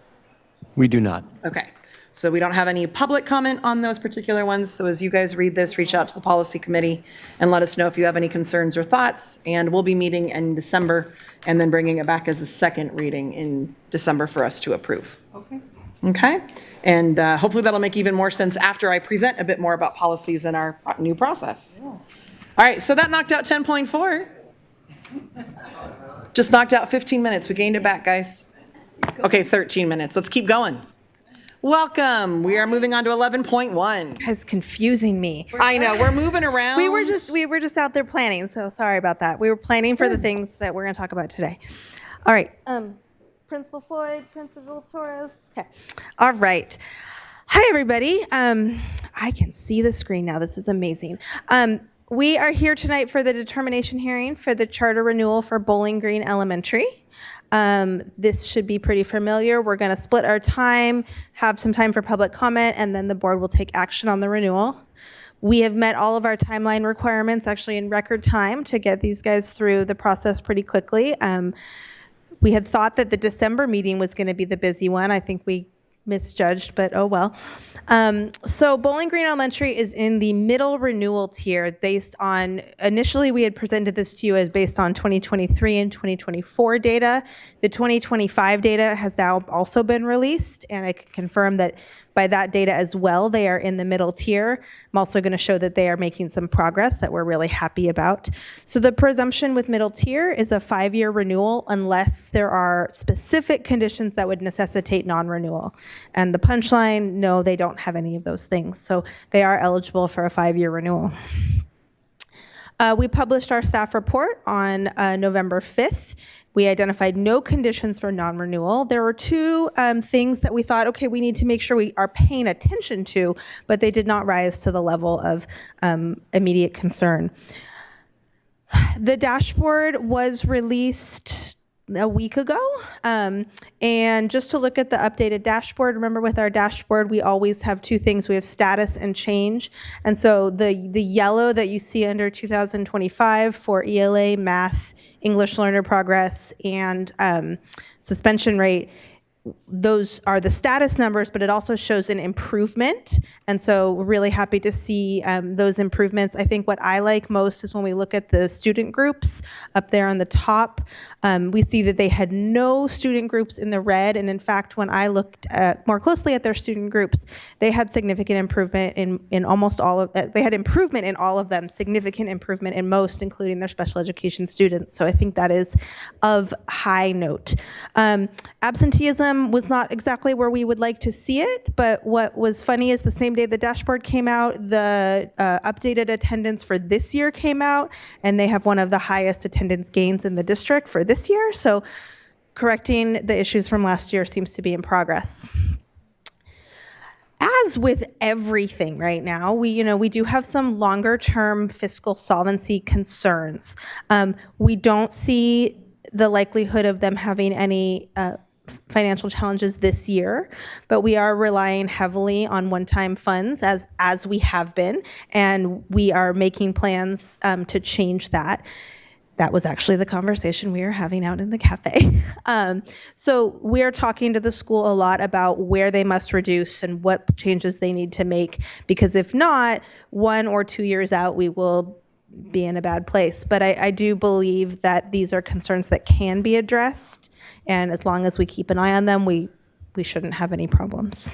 We do not. Okay, so we don't have any public comment on those particular ones. So as you guys read this, reach out to the policy committee and let us know if you have any concerns or thoughts. And we'll be meeting in December and then bringing it back as a second reading in December for us to approve. Okay. Okay, and hopefully that'll make even more sense after I present a bit more about policies in our new process. Yeah. All right, so that knocked out 10.4. Just knocked out 15 minutes. We gained it back, guys. Okay, 13 minutes. Let's keep going. Welcome. We are moving on to 11.1. It's confusing me. I know, we're moving around. We were just out there planning, so sorry about that. We were planning for the things that we're going to talk about today. All right. Principal Floyd, Principal Torres. Okay. All right. Hi, everybody. I can see the screen now. This is amazing. We are here tonight for the determination hearing for the charter renewal for Bowling Green Elementary. This should be pretty familiar. We're going to split our time, have some time for public comment, and then the board will take action on the renewal. We have met all of our timeline requirements actually in record time to get these guys through the process pretty quickly. We had thought that the December meeting was going to be the busy one. I think we misjudged, but oh well. So Bowling Green Elementary is in the middle renewal tier based on, initially we had presented this to you as based on 2023 and 2024 data. The 2025 data has now also been released, and I can confirm that by that data as well, they are in the middle tier. I'm also going to show that they are making some progress that we're really happy about. So the presumption with middle tier is a 5-year renewal unless there are specific conditions that would necessitate non-renewal. And the punchline, no, they don't have any of those things. So they are eligible for a 5-year renewal. We published our staff report on November 5th. We identified no conditions for non-renewal. There were 2 things that we thought, okay, we need to make sure we are paying attention to, but they did not rise to the level of immediate concern. The dashboard was released a week ago. And just to look at the updated dashboard, remember with our dashboard, we always have 2 things. We have status and change. And so the yellow that you see under 2025 for ELA, math, English learner progress, and suspension rate, those are the status numbers, but it also shows an improvement. And so we're really happy to see those improvements. I think what I like most is when we look at the student groups up there on the top, we see that they had no student groups in the red. And in fact, when I looked more closely at their student groups, they had significant improvement in almost all of, they had improvement in all of them, significant improvement in most, including their special education students. So I think that is of high note. Absenteeism was not exactly where we would like to see it, but what was funny is the same day the dashboard came out, the updated attendance for this year came out, and they have one of the highest attendance gains in the district for this year. So correcting the issues from last year seems to be in progress. As with everything right now, we do have some longer term fiscal solvency concerns. We don't see the likelihood of them having any financial challenges this year, but we are relying heavily on one-time funds as we have been, and we are making plans to change that. That was actually the conversation we were having out in the cafe. So we are talking to the school a lot about where they must reduce and what changes they need to make, because if not, 1 or 2 years out, we will be in a bad place. But I do believe that these are concerns that can be addressed, and as long as we keep an eye on them, we shouldn't have any problems.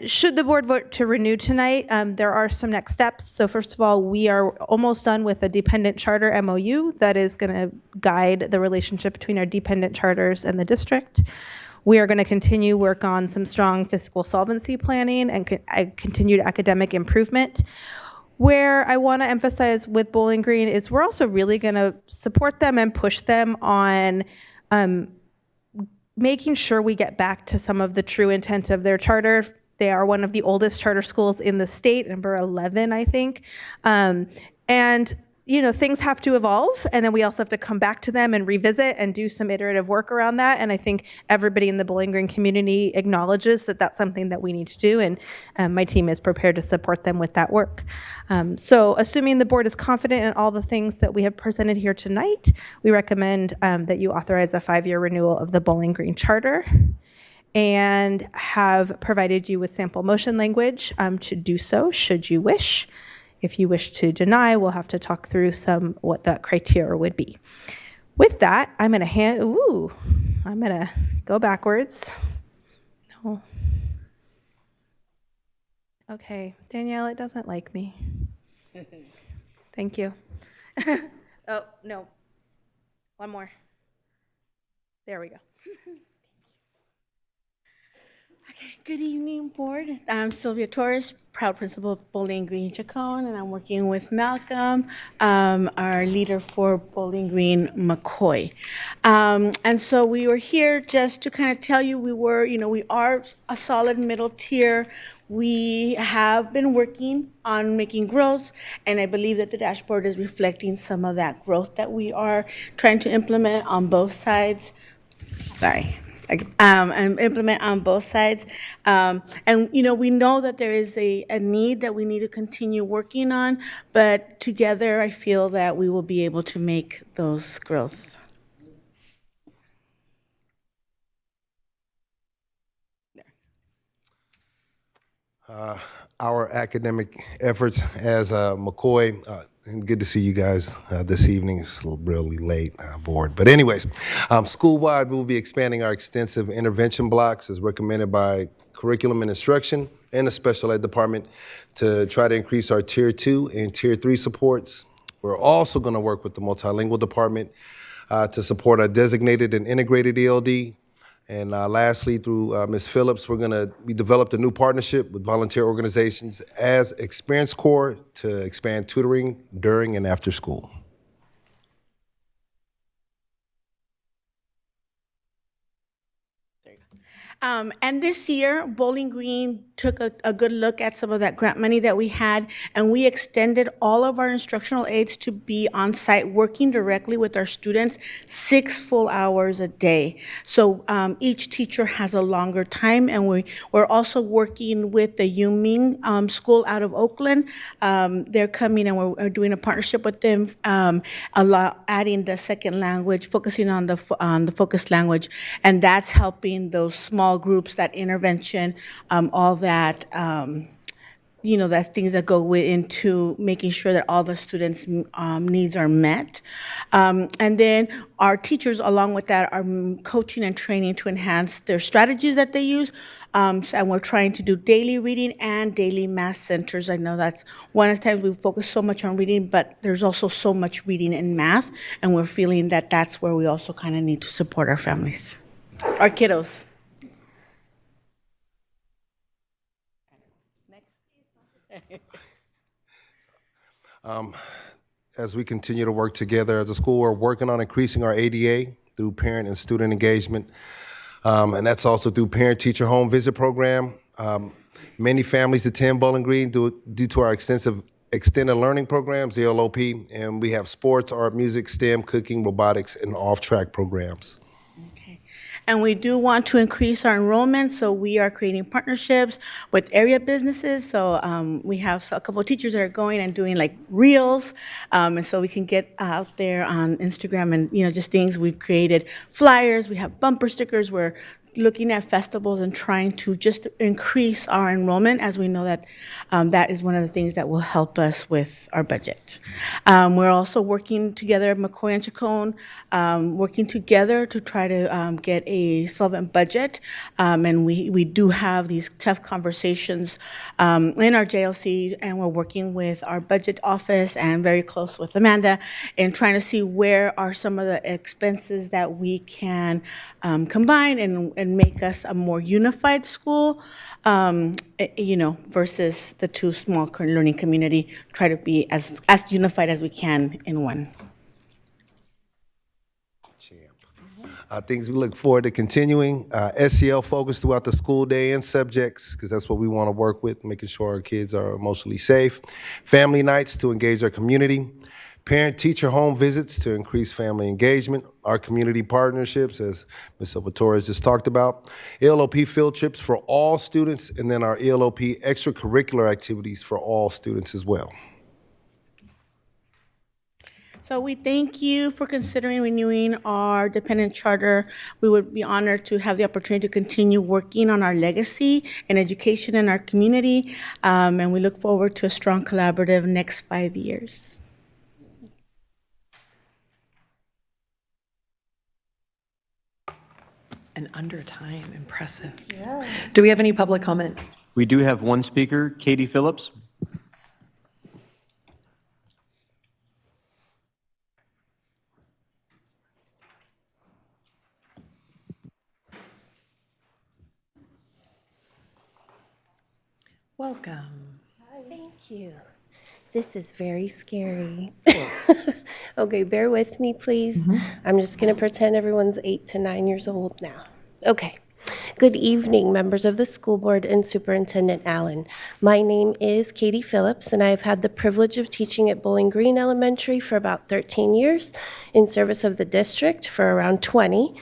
Should the board vote to renew tonight, there are some next steps. So first of all, we are almost done with a dependent charter MOU that is going to guide the relationship between our dependent charters and the district. We are going to continue work on some strong fiscal solvency planning and continued academic improvement. Where I want to emphasize with Bowling Green is we're also really going to support them and push them on making sure we get back to some of the true intent of their charter. They are one of the oldest charter schools in the state, number 11, I think. And things have to evolve, and then we also have to come back to them and revisit and do some iterative work around that. And I think everybody in the Bowling Green community acknowledges that that's something that we need to do, and my team is prepared to support them with that work. So assuming the board is confident in all the things that we have presented here tonight, we recommend that you authorize a 5-year renewal of the Bowling Green Charter, and have provided you with sample motion language to do so should you wish. If you wish to deny, we'll have to talk through what that criteria would be. With that, I'm going to go backwards. No. Okay, Danielle, it doesn't like me. Thank you. Oh, no. One more. There we go. Okay, good evening, board. I'm Sylvia Torres, proud principal of Bowling Green Chacon, and I'm working with Malcolm, our leader for Bowling Green McCoy. And so we were here just to kind of tell you we are a solid middle tier. We have been working on making growth, and I believe that the dashboard is reflecting some of that growth that we are trying to implement on both sides. And implement on both sides. And we know that there is a need that we need to continue working on, but together I feel that we will be able to make those growths. Our academic efforts as McCoy and good to see you guys this evening. It's really late, board. But anyways, school-wide, we'll be expanding our extensive intervention blocks as recommended by curriculum and instruction and the special ed department to try to increase our tier 2 and tier 3 supports. We're also going to work with the multilingual department to support our designated and integrated ELD. And lastly, through Ms. Phillips, we developed a new partnership with volunteer organizations as Experience Corps to expand tutoring during and after school. And this year, Bowling Green took a good look at some of that grant money that we had, and we extended all of our instructional aides to be on site working directly with our students 6 full hours a day. So each teacher has a longer time, and we're also working with the Yuming School out of Oakland. They're coming, and we're doing a partnership with them, adding the second language, focusing on the focused language, and that's helping those small groups, that intervention, all that, that things that go into making sure that all the students' needs are met. And then our teachers, along with that, are coaching and training to enhance their strategies that they use. And we're trying to do daily reading and daily math centers. I know that's one of the times we focus so much on reading, but there's also so much reading in math, and we're feeling that that's where we also kind of need to support our families, our kiddos. As we continue to work together as a school, we're working on increasing our ADA through parent and student engagement, and that's also through parent-teacher home visit program. Many families attend Bowling Green due to our extensive extended learning programs, the LOP, and we have sports, art, music, STEM, cooking, robotics, and off-track programs. And we do want to increase our enrollment, so we are creating partnerships with area businesses. So we have a couple of teachers that are going and doing like reels, and so we can get out there on Instagram and just things. We've created flyers, we have bumper stickers. We're looking at festivals and trying to just increase our enrollment, as we know that that is one of the things that will help us with our budget. We're also working together, McCoy and Chacon, working together to try to get a solvent budget. And we do have these tough conversations in our JLC, and we're working with our budget office and very close with Amanda in trying to see where are some of the expenses that we can combine and make us a more unified school, versus the two small learning community, try to be as unified as we can in one. Things we look forward to continuing, SEL focus throughout the school day and subjects, because that's what we want to work with, making sure our kids are emotionally safe. Family nights to engage our community. Parent-teacher home visits to increase family engagement, our community partnerships, as Ms. Salvatore has just talked about, ELOP field trips for all students, and then our ELOP extracurricular activities for all students as well. So we thank you for considering renewing our dependent charter. We would be honored to have the opportunity to continue working on our legacy and education in our community, and we look forward to a strong collaborative next 5 years. And under time, impressive. Yeah. Do we have any public comment? We do have one speaker, Katie Phillips. Welcome. Thank you. This is very scary. Okay, bear with me, please. I'm just going to pretend everyone's 8 to 9 years old now. Okay. Good evening, members of the school board and Superintendent Allen. My name is Katie Phillips, and I've had the privilege of teaching at Bowling Green Elementary for about 13 years, in service of the district for around 20.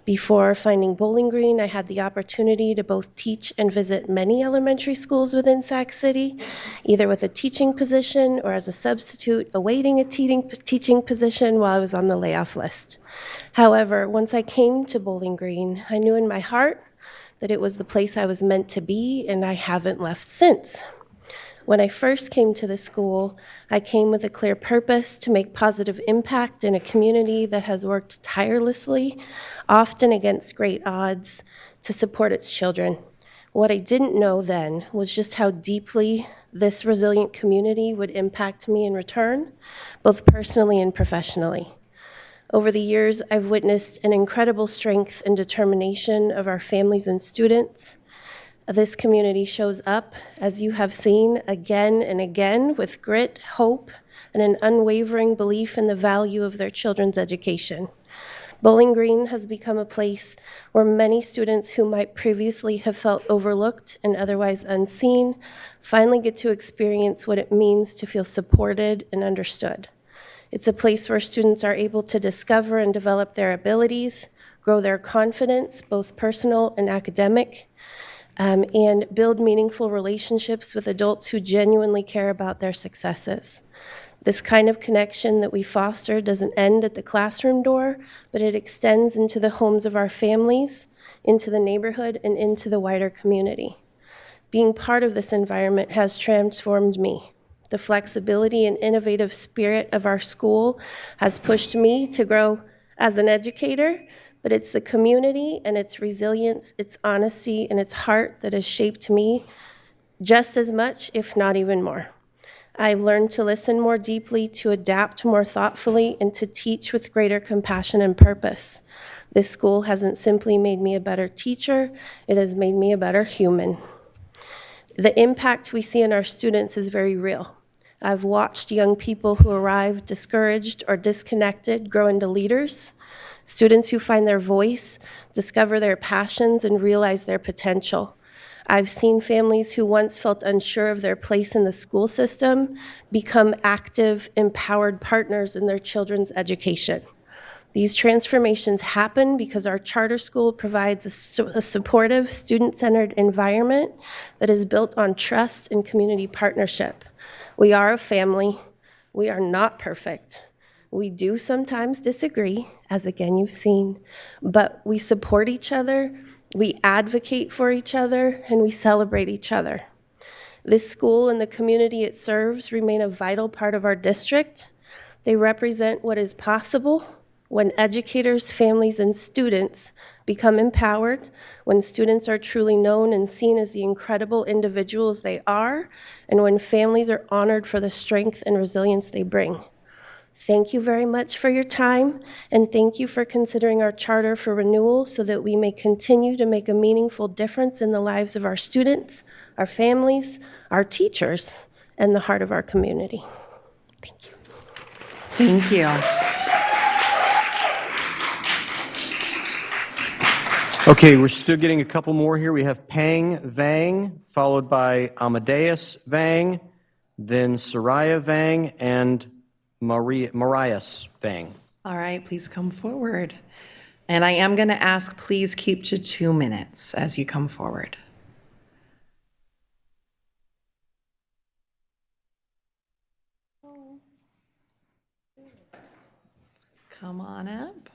Before finding Bowling Green, I had the opportunity to both teach and visit many elementary schools within Sac City, either with a teaching position or as a substitute awaiting a teaching position while I was on the layoff list. However, once I came to Bowling Green, I knew in my heart that it was the place I was meant to be, and I haven't left since. When I first came to the school, I came with a clear purpose to make positive impact in a community that has worked tirelessly, often against great odds, to support its children. What I didn't know then was just how deeply this resilient community would impact me in return, both personally and professionally. Over the years, I've witnessed an incredible strength and determination of our families and students. This community shows up, as you have seen, again and again with grit, hope, and an unwavering belief in the value of their children's education. Bowling Green has become a place where many students who might previously have felt overlooked and otherwise unseen finally get to experience what it means to feel supported and understood. It's a place where students are able to discover and develop their abilities, grow their confidence, both personal and academic, and build meaningful relationships with adults who genuinely care about their successes. This kind of connection that we foster doesn't end at the classroom door, but it extends into the homes of our families, into the neighborhood, and into the wider community. Being part of this environment has transformed me. The flexibility and innovative spirit of our school has pushed me to grow as an educator, but it's the community and its resilience, its honesty, and its heart that has shaped me just as much, if not even more. I've learned to listen more deeply, to adapt more thoughtfully, and to teach with greater compassion and purpose. This school hasn't simply made me a better teacher, it has made me a better human. The impact we see in our students is very real. I've watched young people who arrive discouraged or disconnected grow into leaders, students who find their voice, discover their passions, and realize their potential. I've seen families who once felt unsure of their place in the school system become active, empowered partners in their children's education. These transformations happen because our charter school provides a supportive, student-centered environment that is built on trust and community partnership. We are a family. We are not perfect. We do sometimes disagree, as again you've seen, but we support each other, we advocate for each other, and we celebrate each other. This school and the community it serves remain a vital part of our district. They represent what is possible when educators, families, and students become empowered, when students are truly known and seen as the incredible individuals they are, and when families are honored for the strength and resilience they bring. Thank you very much for your time, and thank you for considering our charter for renewal so that we may continue to make a meaningful difference in the lives of our students, our families, our teachers, and the heart of our community. Thank you. Thank you. Okay, we're still getting a couple more here. We have Pang Vang, followed by Amadeus Vang, then Soraya Vang, and Marias Vang. All right, please come forward. And I am going to ask, please keep to 2 minutes as you come forward. Come on up.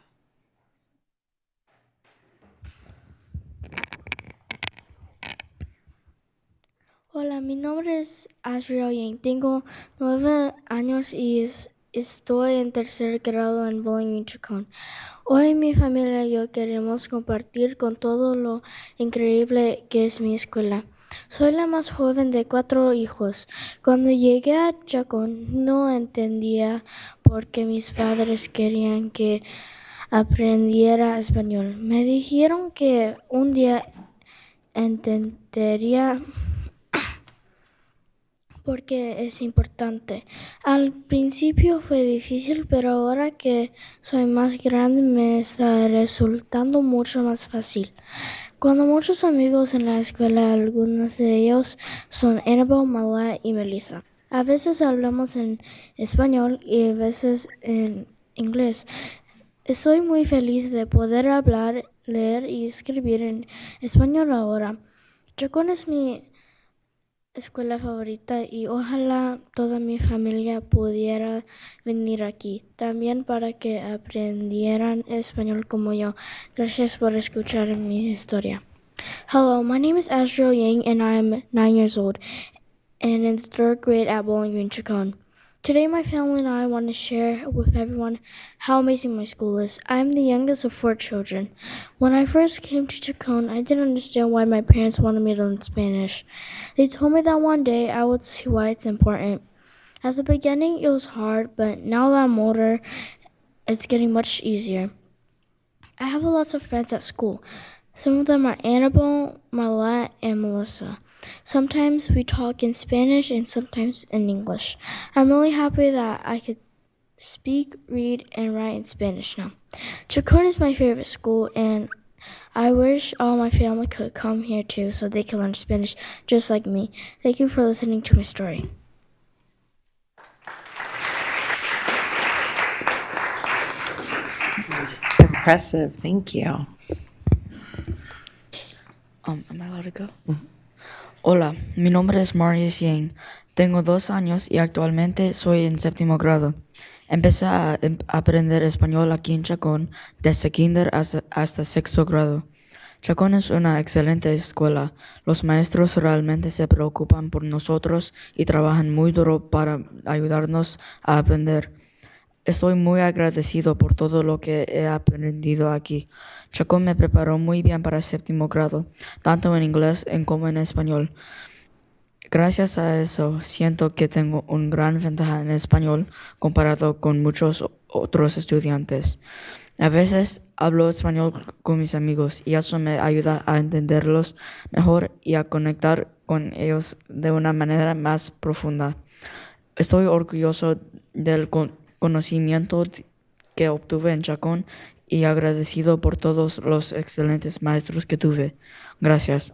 Hola, mi nombre es Asriel Yang. Tengo 9 años y estoy en tercer grado en Bowling, Michoacán. Hoy mi familia y yo queremos compartir con todo lo increíble que es mi escuela. Soy la más joven de 4 hijos. Cuando llegué a Chacón no entendía por qué mis padres querían que aprendiera español. Me dijeron que un día entendería porque es importante. Al principio fue difícil, pero ahora que soy más grande me está resultando mucho más fácil. Cuando muchos amigos en la escuela, algunos de ellos son Annabelle, Mala y Melissa. A veces hablamos en español y a veces en inglés. Estoy muy feliz de poder hablar, leer y escribir en español ahora. Chacón es mi escuela favorita y ojalá toda mi familia pudiera venir aquí, también para que aprendieran español como yo. Gracias por escuchar mi historia. Hello, my name is Asriel Yang and I'm 9 years old. and in the 3rd grade at Bowling Green, Chacon. Today, my family and I want to share with everyone how amazing my school is. I am the youngest of 4 children. When I first came to Chacon, I didn't understand why my parents wanted me to learn Spanish. They told me that one day I would see why it's important. At the beginning, it was hard, but now that I'm older, it's getting much easier. I have lots of friends at school. Some of them are Annabelle, Marlette, and Melissa. Sometimes we talk in Spanish and sometimes in English. I'm really happy that I could speak, read, and write in Spanish now. Chacon is my favorite school, and I wish all my family could come here too so they can learn Spanish just like me. Thank you for listening to my story. Impressive. Thank you. Am I allowed to go? Hola, mi nombre es Maria Cien. Tengo 2 años y actualmente soy en 7º grado. Empecé a aprender español aquí en Chacón desde kinder hasta 6º grado. Chacón es una excelente escuela. Los maestros realmente se preocupan por nosotros y trabajan muy duro para ayudarnos a aprender. Estoy muy agradecido por todo lo que he aprendido aquí. Chacón me preparó muy bien para 7º grado, tanto en inglés como en español. Gracias a eso, siento que tengo una gran ventaja en español comparado con muchos otros estudiantes. A veces hablo español con mis amigos y eso me ayuda a entenderlos mejor y a conectar con ellos de una manera más profunda. Estoy orgulloso del conocimiento que obtuve en Chacón y agradecido por todos los excelentes maestros que tuve. Gracias.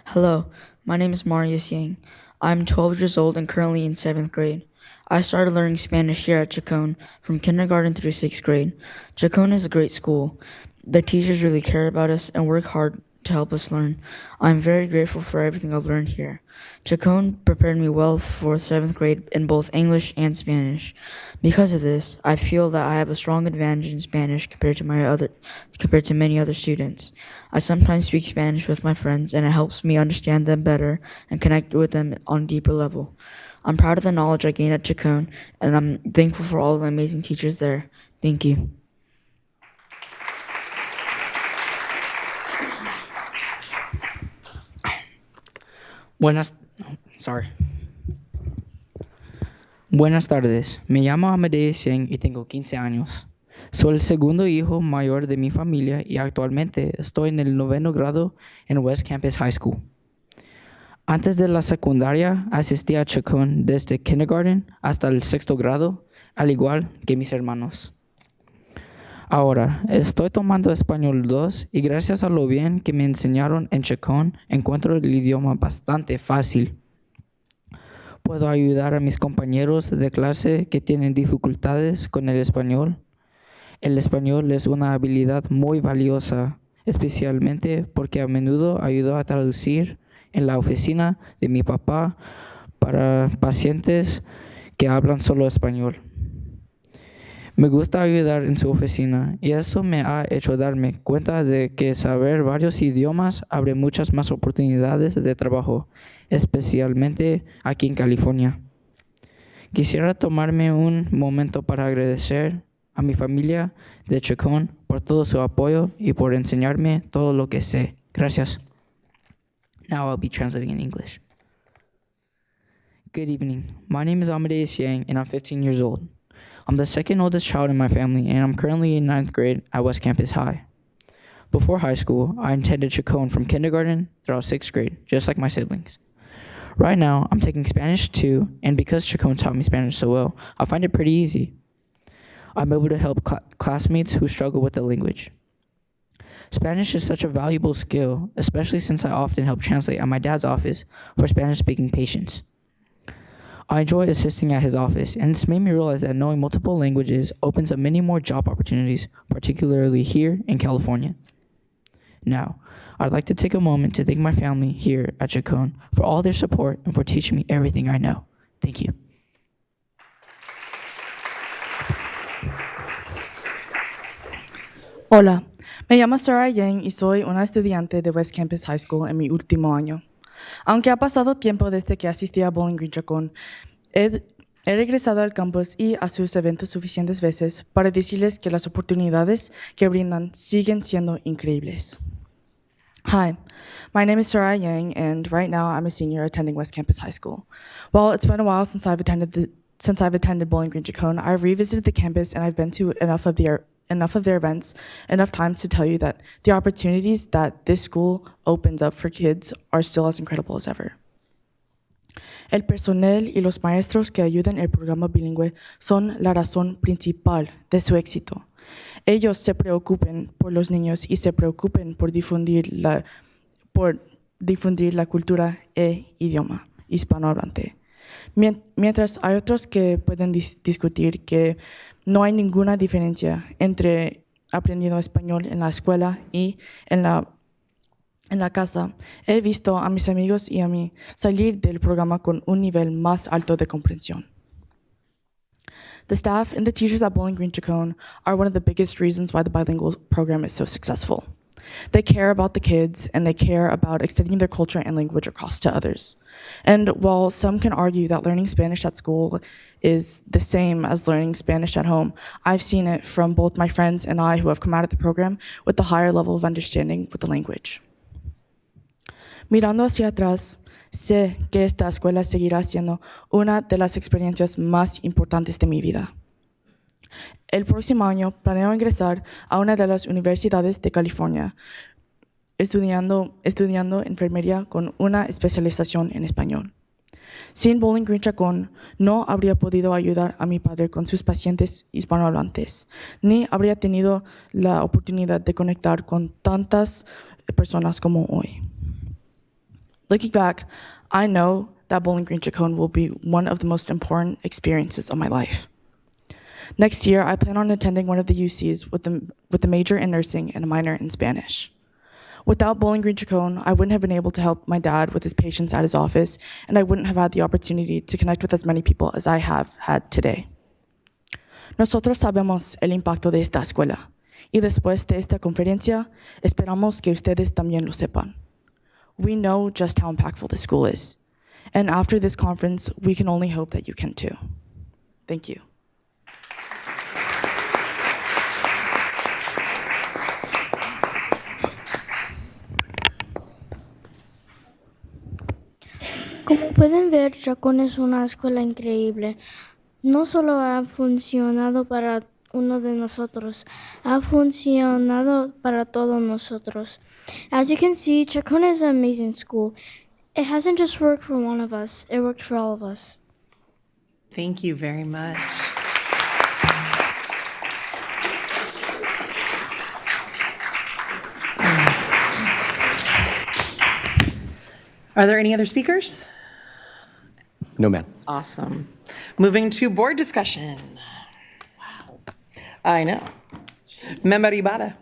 Hello, my name is Marius Yang. I'm 12 years old and currently in 7th grade. I started learning Spanish here at Chacon from kindergarten through 6th grade. Chacon is a great school. The teachers really care about us and work hard to help us learn. I'm very grateful for everything I've learned here. Chacon prepared me well for 7th grade in both English and Spanish. Because of this, I feel that I have a strong advantage in Spanish compared to many other students. I sometimes speak Spanish with my friends, and it helps me understand them better and connect with them on a deeper level. I'm proud of the knowledge I gained at Chacon, and I'm thankful for all the amazing teachers there. Thank you. Buenas tardes, me llamo Amadeus Singh y tengo 15 años. Soy el segundo hijo mayor de mi familia y actualmente estoy en el 9º grado en West Campus High School. Antes de la secundaria asistí a Chacon desde kindergarten hasta el 6º grado, al igual que mis hermanos. Ahora, estoy tomando español 2 y gracias a lo bien que me enseñaron en Chacon, encuentro el idioma bastante fácil. Puedo ayudar a mis compañeros de clase que tienen dificultades con el español. El español es una habilidad muy valiosa, especialmente porque a menudo ayudo a traducir en la oficina de mi papá para pacientes que hablan solo español. Me gusta ayudar en su oficina y eso me ha hecho darme cuenta de que saber varios idiomas abre muchas más oportunidades de trabajo, especialmente aquí en California. Quisiera tomarme un momento para agradecer a mi familia de Chacon por todo su apoyo y por enseñarme todo lo que sé. Gracias. Now I'll be translating in English. Good evening. My name is Amadeus Yang and I'm 15 years old. I'm the 2nd oldest child in my family, and I'm currently in 9th grade at West Campus High. Before high school, I attended Chacon from kindergarten throughout 6th grade, just like my siblings. Right now, I'm taking Spanish 2, and because Chacon taught me Spanish so well, I find it pretty easy. I'm able to help classmates who struggle with the language. Spanish is such a valuable skill, especially since I often help translate at my dad's office for Spanish-speaking patients. I enjoy assisting at his office, and it's made me realize that knowing multiple languages opens up many more job opportunities, particularly here in California. Now, I'd like to take a moment to thank my family here at Chacon for all their support and for teaching me everything I know. Thank you. Hola, me llamo Sarah Yang y soy una estudiante de West Campus High School en mi último año. Aunque ha pasado tiempo desde que asistí a Bowling Green Chacón, he regresado al campus y a sus eventos suficientes veces para decirles que las oportunidades que brindan siguen siendo increíbles. Hi, my name is Sarah Yang, and right now I'm a senior attending West Campus High School. While it's been a while since I've attended Bowling Green Chacón, I've revisited the campus and I've been to enough of their events, enough times to tell you that the opportunities that this school opens up for kids are still as incredible as ever. El personal y los maestros que ayudan el programa bilingüe son la razón principal de su éxito. Ellos se preocupan por los niños y se preocupan por difundir la cultura e idioma hispanohablante. Mientras hay otros que pueden discutir que no hay ninguna diferencia entre aprendiendo español en la escuela y en la casa, he visto a mis amigos y a mí salir del programa con un nivel más alto de comprensión. The staff and the teachers at Bowling Green Chacón are one of the biggest reasons why the bilingual program is so successful. They care about the kids and they care about extending their culture and language across to others. And while some can argue that learning Spanish at school is the same as learning Spanish at home, I've seen it from both my friends and I who have come out of the program with a higher level of understanding with the language. Mirando hacia atrás, sé que esta escuela seguirá siendo una de las experiencias más importantes de mi vida. El próximo año planeo ingresar a una de las universidades de California, estudiando enfermería con una especialización en español. Sin Bowling Green Chacón, no habría podido ayudar a mi padre con sus pacientes hispanohablantes, ni habría tenido la oportunidad de conectar con tantas personas como hoy. Looking back, I know that Bowling Green Chacón will be one of the most important experiences of my life. Next year, I plan on attending one of the UCs with a major in nursing and a minor in Spanish. Without Bowling Green Chacón, I wouldn't have been able to help my dad with his patients at his office, and I wouldn't have had the opportunity to connect with as many people as I have had today. Nosotros sabemos el impacto de esta escuela, y después de esta conferencia, esperamos que ustedes también lo sepan. We know just how impactful this school is, and after this conference, we can only hope that you can too. Thank you. Como pueden ver, Chacón es una escuela increíble. No solo ha funcionado para uno de nosotros, ha funcionado para todos nosotros. As you can see, Chacón is an amazing school. It hasn't just worked for one of us, it worked for all of us. Thank you very much. Are there any other speakers? No, ma'am. Awesome. Moving to board discussion. Wow. I know. Member Ibarra.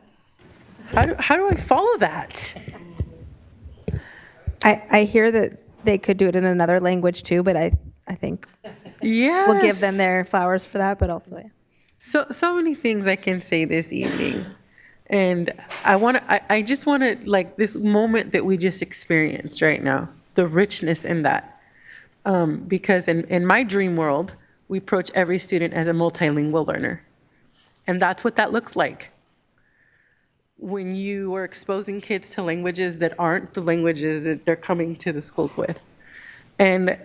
How do I follow that? I hear that they could do it in another language too, but I think we'll give them their flowers for that, but also, yeah. So many things I can say this evening. And I just want to, like, this moment that we just experienced right now, the richness in that. Because in my dream world, we approach every student as a multilingual learner. And that's what that looks like. When you are exposing kids to languages that aren't the languages that they're coming to the schools with. And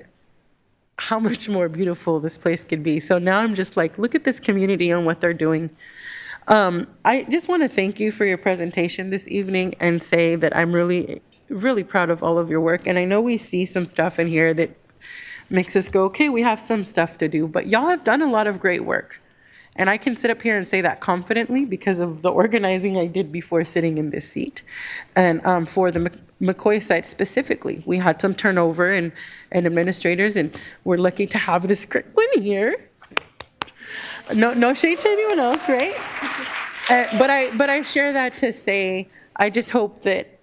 how much more beautiful this place could be. So now I'm just like, look at this community and what they're doing. I just want to thank you for your presentation this evening and say that I'm really, really proud of all of your work. And I know we see some stuff in here that makes us go, okay, we have some stuff to do, but y'all have done a lot of great work. And I can sit up here and say that confidently because of the organizing I did before sitting in this seat. And for the McCoy site specifically, we had some turnover and administrators, and we're lucky to have this great one here. No shade to anyone else, right? But I share that to say, I just hope that,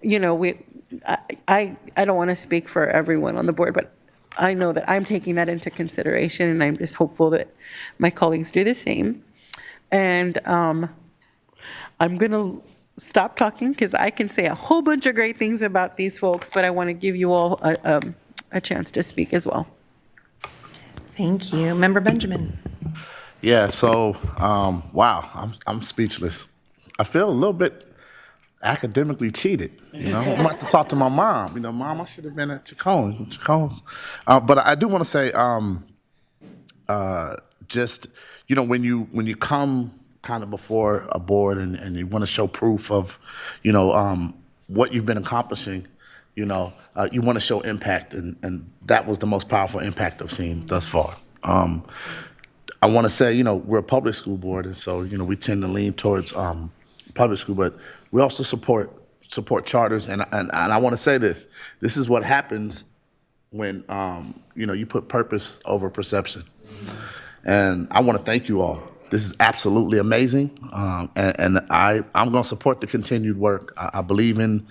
I don't want to speak for everyone on the board, but I know that I'm taking that into consideration, and I'm just hopeful that my colleagues do the same. And I'm going to stop talking because I can say a whole bunch of great things about these folks, but I want to give you all a chance to speak as well. Thank you. Member Benjamin. Yeah, so, wow, I'm speechless. I feel a little bit academically cheated, you know? I'm about to talk to my mom. You know, Mom, I should have been at Chacone's. But I do want to say, just, you know, when you come kind of before a board and you want to show proof of, you know, what you've been accomplishing, you know, you want to show impact, and that was the most powerful impact I've seen thus far. I want to say, you know, we're a public school board, and so, you know, we tend to lean towards public school, but we also support charters, and I want to say this is what happens when, you know, you put purpose over perception. And I want to thank you all. This is absolutely amazing, and I'm going to support the continued work. I believe in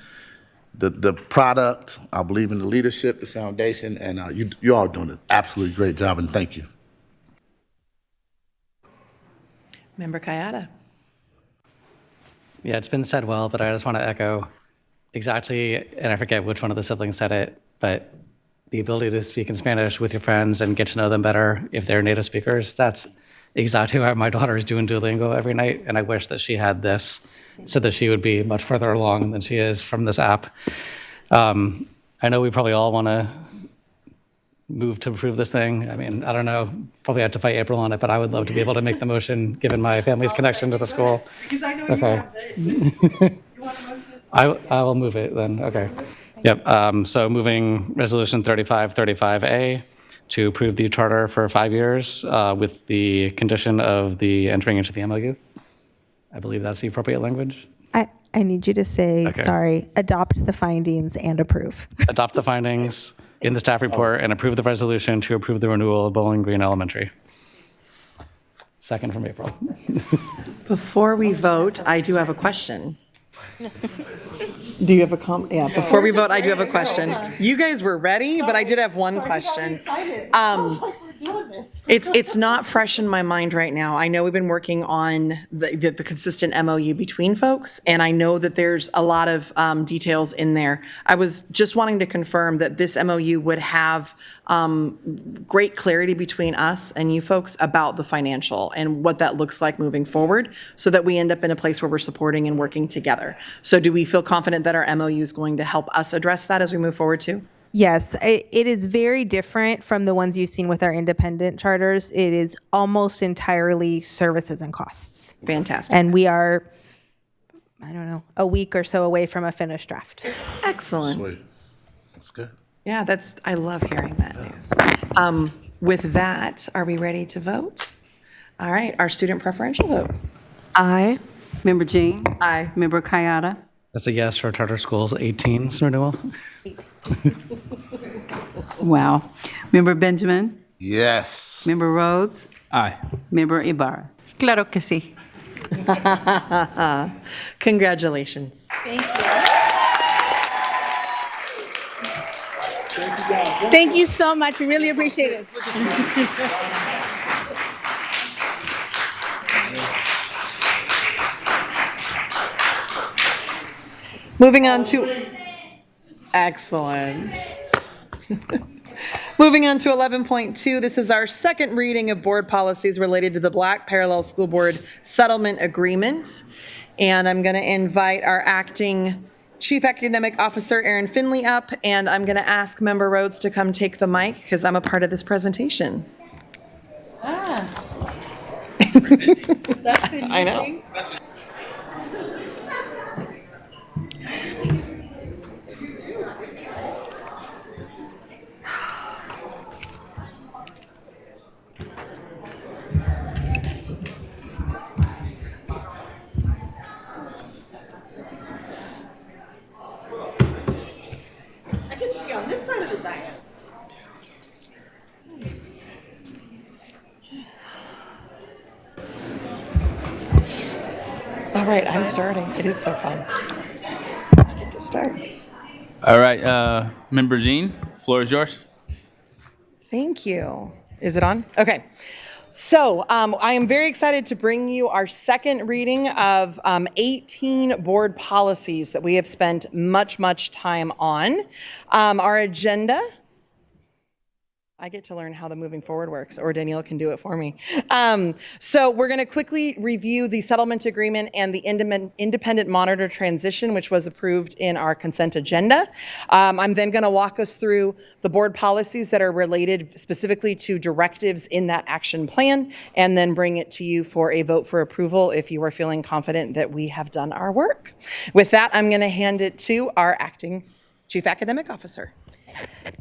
the product, I believe in the leadership, the foundation, and you all are doing an absolutely great job, and thank you. Member Kayada. Yeah, it's been said well, but I just want to echo exactly, and I forget which one of the siblings said it, but the ability to speak in Spanish with your friends and get to know them better if they're native speakers, that's exactly why my daughter is doing Duolingo every night, and I wish that she had this so that she would be much further along than she is from this app. I know we probably all want to move to approve this thing. I mean, I don't know, probably have to fight April on it, but I would love to be able to make the motion given my family's connection to the school. Because I know Okay. I will move it then, okay. Yep, so moving resolution 3535A to approve the charter for 5 years with the condition of the entering into the MOU. I believe that's the appropriate language. I need you to say, Okay. sorry, adopt the findings and approve. Adopt the findings in the staff report and approve the resolution to approve the renewal of Bowling Green Elementary. Second from April. Before we vote, I do have a question. Do you have a comment? Yeah, before we vote, I do have a question. You guys were ready, but I did have one question. It's not fresh in my mind right now. I know we've been working on the consistent MOU between folks, and I know that there's a lot of details in there. I was just wanting to confirm that this MOU would have great clarity between us and you folks about the financial and what that looks like moving forward, so that we end up in a place where we're supporting and working together. So do we feel confident that our MOU is going to help us address that as we move forward too? Yes, it is very different from the ones you've seen with our independent charters. It is almost entirely services and costs. Fantastic. And we are, I don't know, a week or so away from a finished draft. Excellent. Sweet. That's good. Yeah, I love hearing that news. With that, are we ready to vote? All right, our student preferential vote. Aye. Member Jean? Aye. Member Kayada? That's a yes for charter schools 18's renewal. Wow. Member Benjamin? Yes. Member Rhodes? Aye. Member Ibarra? Claro que sí. Congratulations. Thank you. Thank you so much. We really appreciate it. Moving on to, excellent. Moving on to 11.2, this is our second reading of board policies related to the Black Parallel School Board Settlement Agreement. And I'm going to invite our acting Chief Academic Officer, Erin Finley, up, and I'm going to ask Member Rhodes to come take the mic because I'm a part of this presentation. That's I know. I get to be on this side of the dais. All right, I'm starting. It is so fun. I get to start. All right, Member Jean, floor is yours. Thank you. Is it on? Okay. So I am very excited to bring you our second reading of 18 board policies that we have spent much time on. Our agenda, I get to learn how the moving forward works, or Danielle can do it for me. So we're going to quickly review the settlement agreement and the independent monitor transition, which was approved in our consent agenda. I'm then going to walk us through the board policies that are related specifically to directives in that action plan, and then bring it to you for a vote for approval if you are feeling confident that we have done our work. With that, I'm going to hand it to our acting Chief Academic Officer.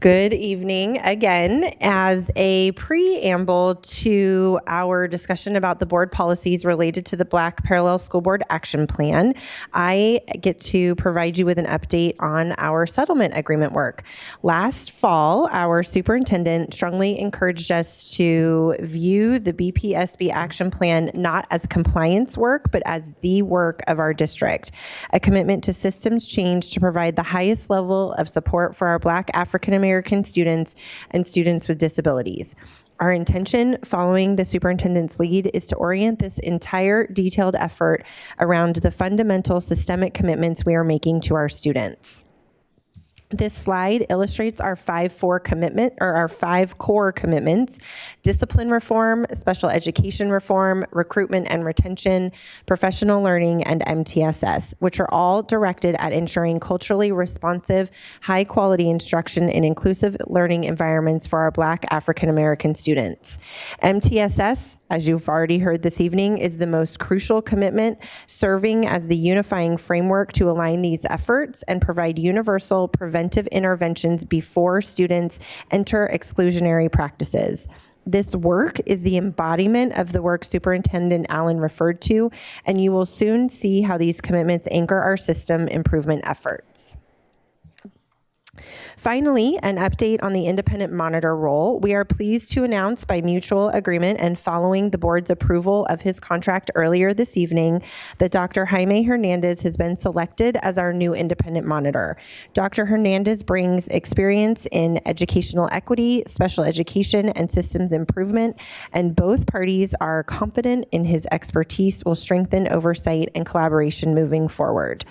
Good evening again. As a preamble to our discussion about the board policies related to the Black Parallel School Board Action Plan, I get to provide you with an update on our settlement agreement work. Last fall, our superintendent strongly encouraged us to view the BPSB Action Plan not as compliance work, but as the work of our district, a commitment to systems change to provide the highest level of support for our Black African American students and students with disabilities. Our intention following the superintendent's lead is to orient this entire detailed effort around the fundamental systemic commitments we are making to our students. This slide illustrates our five core commitments: discipline reform, special education reform, recruitment and retention, professional learning, and MTSS, which are all directed at ensuring culturally responsive, high quality instruction in inclusive learning environments for our Black African American students. MTSS, as you've already heard this evening, is the most crucial commitment, serving as the unifying framework to align these efforts and provide universal preventive interventions before students enter exclusionary practices. This work is the embodiment of the work Superintendent Allen referred to, and you will soon see how these commitments anchor our system improvement efforts. Finally, an update on the independent monitor role. We are pleased to announce by mutual agreement and following the board's approval of his contract earlier this evening that Dr. Jaime Hernandez has been selected as our new independent monitor. Dr. Hernandez brings experience in educational equity, special education, and systems improvement, and both parties are confident in his expertise will strengthen oversight and collaboration moving forward.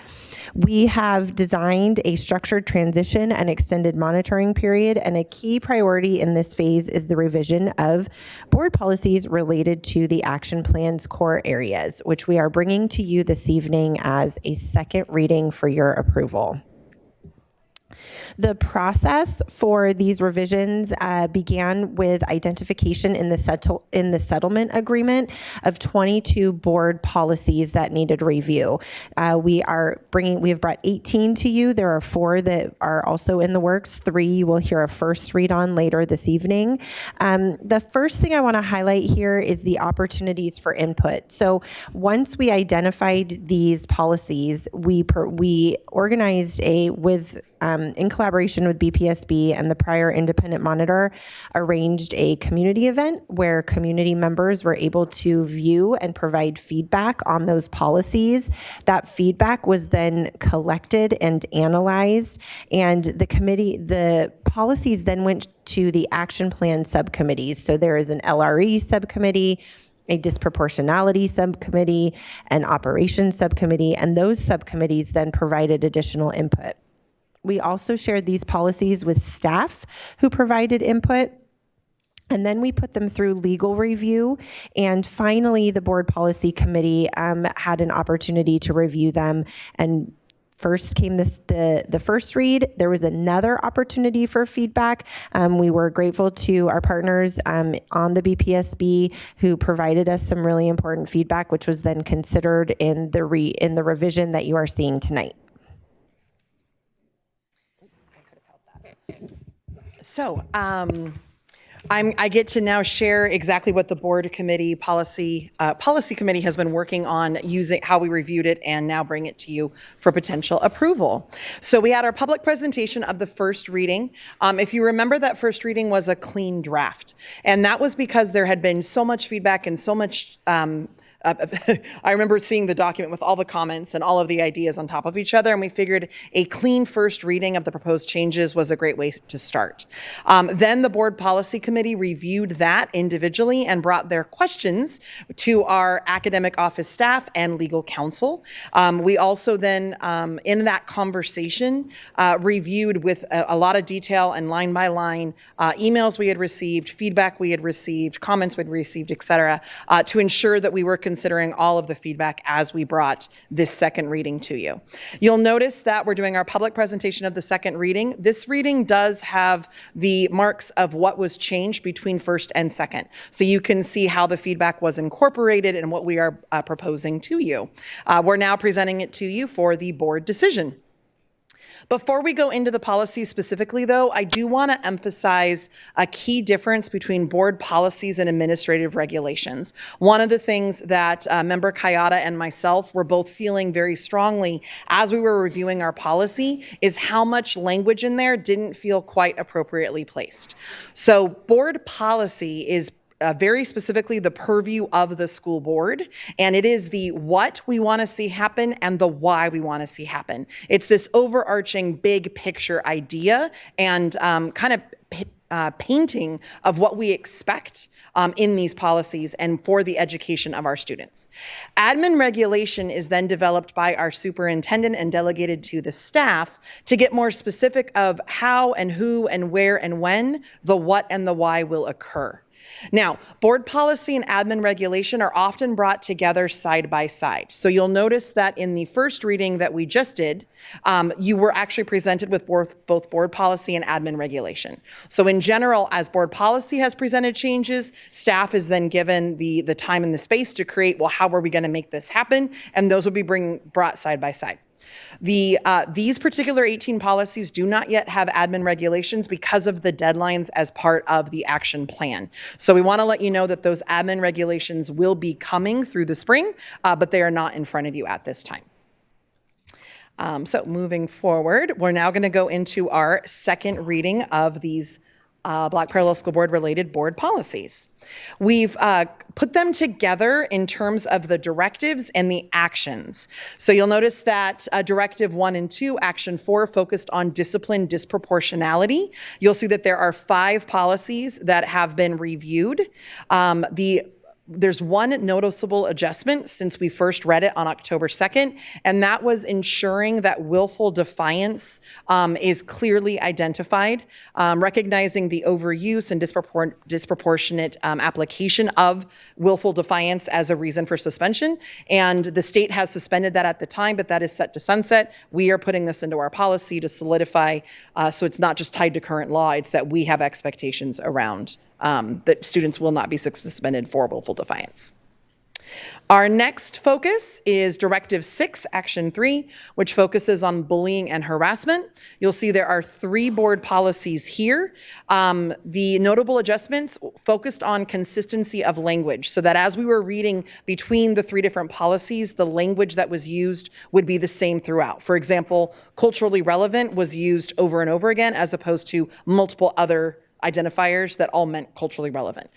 We have designed a structured transition and extended monitoring period, and a key priority in this phase is the revision of board policies related to the action plan's core areas, which we are bringing to you this evening as a second reading for your approval. The process for these revisions began with identification in the settlement agreement of 22 board policies that needed review. We have brought 18 to you. There are 4 that are also in the works. 3 you will hear a first read on later this evening. The first thing I want to highlight here is the opportunities for input. So once we identified these policies, we organized in collaboration with BPSB and the prior independent monitor, arranged a community event where community members were able to view and provide feedback on those policies. That feedback was then collected and analyzed, and the policies then went to the action plan subcommittees. So there is an LRE subcommittee, a disproportionality subcommittee, an operations subcommittee, and those subcommittees then provided additional input. We also shared these policies with staff who provided input, and then we put them through legal review. And finally, the board policy committee had an opportunity to review them. And first came the first read. There was another opportunity for feedback. We were grateful to our partners on the BPSB who provided us some really important feedback, which was then considered in the revision that you are seeing tonight. So I get to now share exactly what the board committee policy committee has been working on, using how we reviewed it, and now bring it to you for potential approval. So we had our public presentation of the first reading. If you remember, that first reading was a clean draft, and that was because there had been so much feedback and so much I remember seeing the document with all the comments and all of the ideas on top of each other, and we figured a clean first reading of the proposed changes was a great way to start. Then the board policy committee reviewed that individually and brought their questions to our academic office staff and legal counsel. We also then, in that conversation, reviewed with a lot of detail and line by line emails we had received, feedback we had received, comments we'd received, et cetera, to ensure that we were considering all of the feedback as we brought this second reading to you. You'll notice that we're doing our public presentation of the second reading. This reading does have the marks of what was changed between first and second. So you can see how the feedback was incorporated and what we are proposing to you. We're now presenting it to you for the board decision. Before we go into the policies specifically, though, I do want to emphasize a key difference between board policies and administrative regulations. One of the things that Member Kayada and myself were both feeling very strongly as we were reviewing our policy is how much language in there didn't feel quite appropriately placed. So board policy is very specifically the purview of the school board, and it is the what we want to see happen and the why we want to see happen. It's this overarching big picture idea and kind of painting of what we expect in these policies and for the education of our students. Admin regulation is then developed by our superintendent and delegated to the staff to get more specific of how and who and where and when the what and the why will occur. Now, board policy and admin regulation are often brought together side by side. So you'll notice that in the first reading that we just did, you were actually presented with both board policy and admin regulation. So in general, as board policy has presented changes, staff is then given the time and the space to create, well, how are we going to make this happen? And those will be brought side by side. These particular 18 policies do not yet have admin regulations because of the deadlines as part of the action plan. So we want to let you know that those admin regulations will be coming through the spring, but they are not in front of you at this time. So moving forward, we're now going to go into our second reading of these Black Parallel School Board related board policies. We've put them together in terms of the directives and the actions. So you'll notice that Directive 1 and 2, Action 4, focused on discipline disproportionality. You'll see that there are 5 policies that have been reviewed. There's one noticeable adjustment since we first read it on October 2nd, and that was ensuring that willful defiance is clearly identified, recognizing the overuse and disproportionate application of willful defiance as a reason for suspension. And the state has suspended that at the time, but that is set to sunset. We are putting this into our policy to solidify, so it's not just tied to current law, it's that we have expectations around that students will not be suspended for willful defiance. Our next focus is Directive 6, Action 3, which focuses on bullying and harassment. You'll see there are 3 board policies here. The notable adjustments focused on consistency of language, so that as we were reading between the 3 different policies, the language that was used would be the same throughout. For example, culturally relevant was used over and over again as opposed to multiple other identifiers that all meant culturally relevant.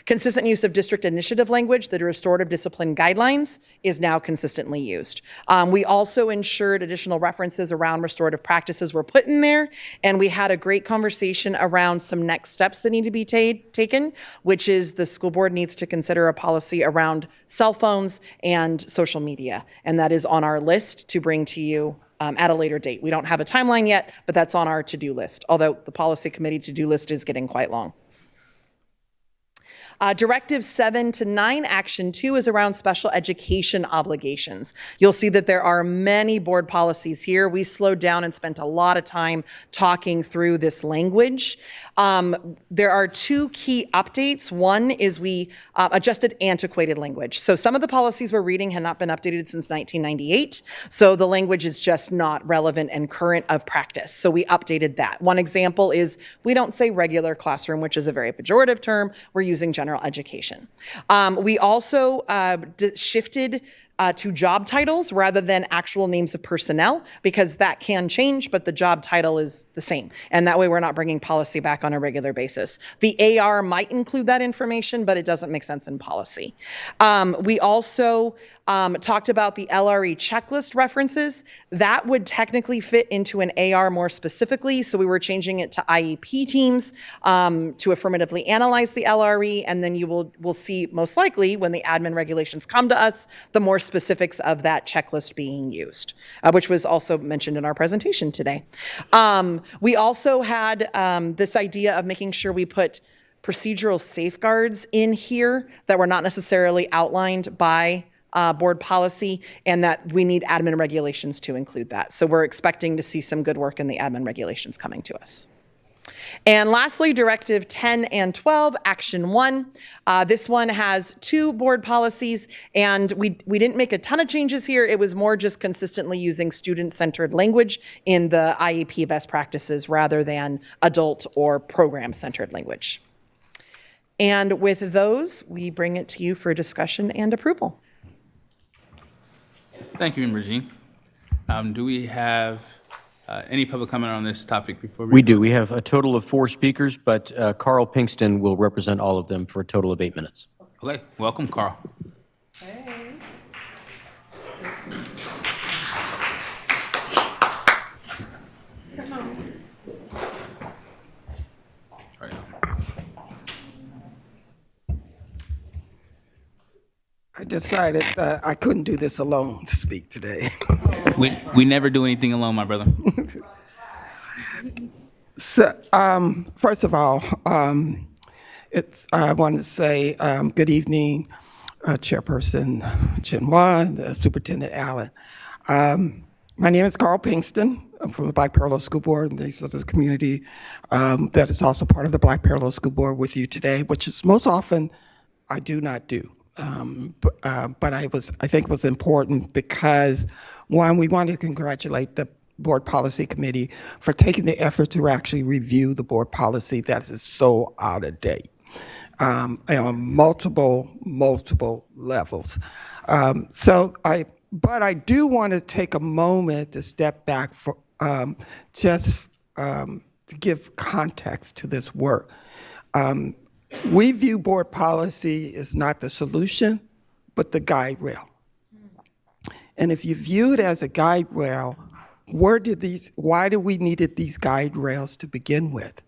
Consistent use of district initiative language, the restorative discipline guidelines, is now consistently used. We also ensured additional references around restorative practices were put in there, and we had a great conversation around some next steps that need to be taken, which is the school board needs to consider a policy around cell phones and social media, and that is on our list to bring to you at a later date. We don't have a timeline yet, but that's on our to-do list, although the policy committee to-do list is getting quite long. Directive 7 to 9, Action 2, is around special education obligations. You'll see that there are many board policies here. We slowed down and spent a lot of time talking through this language. There are 2 key updates. One is we adjusted antiquated language. So some of the policies we're reading had not been updated since 1998. So the language is just not relevant and current of practice. So we updated that. One example is we don't say regular classroom, which is a very pejorative term. We're using general education. We also shifted to job titles rather than actual names of personnel, because that can change, but the job title is the same. And that way we're not bringing policy back on a regular basis. The AR might include that information, but it doesn't make sense in policy. We also talked about the LRE checklist references. That would technically fit into an AR more specifically, so we were changing it to IEP teams to affirmatively analyze the LRE, and then we'll see most likely when the admin regulations come to us, the more specifics of that checklist being used, which was also mentioned in our presentation today. We also had this idea of making sure we put procedural safeguards in here that were not necessarily outlined by board policy, and that we need admin regulations to include that. So we're expecting to see some good work in the admin regulations coming to us. And lastly, Directive 10 and 12, Action 1. This one has 2 board policies, and we didn't make a ton of changes here. It was more just consistently using student-centered language in the IEP best practices rather than adult or program-centered language. And with those, we bring it to you for discussion and approval. Thank you, Regine. Do we have any public comment on this topic before We do. We have a total of 4 speakers, but Carl Pinkston will represent all of them for a total of 8 minutes. Okay, welcome, Carl. I decided that I couldn't do this alone to speak today. We never do anything alone, my brother. So, first of all, I wanted to say good evening, Chairperson Chinwa, Superintendent Allen. My name is Carl Pinkston. I'm from the Black Parallel School Board, and these are the community that is also part of the Black Parallel School Board with you today, which is most often I do not do. But I think it was important because, one, we wanted to congratulate the Board Policy Committee for taking the effort to actually review the board policy that is so out of date on multiple levels. But I do want to take a moment to step back for just to give context to this work. We view board policy as not the solution, but the guide rail. And if you view it as a guide rail, why do we needed these guide rails to begin with?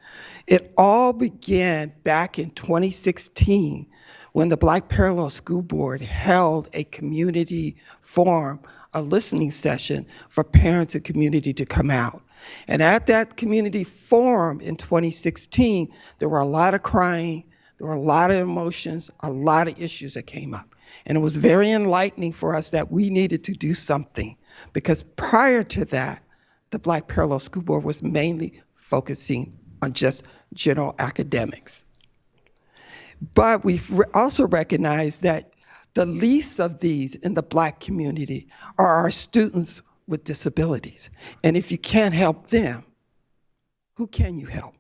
It all began back in 2016 when the Black Parallel School Board held a community forum, a listening session for parents and community to come out. And at that community forum in 2016, there were a lot of crying, there were a lot of emotions, a lot of issues that came up. And it was very enlightening for us that we needed to do something, because prior to that, the Black Parallel School Board was mainly focusing on just general academics. But we've also recognized that the least of these in the Black community are our students with disabilities. And if you can't help them, who can you help?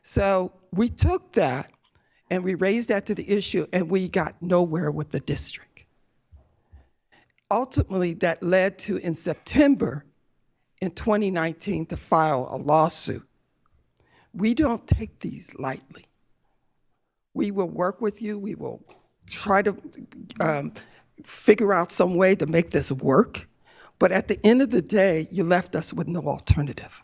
So we took that and we raised that to the issue, and we got nowhere with the district. Ultimately, that led to, in September in 2019, to file a lawsuit. We don't take these lightly. We will work with you. We will try to figure out some way to make this work. But at the end of the day, you left us with no alternative.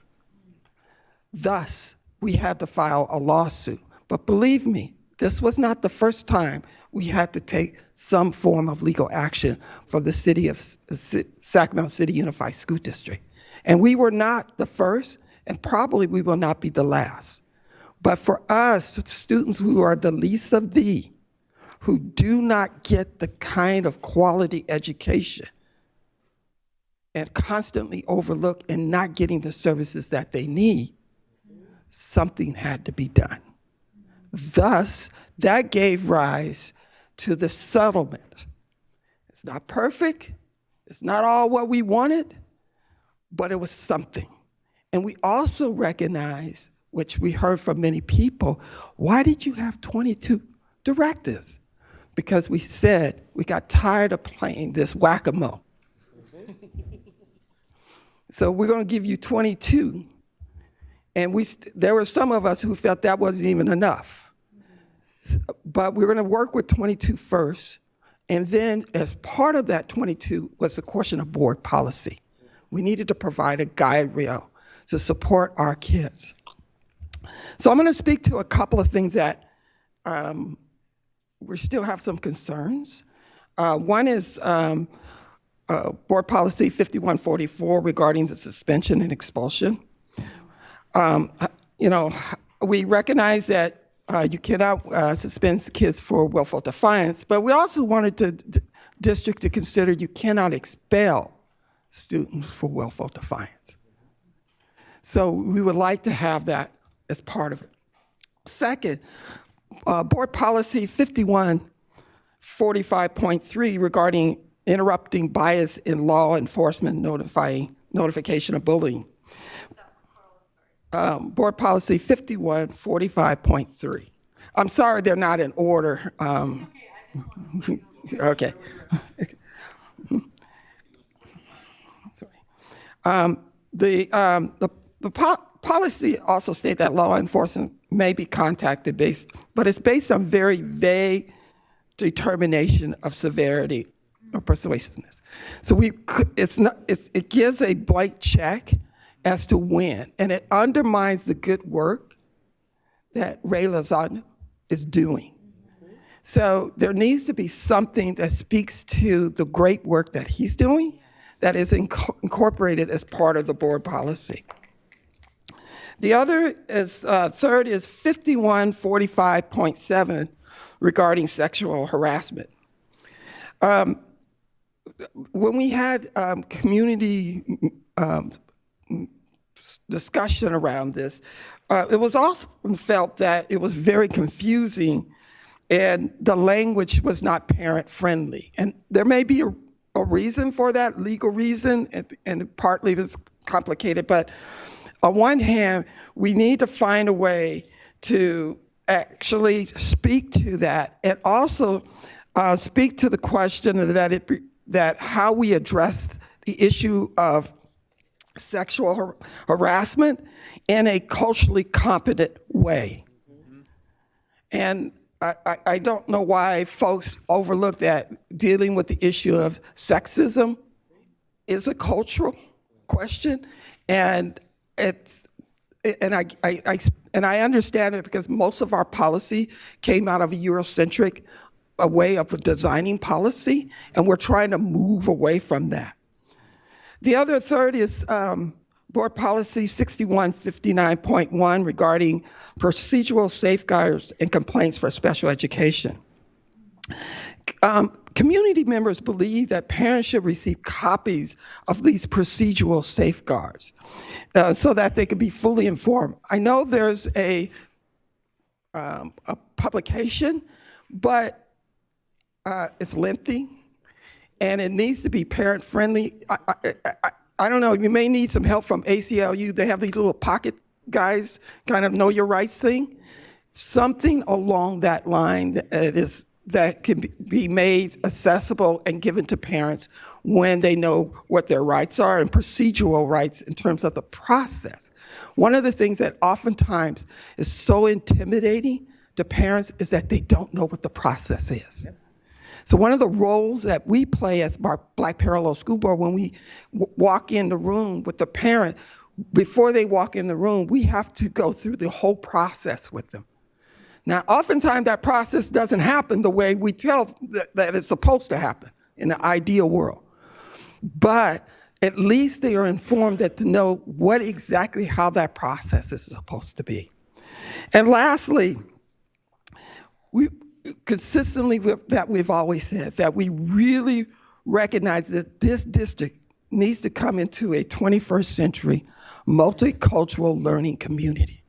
Thus, we had to file a lawsuit. But believe me, this was not the first time we had to take some form of legal action for the city of Sacramento City Unified School District. And we were not the first, and probably we will not be the last. But for us, students who are the least of thee, who do not get the kind of quality education and constantly overlook and not getting the services that they need, something had to be done. Thus, that gave rise to the settlement. It's not perfect, it's not all what we wanted, but it was something. And we also recognize, which we heard from many people, why did you have 22 directives? because we said we got tired of playing this whack-a-mole. So we're going to give you 22. And there were some of us who felt that wasn't even enough. But we're going to work with 22 first. And then as part of that 22 was the question of board policy. We needed to provide a guide rail to support our kids. So I'm going to speak to a couple of things that we still have some concerns. One is Board Policy 5144 regarding the suspension and expulsion. We recognize that you cannot suspend kids for willful defiance, but we also wanted the district to consider you cannot expel students for willful defiance. So we would like to have that as part of it. Second, Board Policy 5145.3 regarding interrupting bias in law enforcement notification of bullying. Board Policy 5145.3. I'm sorry they're not in order. Okay. The policy also states that law enforcement may be contacted but it's based on very vague determination of severity or persuasiveness. So it gives a blank check as to when, and it undermines the good work that Ray Lasagna is doing. So there needs to be something that speaks to the great work that he's doing that is incorporated as part of the board policy. The other is, third is 5145.7 regarding sexual harassment. When we had community discussion around this, it was often felt that it was very confusing and the language was not parent-friendly. And there may be a reason for that, legal reason, and partly it's complicated, but on one hand, we need to find a way to actually speak to that and also speak to the question that how we address the issue of sexual harassment in a culturally competent way. And I don't know why folks overlook that dealing with the issue of sexism is a cultural question, and I understand it because most of our policy came out of a Eurocentric way of designing policy, and we're trying to move away from that. The other third is Board Policy 6159.1 regarding procedural safeguards and complaints for special education. Community members believe that parents should receive copies of these procedural safeguards so that they can be fully informed. I know there's a publication, but it's lengthy and it needs to be parent-friendly. I don't know, you may need some help from ACLU. They have these little pocket guys, kind of know your rights thing. Something along that line that can be made accessible and given to parents when they know what their rights are and procedural rights in terms of the process. One of the things that oftentimes is so intimidating to parents is that they don't know what the process is. Yep. So one of the roles that we play as Black Parallel School Board when we walk in the room with the parent, before they walk in the room, we have to go through the whole process with them. Now, oftentimes that process doesn't happen the way we tell that it's supposed to happen in the ideal world. But at least they are informed that to know what exactly how that process is supposed to be. And lastly, we consistently that we've always said that we really recognize that this district needs to come into a 21st century multicultural learning community.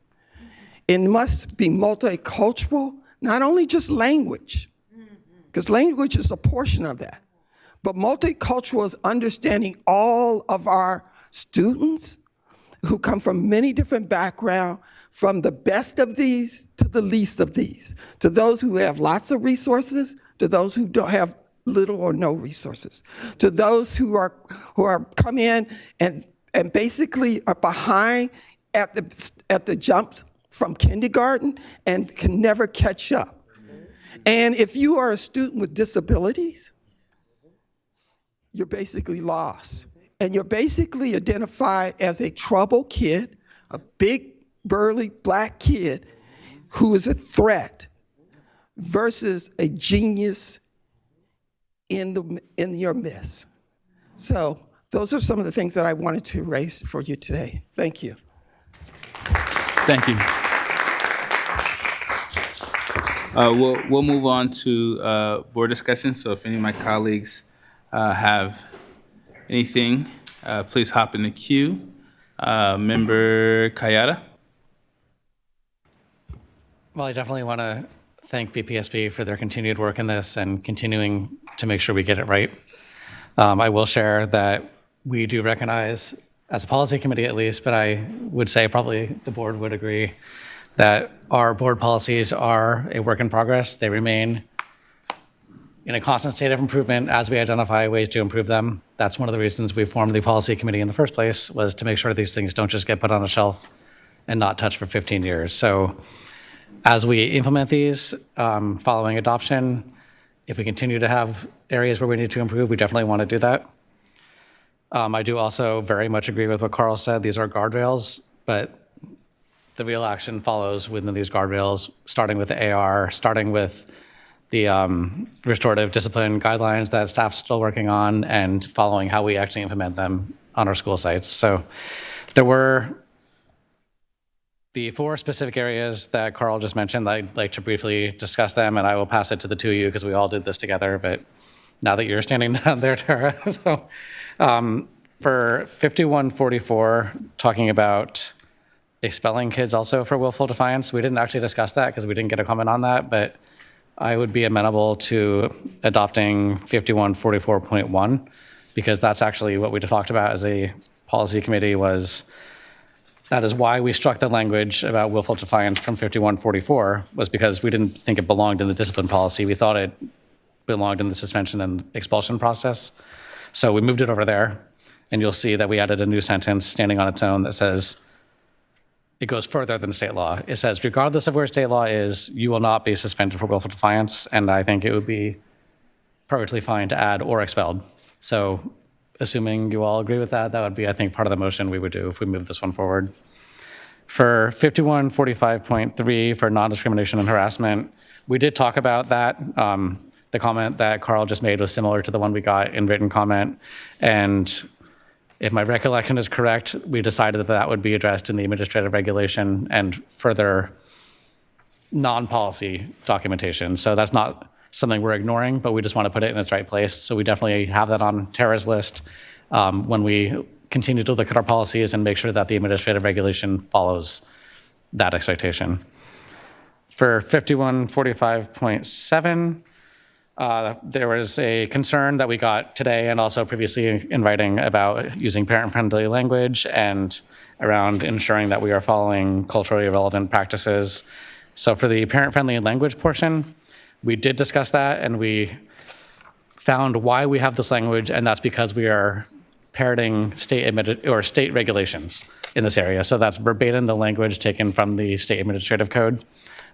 It must be multicultural, not only just language, because language is a portion of that, but multicultural is understanding all of our students who come from many different backgrounds, from the best of these to the least of these, to those who have lots of resources to those who don't have little or no resources, to those who are come in and basically are behind at the jumps from kindergarten and can never catch up. And if you are a student with disabilities, you're basically lost. And you're basically identified as a troubled kid, a big, burly black kid who is a threat versus a genius in your midst. So those are some of the things that I wanted to raise for you today. Thank you. Thank you. We'll move on to board discussion. So if any of my colleagues have anything, please hop in the queue. Member Kayada. Well, I definitely want to thank BPSB for their continued work in this and continuing to make sure we get it right. I will share that we do recognize, as a policy committee at least, but I would say probably the board would agree, that our board policies are a work in progress. They remain in a constant state of improvement as we identify ways to improve them. That's one of the reasons we formed the policy committee in the first place, was to make sure these things don't just get put on a shelf and not touched for 15 years. So as we implement these, following adoption, if we continue to have areas where we need to improve, we definitely want to do that. I do also very much agree with what Carl said. These are guardrails, but the real action follows within these guardrails, starting with the AR, starting with the restorative discipline guidelines that staff's still working on, and following how we actually implement them on our school sites. So there were the 4 specific areas that Carl just mentioned. I'd like to briefly discuss them, and I will pass it to the 2 of you because we all did this together, but now that you're standing down there, Tara. So for 5144, talking about expelling kids also for willful defiance, we didn't actually discuss that because we didn't get a comment on that, but I would be amenable to adopting 5144.1 because that's actually what we talked about as a policy committee. That is why we struck the language about willful defiance from 5144, was because we didn't think it belonged in the discipline policy. We thought it belonged in the suspension and expulsion process. So we moved it over there, and you'll see that we added a new sentence standing on its own that says, it goes further than state law. It says, regardless of where state law is, you will not be suspended for willful defiance, and I think it would be perfectly fine to add or expelled. So assuming you all agree with that, that would be, I think, part of the motion we would do if we move this one forward. For 5145.3, for non-discrimination and harassment, we did talk about that. The comment that Carl just made was similar to the one we got in written comment, and if my recollection is correct, we decided that that would be addressed in the administrative regulation and further non-policy documentation. So that's not something we're ignoring, but we just want to put it in its right place. So we definitely have that on Tara's list when we continue to look at our policies and make sure that the administrative regulation follows that expectation. For 5145.7, there was a concern that we got today and also previously in writing about using parent-friendly language and around ensuring that we are following culturally relevant practices. So for the parent-friendly language portion, we did discuss that and we found why we have this language, and that's because we are parroting state regulations in this area. So that's verbatim the language taken from the state administrative code.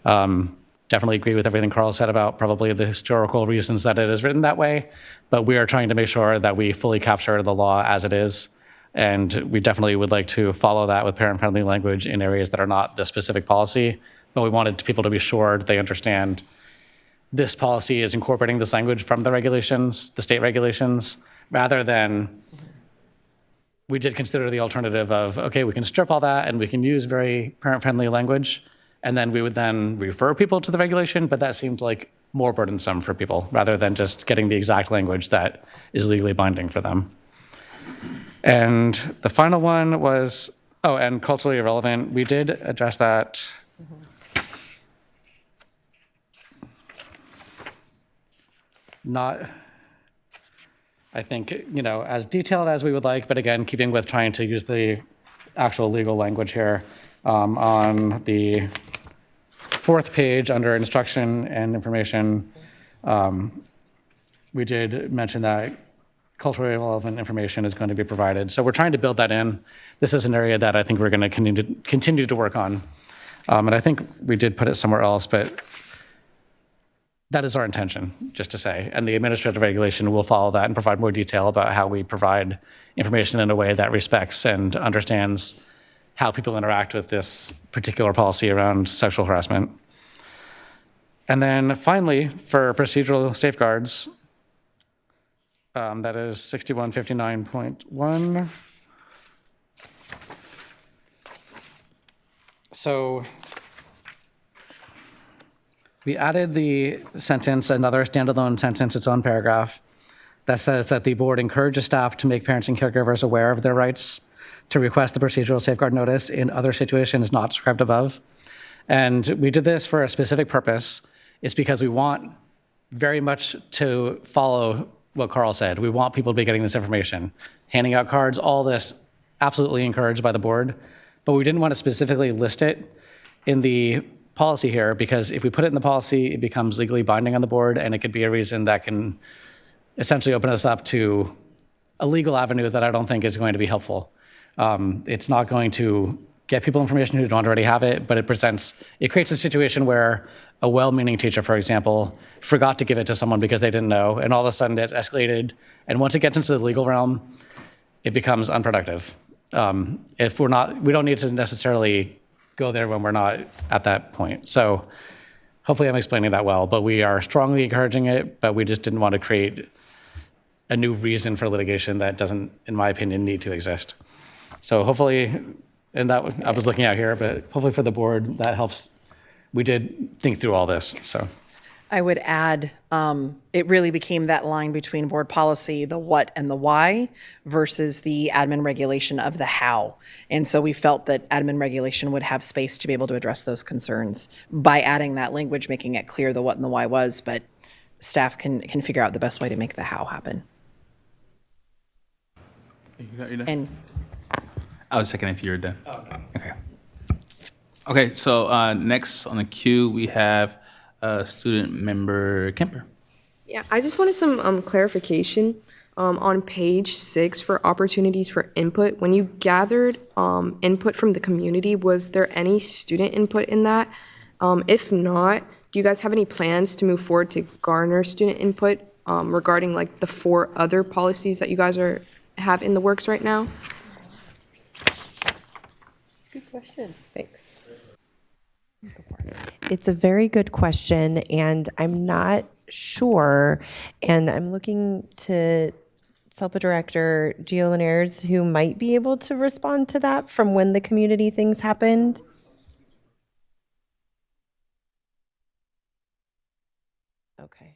Definitely agree with everything Carl said about probably the historical reasons that it is written that way, but we are trying to make sure that we fully capture the law as it is, and we definitely would like to follow that with parent-friendly language in areas that are not the specific policy, but we wanted people to be sure they understand this policy is incorporating this language from the regulations, the state regulations, rather than we did consider the alternative of, okay, we can strip all that and we can use very parent-friendly language, and then we would then refer people to the regulation, but that seemed like more burdensome for people rather than just getting the exact language that is legally binding for them. And the final one was, and culturally irrelevant. We did address that. Not, I think, as detailed as we would like, but again, keeping with trying to use the actual legal language here. On the 4th page under instruction and information, We did mention that culturally relevant information is going to be provided. So we're trying to build that in. This is an area that I think we're going to continue to work on. And I think we did put it somewhere else, but that is our intention, just to say. And the administrative regulation will follow that and provide more detail about how we provide information in a way that respects and understands how people interact with this particular policy around sexual harassment. And then finally, for procedural safeguards, that is 6159.1. So we added the sentence, another standalone sentence, its own paragraph, that says that the board encourages staff to make parents and caregivers aware of their rights to request the procedural safeguard notice in other situations not described above. And we did this for a specific purpose. It's because we want very much to follow what Carl said. We want people to be getting this information. Handing out cards, all this, absolutely encouraged by the board. But we didn't want to specifically list it in the policy here, because if we put it in the policy, it becomes legally binding on the board, and it could be a reason that can essentially open us up to a legal avenue that I don't think is going to be helpful. It's not going to get people information who don't already have it, but it creates a situation where a well-meaning teacher, for example, forgot to give it to someone because they didn't know, and all of a sudden it's escalated. And once it gets into the legal realm, it becomes unproductive. If we don't need to necessarily go there when we're not at that point. So hopefully I'm explaining that well, but we are strongly encouraging it, but we just didn't want to create a new reason for litigation that doesn't, in my opinion, need to exist. So hopefully, and that I was looking out here, but hopefully for the board, that helps. We did think through all this, so. I would add, it really became that line between board policy, the what and the why, versus the admin regulation of the how. And so we felt that admin regulation would have space to be able to address those concerns by adding that language, making it clear the what and the why was, but staff can figure out the best way to make the how happen. You're done? And I was checking if you were done. Oh, no. Okay. Okay, so next on the queue, we have student member Kemper. Yeah, I just wanted some clarification on page 6 for opportunities for input. When you gathered input from the community, was there any student input in that? If not, do you guys have any plans to move forward to garner student input regarding like the 4 other policies that you guys have in the works right now? Good question. Thanks. It's a very good question, and I'm not sure. And I'm looking to SELPA Director Gio Linares, who might be able to respond to that from when the community things happened. Okay.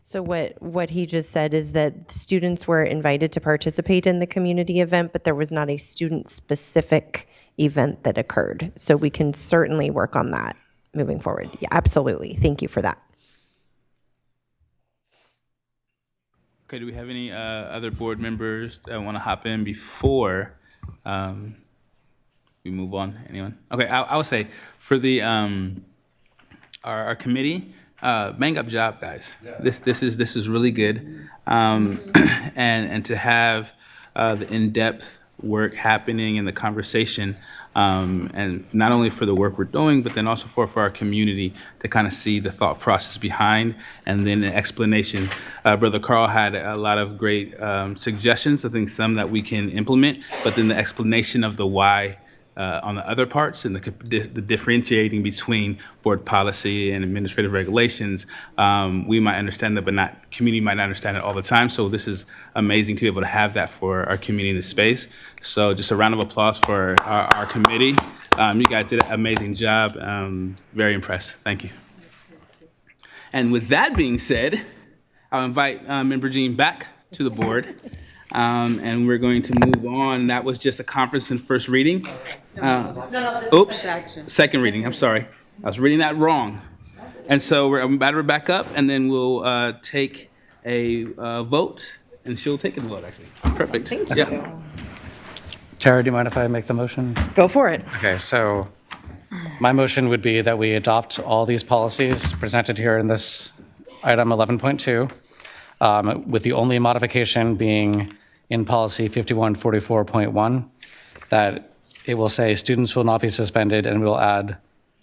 So what he just said is that students were invited to participate in the community event, but there was not a student-specific event that occurred. So we can certainly work on that moving forward. Yeah, absolutely. Thank you for that. Okay, do we have any other board members that want to hop in before we move on? Anyone? Okay, I would say for the our committee, bang up job, guys. Yeah. This is really good, and to have the in-depth work happening and the conversation, and not only for the work we're doing, but then also for our community to kind of see the thought process behind, and then the explanation. Brother Carl had a lot of great suggestions, I think some that we can implement, but then the explanation of the why on the other parts and the differentiating between board policy and administrative regulations, we might understand that, but community might not understand it all the time. So this is amazing to be able to have that for our community in this space. So just a round of applause for our committee. You guys did an amazing job. Very impressed. Thank you. And with that being said, I'll invite Member Jean back to the board. And we're going to move on. That was just a conference and first reading. Oops, second reading. I'm sorry. I was reading that wrong. And so I'm about to back up, and then we'll take a vote, and she'll take a vote, actually. Perfect. Thank you. Yeah. Tara, do you mind if I make the motion? Go for it. Okay, so my motion would be that we adopt all these policies presented here in this item 11.2, with the only modification being in policy 5144.1, that it will say students will not be suspended, and we'll add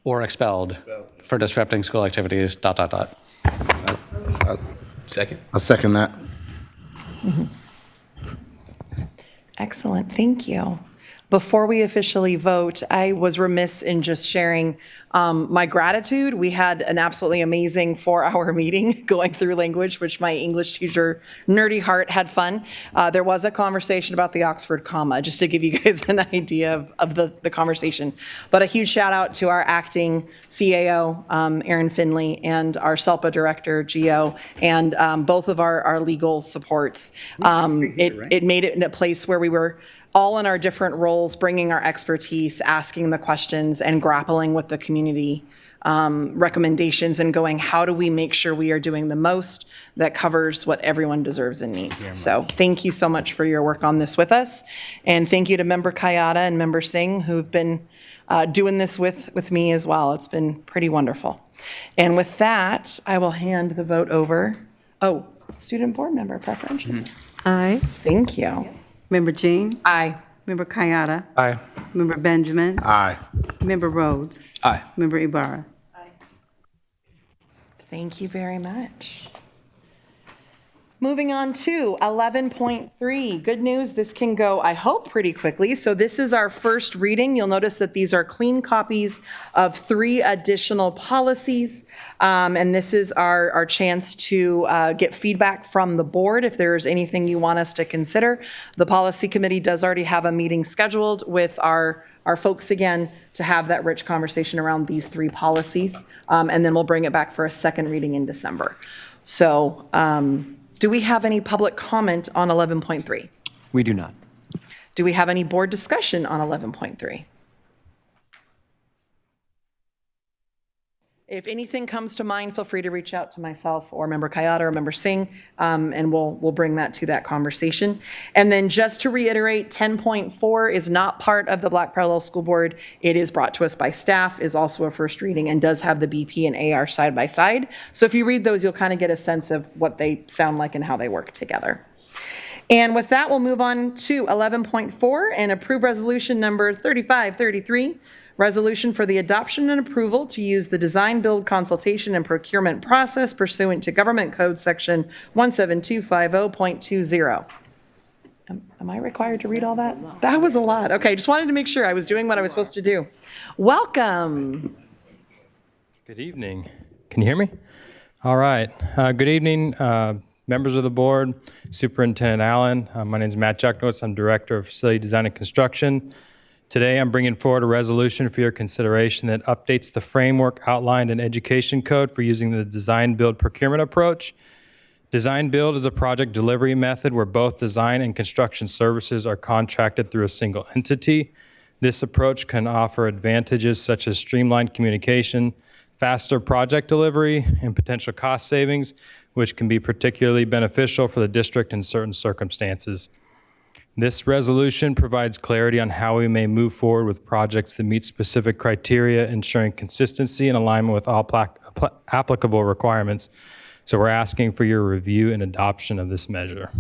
or expelled for disrupting school activities, ... Second. I'll second that. Excellent, thank you. Before we officially vote, I was remiss in just sharing my gratitude. We had an absolutely amazing 4-hour meeting going through language, which my English teacher, nerdy heart, had fun. There was a conversation about the Oxford comma, just to give you guys an idea of the conversation. But a huge shout out to our acting CAO, Erin Finley, and our SELPA director, Gio, and both of our legal supports. It made it in a place where we were all in our different roles, bringing our expertise, asking the questions, and grappling with the community recommendations and going, how do we make sure we are doing the most that covers what everyone deserves and needs? So thank you so much for your work on this with us. And thank you to Member Kayada and Member Singh, who've been doing this with me as well. It's been pretty wonderful. And with that, I will hand the vote over. Oh, student board member preferential. Aye. Thank you. Member Jean? Aye. Member Kayada? Aye. Member Benjamin? Aye. Member Rhodes? Aye. Member Ibarra? Thank you very much. Moving on to 11.3. Good news, this can go, I hope, pretty quickly. So this is our first reading. You'll notice that these are clean copies of 3 additional policies. And this is our chance to get feedback from the board if there's anything you want us to consider. The policy committee does already have a meeting scheduled with our folks again to have that rich conversation around these 3 policies. And then we'll bring it back for a second reading in December. So do we have any public comment on 11.3? We do not. Do we have any board discussion on 11.3? If anything comes to mind, feel free to reach out to myself or Member Kayada or Member Singh, and we'll bring that to that conversation. And then just to reiterate, 10.4 is not part of the Black Parallel School Board. It is brought to us by staff, is also a first reading, and does have the BP and AR side by side. So if you read those, you'll kind of get a sense of what they sound like and how they work together. And with that, we'll move on to 11.4 and approve resolution number 3533. Resolution for the adoption and approval to use the design, build, consultation, and procurement process pursuant to Government Code Section 17250.20. Am I required to read all that? That was a lot. Okay, just wanted to make sure I was doing what I was supposed to do. Welcome. Good evening. Can you hear me? All right. Good evening, members of the board, Superintendent Allen. My name is Matt Jucknowitz. I'm Director of Facility Design and Construction. Today, I'm bringing forward a resolution for your consideration that updates the framework outlined in Education Code for using the design-build procurement approach. Design-build is a project delivery method where both design and construction services are contracted through a single entity. This approach can offer advantages such as streamlined communication, faster project delivery, and potential cost savings, which can be particularly beneficial for the district in certain circumstances. This resolution provides clarity on how we may move forward with projects that meet specific criteria, ensuring consistency and alignment with all applicable requirements. So we're asking for your review and adoption of this measure.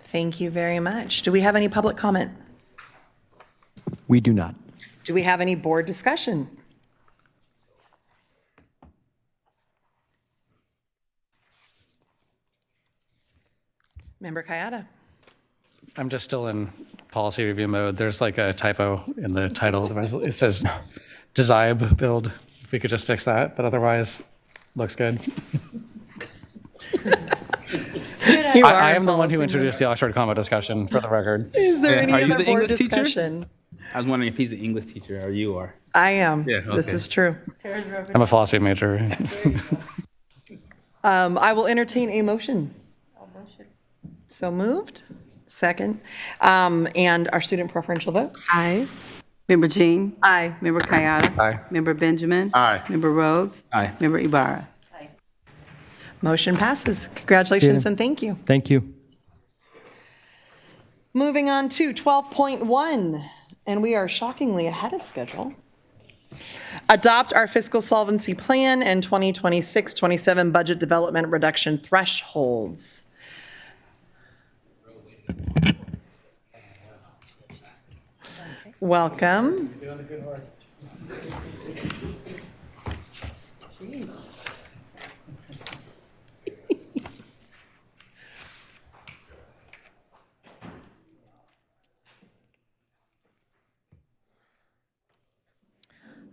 Thank you very much. Do we have any public comment? We do not. Do we have any board discussion? Member Kayada. I'm just still in policy review mode. There's like a typo in the title of the resolution. It says design build. If we could just fix that, but otherwise looks good. I am the one who introduced the Oxford comma discussion, for the record. Is there any Are you other the board English teacher? discussion? I was wondering if he's the English teacher or you are. I am. Yeah, This okay. is true. I'm a philosophy major. I will entertain a motion. So moved. Second. And our student preferential vote? Aye. Member Jean? Aye. Member Kayada? Aye. Member Benjamin? Aye. Member Rhodes? Aye. Member Ibarra? Motion passes. Congratulations and thank you. Thank you. Moving on to 12.1, and we are shockingly ahead of schedule. Adopt our fiscal solvency plan and 2026-27 budget development reduction thresholds. Welcome.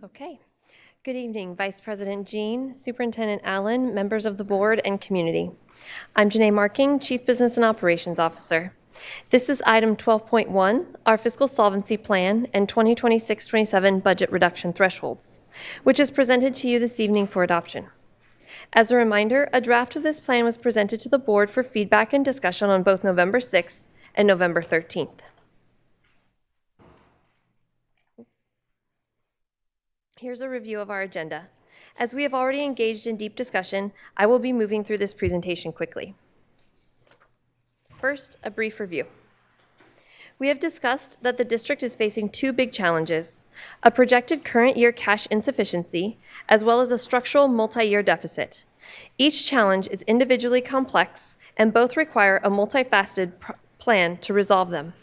Okay. Good evening, Vice President Jean, Superintendent Allen, members of the board, and community. I'm Janae Marking, Chief Business and Operations Officer. This is item 12.1, our fiscal solvency plan and 2026-27 budget reduction thresholds, which is presented to you this evening for adoption. As a reminder, a draft of this plan was presented to the board for feedback and discussion on both November 6th and November 13th. Here's a review of our agenda. As we have already engaged in deep discussion, I will be moving through this presentation quickly. First, a brief review. We have discussed that the district is facing two big challenges: a projected current year cash insufficiency, as well as a structural multi-year deficit. Each challenge is individually complex, and both require a multifaceted plan to resolve them.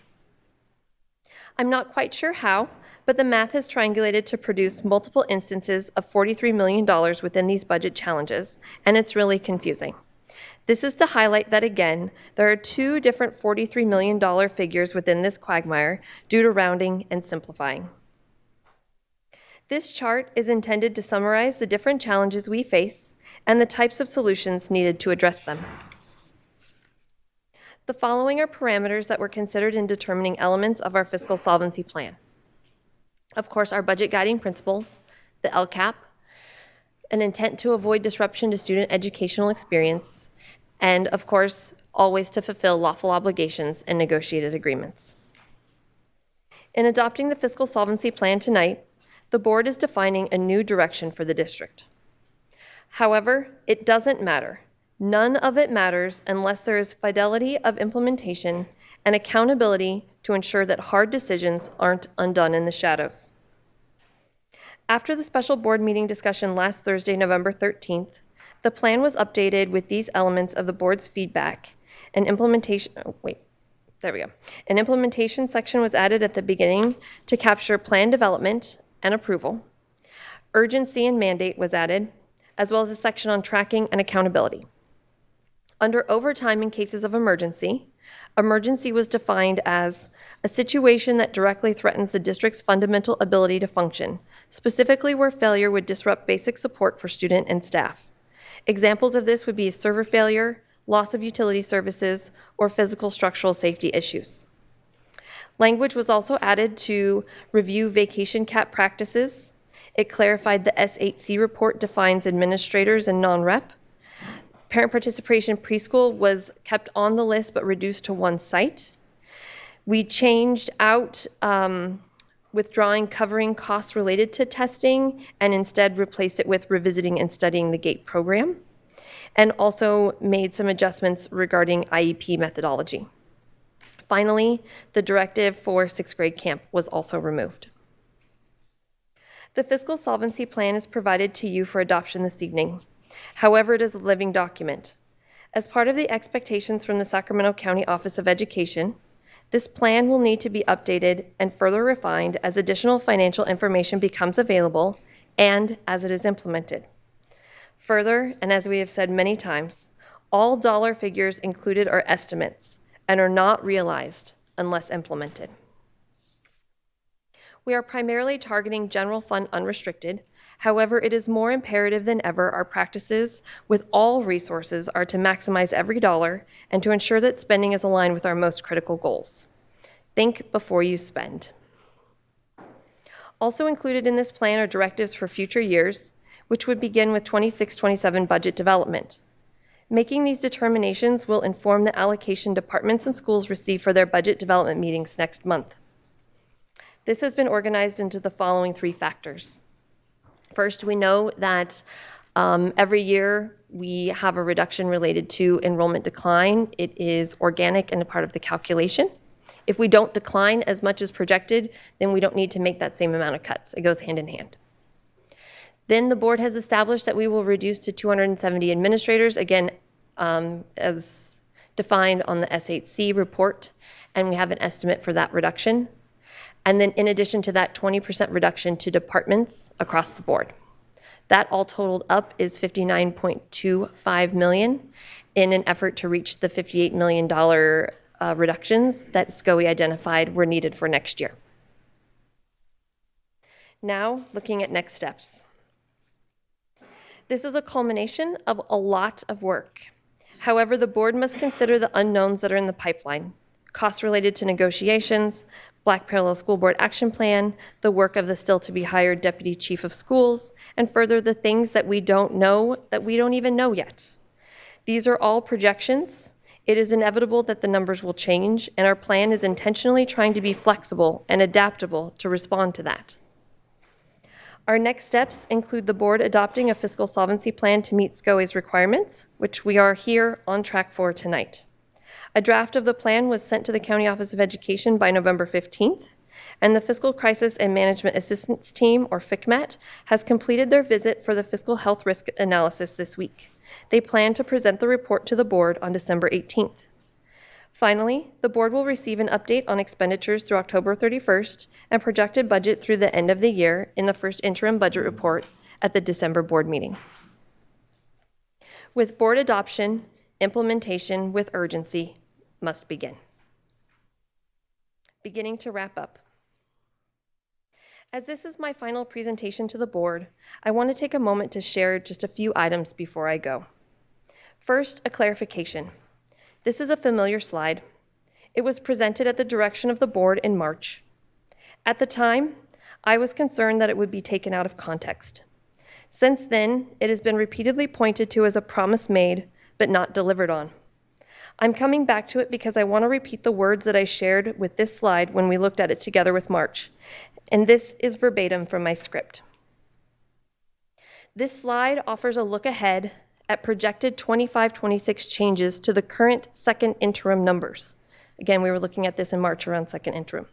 I'm not quite sure how, but the math has triangulated to produce multiple instances of $43 million within these budget challenges, and it's really confusing. This is to highlight that, again, there are two different $43 million figures within this quagmire due to rounding and simplifying. This chart is intended to summarize the different challenges we face and the types of solutions needed to address them. The following are parameters that were considered in determining elements of our fiscal solvency plan. Of course, our budget guiding principles, the LCAP, an intent to avoid disruption to student educational experience, and of course, always to fulfill lawful obligations and negotiated agreements. In adopting the fiscal solvency plan tonight, the board is defining a new direction for the district. However, it doesn't matter. None of it matters unless there is fidelity of implementation and accountability to ensure that hard decisions aren't undone in the shadows. After the special board meeting discussion last Thursday, November 13th, the plan was updated with these elements of the board's feedback and implementation. An implementation section was added at the beginning to capture plan development and approval. Urgency and mandate was added, as well as a section on tracking and accountability. Under overtime in cases of emergency, emergency was defined as a situation that directly threatens the district's fundamental ability to function, specifically where failure would disrupt basic support for student and staff. Examples of this would be server failure, loss of utility services, or physical structural safety issues. Language was also added to review vacation cap practices. It clarified the S8C report defines administrators and non-rep. Parent participation preschool was kept on the list but reduced to one site. We changed out withdrawing covering costs related to testing and instead replaced it with revisiting and studying the GATE program, and also made some adjustments regarding IEP methodology. Finally, the directive for sixth grade camp was also removed. The fiscal solvency plan is provided to you for adoption this evening. However, it is a living document. As part of the expectations from the Sacramento County Office of Education, this plan will need to be updated and further refined as additional financial information becomes available and as it is implemented. Further, and as we have said many times, all dollar figures included are estimates and are not realized unless implemented. We are primarily targeting general fund unrestricted. However, it is more imperative than ever our practices with all resources are to maximize every dollar and to ensure that spending is aligned with our most critical goals. Think before you spend. Also included in this plan are directives for future years, which would begin with 26-27 budget development. Making these determinations will inform the allocation departments and schools receive for their budget development meetings next month. This has been organized into the following three factors. First, we know that every year we have a reduction related to enrollment decline. It is organic and a part of the calculation. If we don't decline as much as projected, then we don't need to make that same amount of cuts. It goes hand in hand. Then the board has established that we will reduce to 270 administrators, again, as defined on the S8C report, and we have an estimate for that reduction. And then in addition to that, 20% reduction to departments across the board. That all totaled up is $59.25 million in an effort to reach the $58 million reductions that SCOE identified were needed for next year. Now, looking at next steps. This is a culmination of a lot of work. However, the board must consider the unknowns that are in the pipeline, costs related to negotiations, Black Parallel School Board Action Plan, the work of the still-to-be-hired Deputy Chief of Schools, and further the things that we don't know that we don't even know yet. These are all projections. It is inevitable that the numbers will change, and our plan is intentionally trying to be flexible and adaptable to respond to that. Our next steps include the board adopting a fiscal solvency plan to meet SCOE's requirements, which we are here on track for tonight. A draft of the plan was sent to the County Office of Education by November 15th, and the Fiscal Crisis and Management Assistance Team, or FCMAT, has completed their visit for the fiscal health risk analysis this week. They plan to present the report to the board on December 18th. Finally, the board will receive an update on expenditures through October 31st and projected budget through the end of the year in the first interim budget report at the December board meeting. With board adoption, implementation with urgency must begin. Beginning to wrap up. As this is my final presentation to the board, I want to take a moment to share just a few items before I go. First, a clarification. This is a familiar slide. It was presented at the direction of the board in March. At the time, I was concerned that it would be taken out of context. Since then, it has been repeatedly pointed to as a promise made, but not delivered on. I'm coming back to it because I want to repeat the words that I shared with this slide when we looked at it together with March. And this is verbatim from my script. This slide offers a look ahead at projected 25-26 changes to the current second interim numbers. Again, we were looking at this in March around second interim.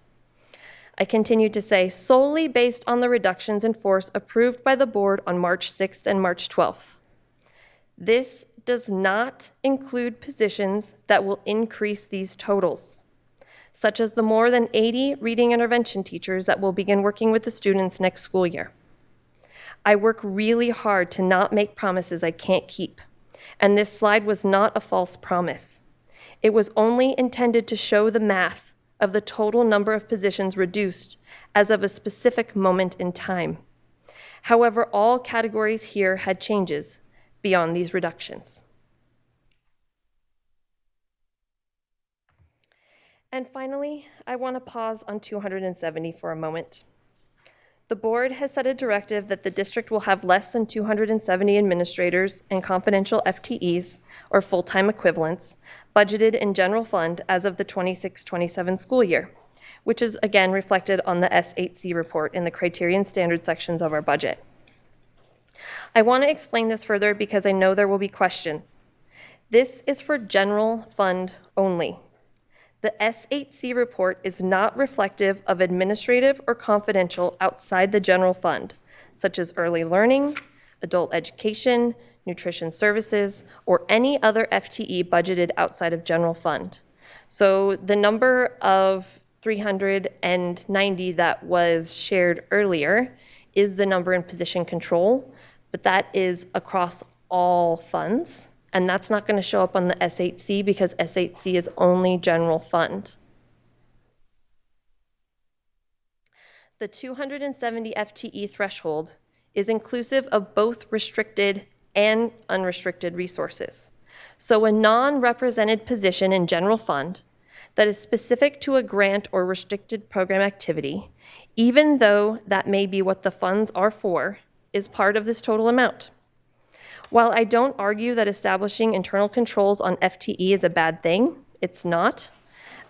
I continued to say, solely based on the reductions in force approved by the board on March 6th and March 12th. This does not include positions that will increase these totals, such as the more than 80 reading intervention teachers that will begin working with the students next school year. I work really hard to not make promises I can't keep, and this slide was not a false promise. It was only intended to show the math of the total number of positions reduced as of a specific moment in time. However, all categories here had changes beyond these reductions. And finally, I want to pause on 270 for a moment. The board has set a directive that the district will have less than 270 administrators and confidential FTEs, or full-time equivalents, budgeted in general fund as of the 26-27 school year, which is again reflected on the S8C report in the criterion standard sections of our budget. I want to explain this further because I know there will be questions. This is for general fund only. The S8C report is not reflective of administrative or confidential outside the general fund, such as early learning, adult education, nutrition services, or any other FTE budgeted outside of general fund. So the number of 390 that was shared earlier is the number in position control, but that is across all funds. And that's not going to show up on the S8C because S8C is only general fund. The 270 FTE threshold is inclusive of both restricted and unrestricted resources. So a non-represented position in general fund that is specific to a grant or restricted program activity, even though that may be what the funds are for, is part of this total amount. While I don't argue that establishing internal controls on FTE is a bad thing, it's not,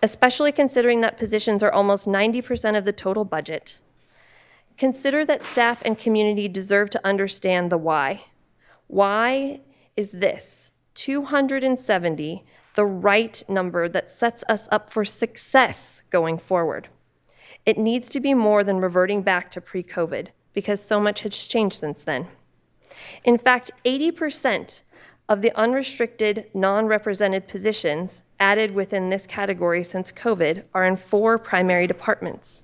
especially considering that positions are almost 90% of the total budget. Consider that staff and community deserve to understand the why. Why is this 270 the right number that sets us up for success going forward? It needs to be more than reverting back to pre-COVID because so much has changed since then. In fact, 80% of the unrestricted, non-represented positions added within this category since COVID are in 4 primary departments.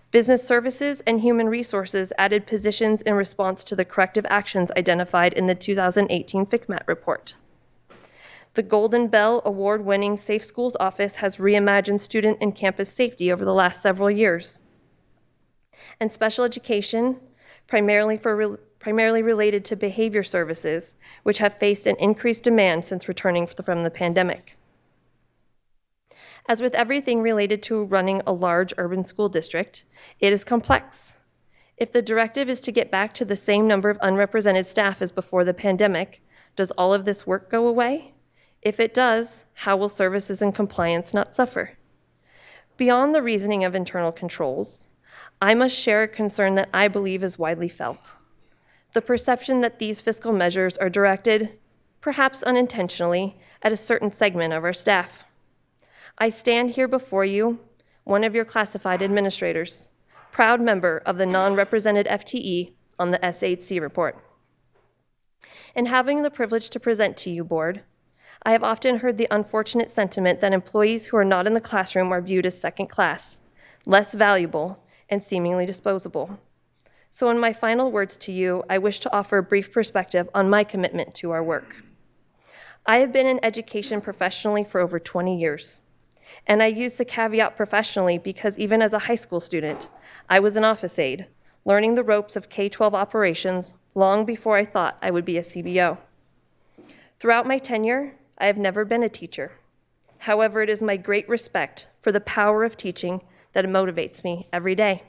Business Services and Human Resources added positions in response to the corrective actions identified in the 2018 FCMAT report. The Golden Bell Award-winning Safe Schools Office has reimagined student and campus safety over the last several years. And special education, primarily related to behavior services, which have faced an increased demand since returning from the pandemic. As with everything related to running a large urban school district, it is complex. If the directive is to get back to the same number of unrepresented staff as before the pandemic, does all of this work go away? If it does, how will services and compliance not suffer? Beyond the reasoning of internal controls, I must share a concern that I believe is widely felt. The perception that these fiscal measures are directed, perhaps unintentionally, at a certain segment of our staff. I stand here before you, one of your classified administrators, proud member of the non-represented FTE on the S8C report. In having the privilege to present to you, Board, I have often heard the unfortunate sentiment that employees who are not in the classroom are viewed as second class, less valuable, and seemingly disposable. So in my final words to you, I wish to offer a brief perspective on my commitment to our work. I have been in education professionally for over 20 years, and I use the caveat professionally because even as a high school student, I was an office aide, learning the ropes of K-12 operations long before I thought I would be a CBO. Throughout my tenure, I have never been a teacher. However, it is my great respect for the power of teaching that motivates me every day.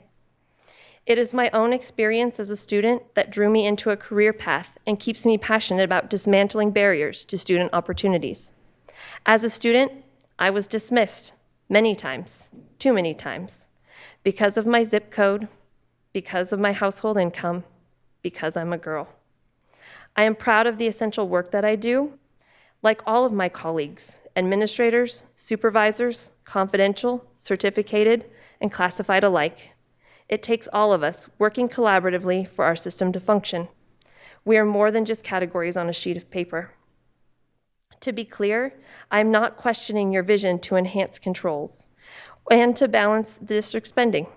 It is my own experience as a student that drew me into a career path and keeps me passionate about dismantling barriers to student opportunities. As a student, I was dismissed many times, too many times, because of my zip code, because of my household income, because I'm a girl. I am proud of the essential work that I do. Like all of my colleagues, administrators, supervisors, confidential, certificated, and classified alike, it takes all of us working collaboratively for our system to function. We are more than just categories on a sheet of paper. To be clear, I'm not questioning your vision to enhance controls and to balance the district spending.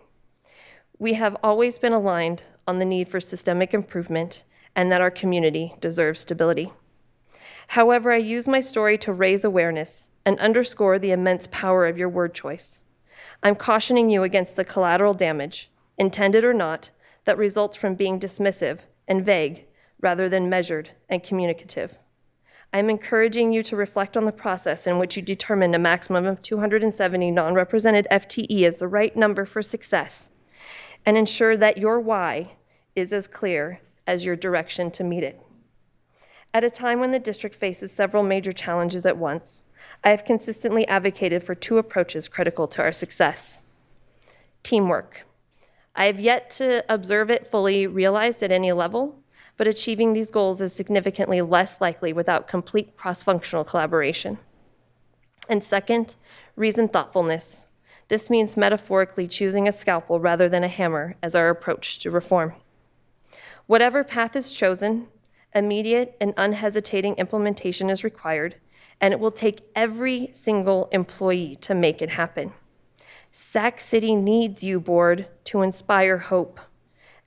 We have always been aligned on the need for systemic improvement and that our community deserves stability. However, I use my story to raise awareness and underscore the immense power of your word choice. I'm cautioning you against the collateral damage, intended or not, that results from being dismissive and vague rather than measured and communicative. I'm encouraging you to reflect on the process in which you determined a maximum of 270 non-represented FTE as the right number for success, and ensure that your why is as clear as your direction to meet it. At a time when the district faces several major challenges at once, I have consistently advocated for 2 approaches critical to our success. Teamwork. I have yet to observe it fully realized at any level, but achieving these goals is significantly less likely without complete cross-functional collaboration. And second, reasoned thoughtfulness. This means metaphorically choosing a scalpel rather than a hammer as our approach to reform. Whatever path is chosen, immediate and unhesitating implementation is required, and it will take every single employee to make it happen. Sac City needs you, Board, to inspire hope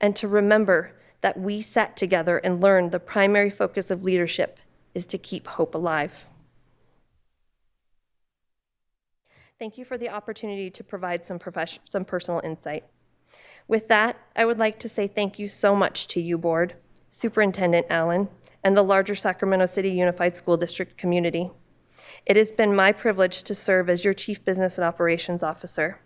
and to remember that we sat together and learned the primary focus of leadership is to keep hope alive. Thank you for the opportunity to provide some personal insight. With that, I would like to say thank you so much to you, Board, Superintendent Allen, and the larger Sacramento City Unified School District community. It has been my privilege to serve as your Chief Business and Operations Officer.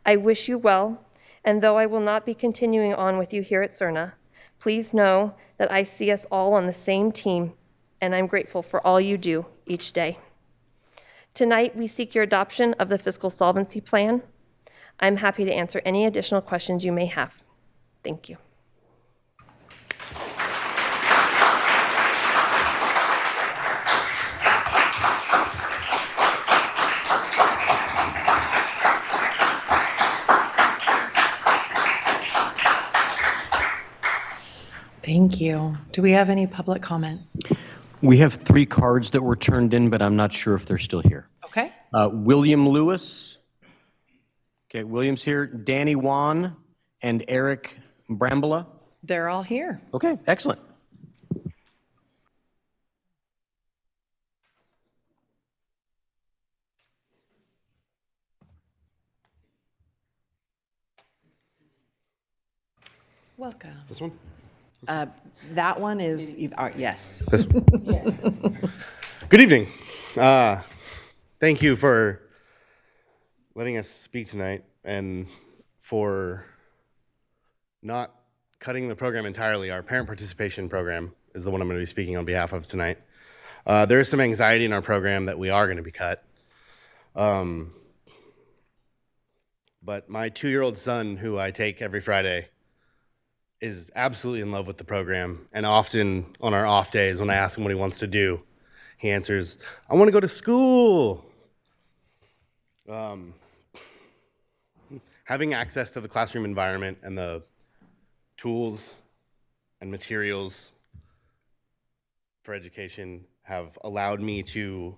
I wish you well, and though I will not be continuing on with you here at CERNA, please know that I see us all on the same team, and I'm grateful for all you do each day. Tonight, we seek your adoption of the Fiscal Solvency Plan. I'm happy to answer any additional questions you may have. Thank you. Thank Thank you. Do we have any public comment? We have 3 cards that were turned in, but I'm not sure if they're still here. Okay. William Lewis. Okay, William's here. Danny Wan and Eric Brambola. They're all here. Okay, excellent. Welcome. This one? That one is, yes. This one. Good evening. Thank you for letting us speak tonight and for not cutting the program entirely. Our parent participation program is the one I'm going to be speaking on behalf of tonight. There is some anxiety in our program that we are going to be cut. But my 2-year-old son, who I take every Friday, is absolutely in love with the program. And often on our off days, when I ask him what he wants to do, he answers, "I want to go to school." Having access to the classroom environment and the tools and materials for education have allowed me to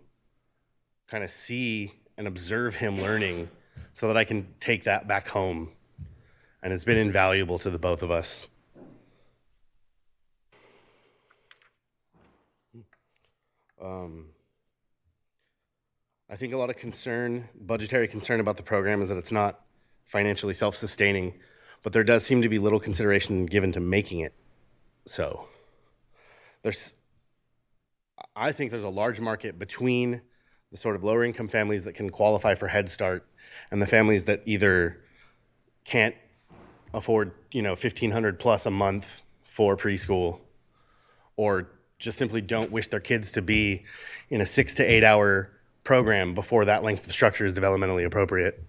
kind of see and observe him learning so that I can take that back home. And it's been invaluable to the both of us. I think a lot of budgetary concern about the program is that it's not financially self-sustaining, but there does seem to be little consideration given to making it so. I think there's a large market between the sort of lower income families that can qualify for Head Start and the families that either can't afford, $1,500 plus a month for preschool, or just simply don't wish their kids to be in a 6 to 8 hour program before that length of structure is developmentally appropriate.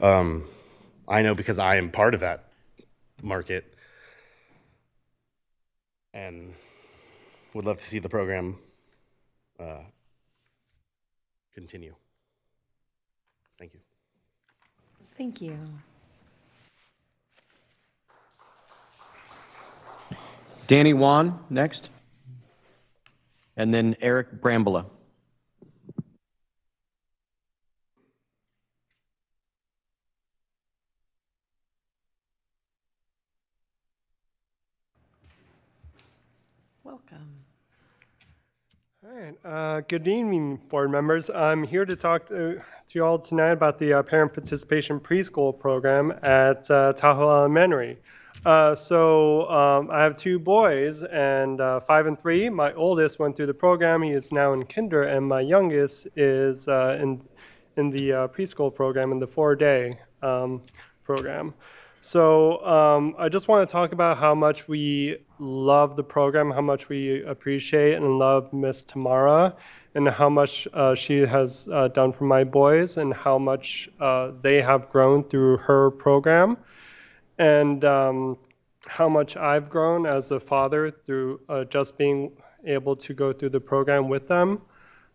I know because I am part of that market and would love to see the program continue. Thank you. Thank you. Danny Wan next. And then Eric Brambola. Welcome. All right. Good evening, board members. I'm here to talk to you all tonight about the Parent Participation Preschool Program at Tahoe Elementary. I have 2 boys, and 5 and 3. My oldest went through the program. He is now in kinder, and my youngest is in the preschool program, in the 4-day program. So I just want to talk about how much we love the program, how much we appreciate and love Miss Tamara, and how much she has done for my boys, and how much they have grown through her program, and how much I've grown as a father through just being able to go through the program with them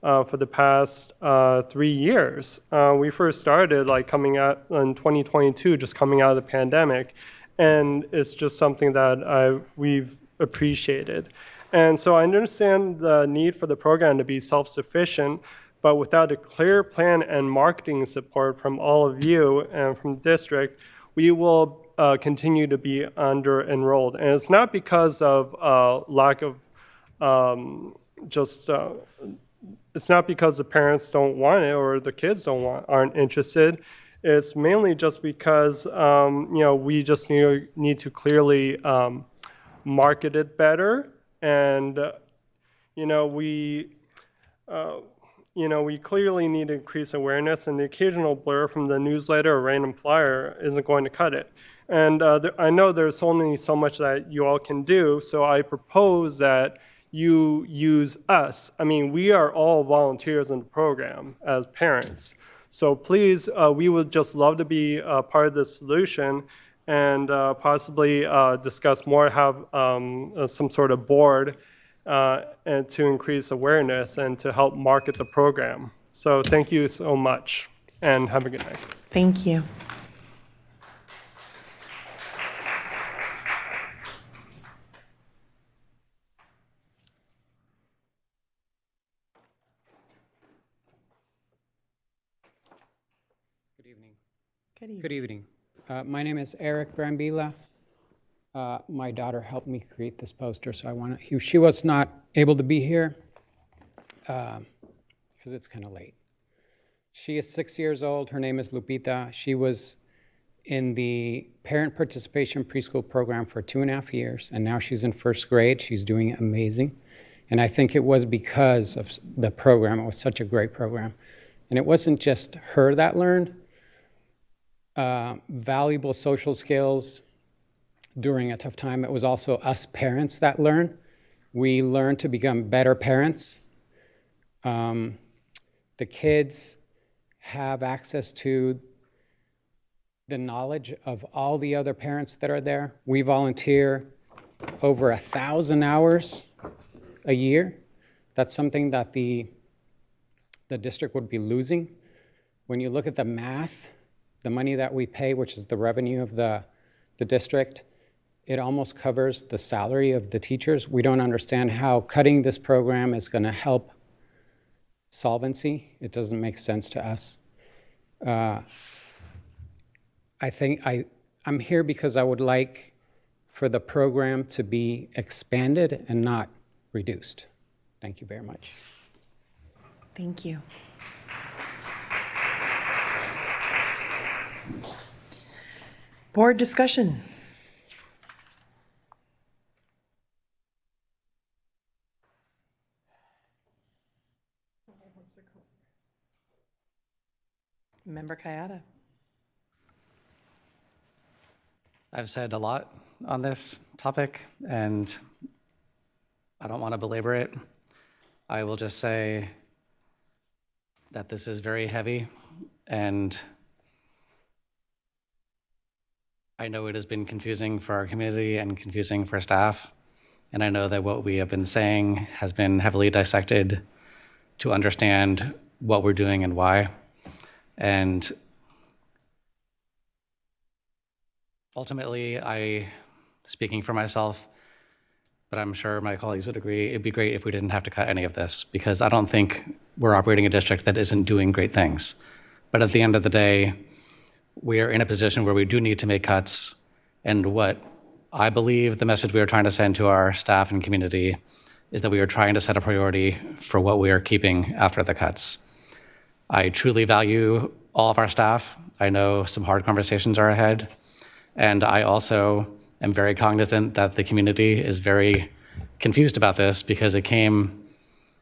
for the past 3 years. We first started coming out in 2022, just coming out of the pandemic, and it's just something that we've appreciated. And so I understand the need for the program to be self-sufficient, but without a clear plan and marketing support from all of you and from the district, we will continue to be under-enrolled. And it's not because of lack of it's not because the parents don't want it or the kids aren't interested. It's mainly just because we just need to clearly market it better, and we clearly need to increase awareness, and the occasional blur from the newsletter or random flyer isn't going to cut it. And I know there's only so much that you all can do, so I propose that you use us. I mean, we are all volunteers in the program as parents. So please, we would just love to be part of the solution, and possibly discuss more, have some sort of board and to increase awareness and to help market the program. So thank you so much, and have a good night. Thank you. Good evening. My name is Eric Brambila. My daughter helped me create this poster, so she was not able to be here because it's kind of late. She is 6 years old. Her name is Lupita. She was in the parent participation preschool program for 2.5 years, and now she's in first grade. She's doing amazing. And I think it was because of the program. It was such a great program. And it wasn't just her that learned valuable social skills during a tough time. It was also us parents that learned. We learned to become better parents. The kids have access to the knowledge of all the other parents that are there. We volunteer over 1,000 hours a year. That's something that the district would be losing. When you look at the math, the money that we pay, which is the revenue of the district, it almost covers the salary of the teachers. We don't understand how cutting this program is going to help solvency. It doesn't make sense to us. I think I'm here because I would like for the program to be expanded and not reduced. Thank you very much. Thank you. Board discussion. Member Kayada. I've said a lot on this topic, and I don't want to belabor it. I will just say that this is very heavy, and I know it has been confusing for our community and confusing for staff, and I know that what we have been saying has been heavily dissected to understand what we're doing and why. And ultimately, speaking for myself, but I'm sure my colleagues would agree, it'd be great if we didn't have to cut any of this, because I don't think we're operating a district that isn't doing great things. But at the end of the day, we are in a position where we do need to make cuts. And what I believe the message we are trying to send to our staff and community is that we are trying to set a priority for what we are keeping after the cuts. I truly value all of our staff. I know some hard conversations are ahead. And I also am very cognizant that the community is very confused about this because it came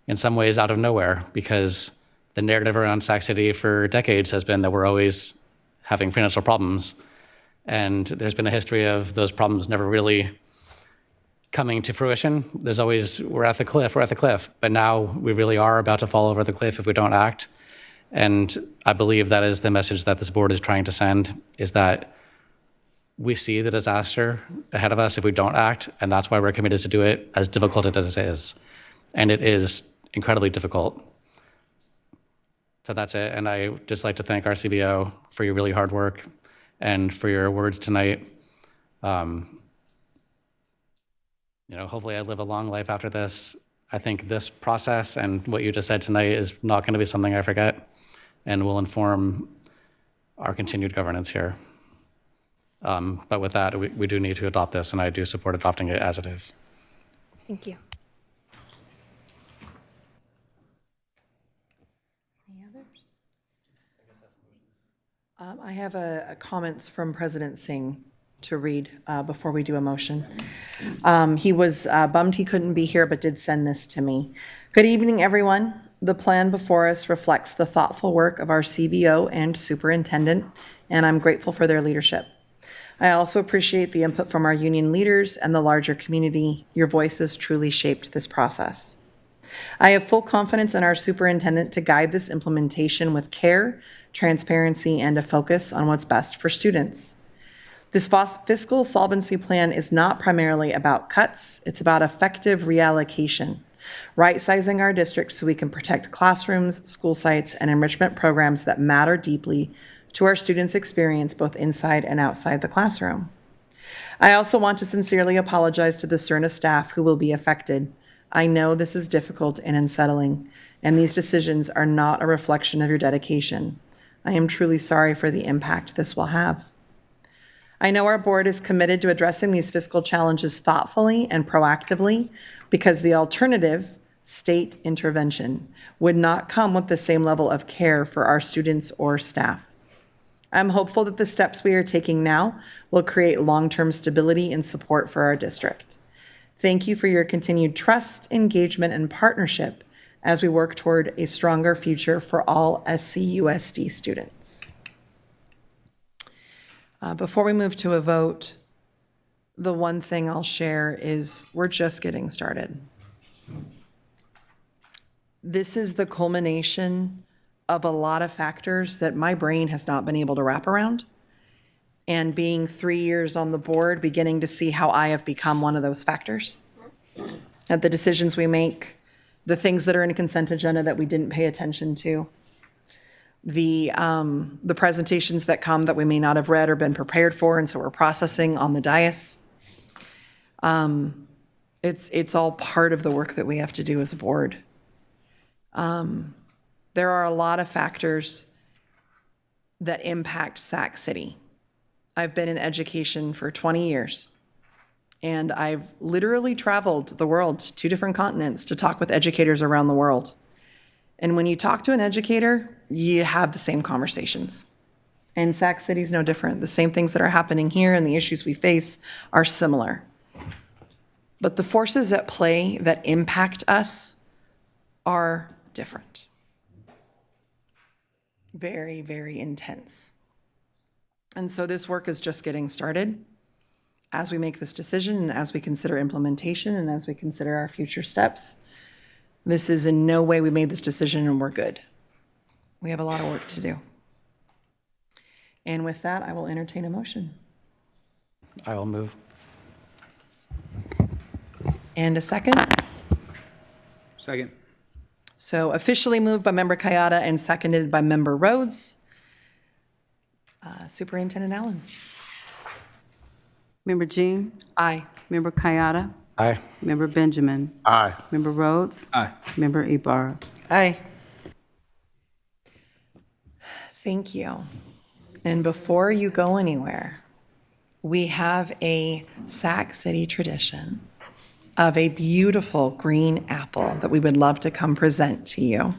in some ways out of nowhere, because the narrative around Sac City for decades has been that we're always having financial problems. And there's been a history of those problems never really coming to fruition. There's always, we're at the cliff. But now we really are about to fall over the cliff if we don't act. And I believe that is the message that this board is trying to send, is that we see the disaster ahead of us if we don't act, and that's why we're committed to do it, as difficult as it is. And it is incredibly difficult. So that's it, and I would just like to thank our CBO for your really hard work and for your words tonight. Hopefully I live a long life after this. I think this process and what you just said tonight is not going to be something I forget, and will inform our continued governance here. But with that, we do need to adopt this, and I do support adopting it as it is. Thank you. Any others? I have a comments from President Singh to read before we do a motion. He was bummed he couldn't be here, but did send this to me. Good evening, everyone. The plan before us reflects the thoughtful work of our CBO and superintendent, and I'm grateful for their leadership. I also appreciate the input from our union leaders and the larger community. Your voices truly shaped this process. I have full confidence in our superintendent to guide this implementation with care, transparency, and a focus on what's best for students. This fiscal solvency plan is not primarily about cuts, it's about effective reallocation, right-sizing our district so we can protect classrooms, school sites, and enrichment programs that matter deeply to our students' experience both inside and outside the classroom. I also want to sincerely apologize to the CERNA staff who will be affected. I know this is difficult and unsettling, and these decisions are not a reflection of your dedication. I am truly sorry for the impact this will have. I know our board is committed to addressing these fiscal challenges thoughtfully and proactively because the alternative, state intervention, would not come with the same level of care for our students or staff. I'm hopeful that the steps we are taking now will create long-term stability and support for our district. Thank you for your continued trust, engagement, and partnership as we work toward a stronger future for all SCUSD students. Before we move to a vote, the one thing I'll share is we're just getting started. This is the culmination of a lot of factors that my brain has not been able to wrap around. And being 3 years on the board, beginning to see how I have become one of those factors. At the decisions we make, the things that are in a consent agenda that we didn't pay attention to, the presentations that come that we may not have read or been prepared for, and so we're processing on the dais. It's all part of the work that we have to do as a board. There are a lot of factors that impact Sac City. I've been in education for 20 years, and I've literally traveled the world to 2 different continents to talk with educators around the world. And when you talk to an educator, you have the same conversations. And Sac City is no different. The same things that are happening here and the issues we face are similar. But the forces at play that impact us are different. Very, very intense. And so this work is just getting started. As we make this decision and as we consider implementation and as we consider our future steps, this is in no way we made this decision and we're good. We have a lot of work to do. And with that, I will entertain a motion. I will move. And a second? Second. So officially moved by Member Kayada and seconded by Member Rhodes. Superintendent Allen. Member Jean? Aye. Member Kayada? Aye. Member Benjamin? Aye. Member Rhodes? Aye. Member Ibarra? Aye. Thank you. And before you go anywhere, we have a Sac City tradition of a beautiful green apple that we would love to come present to you.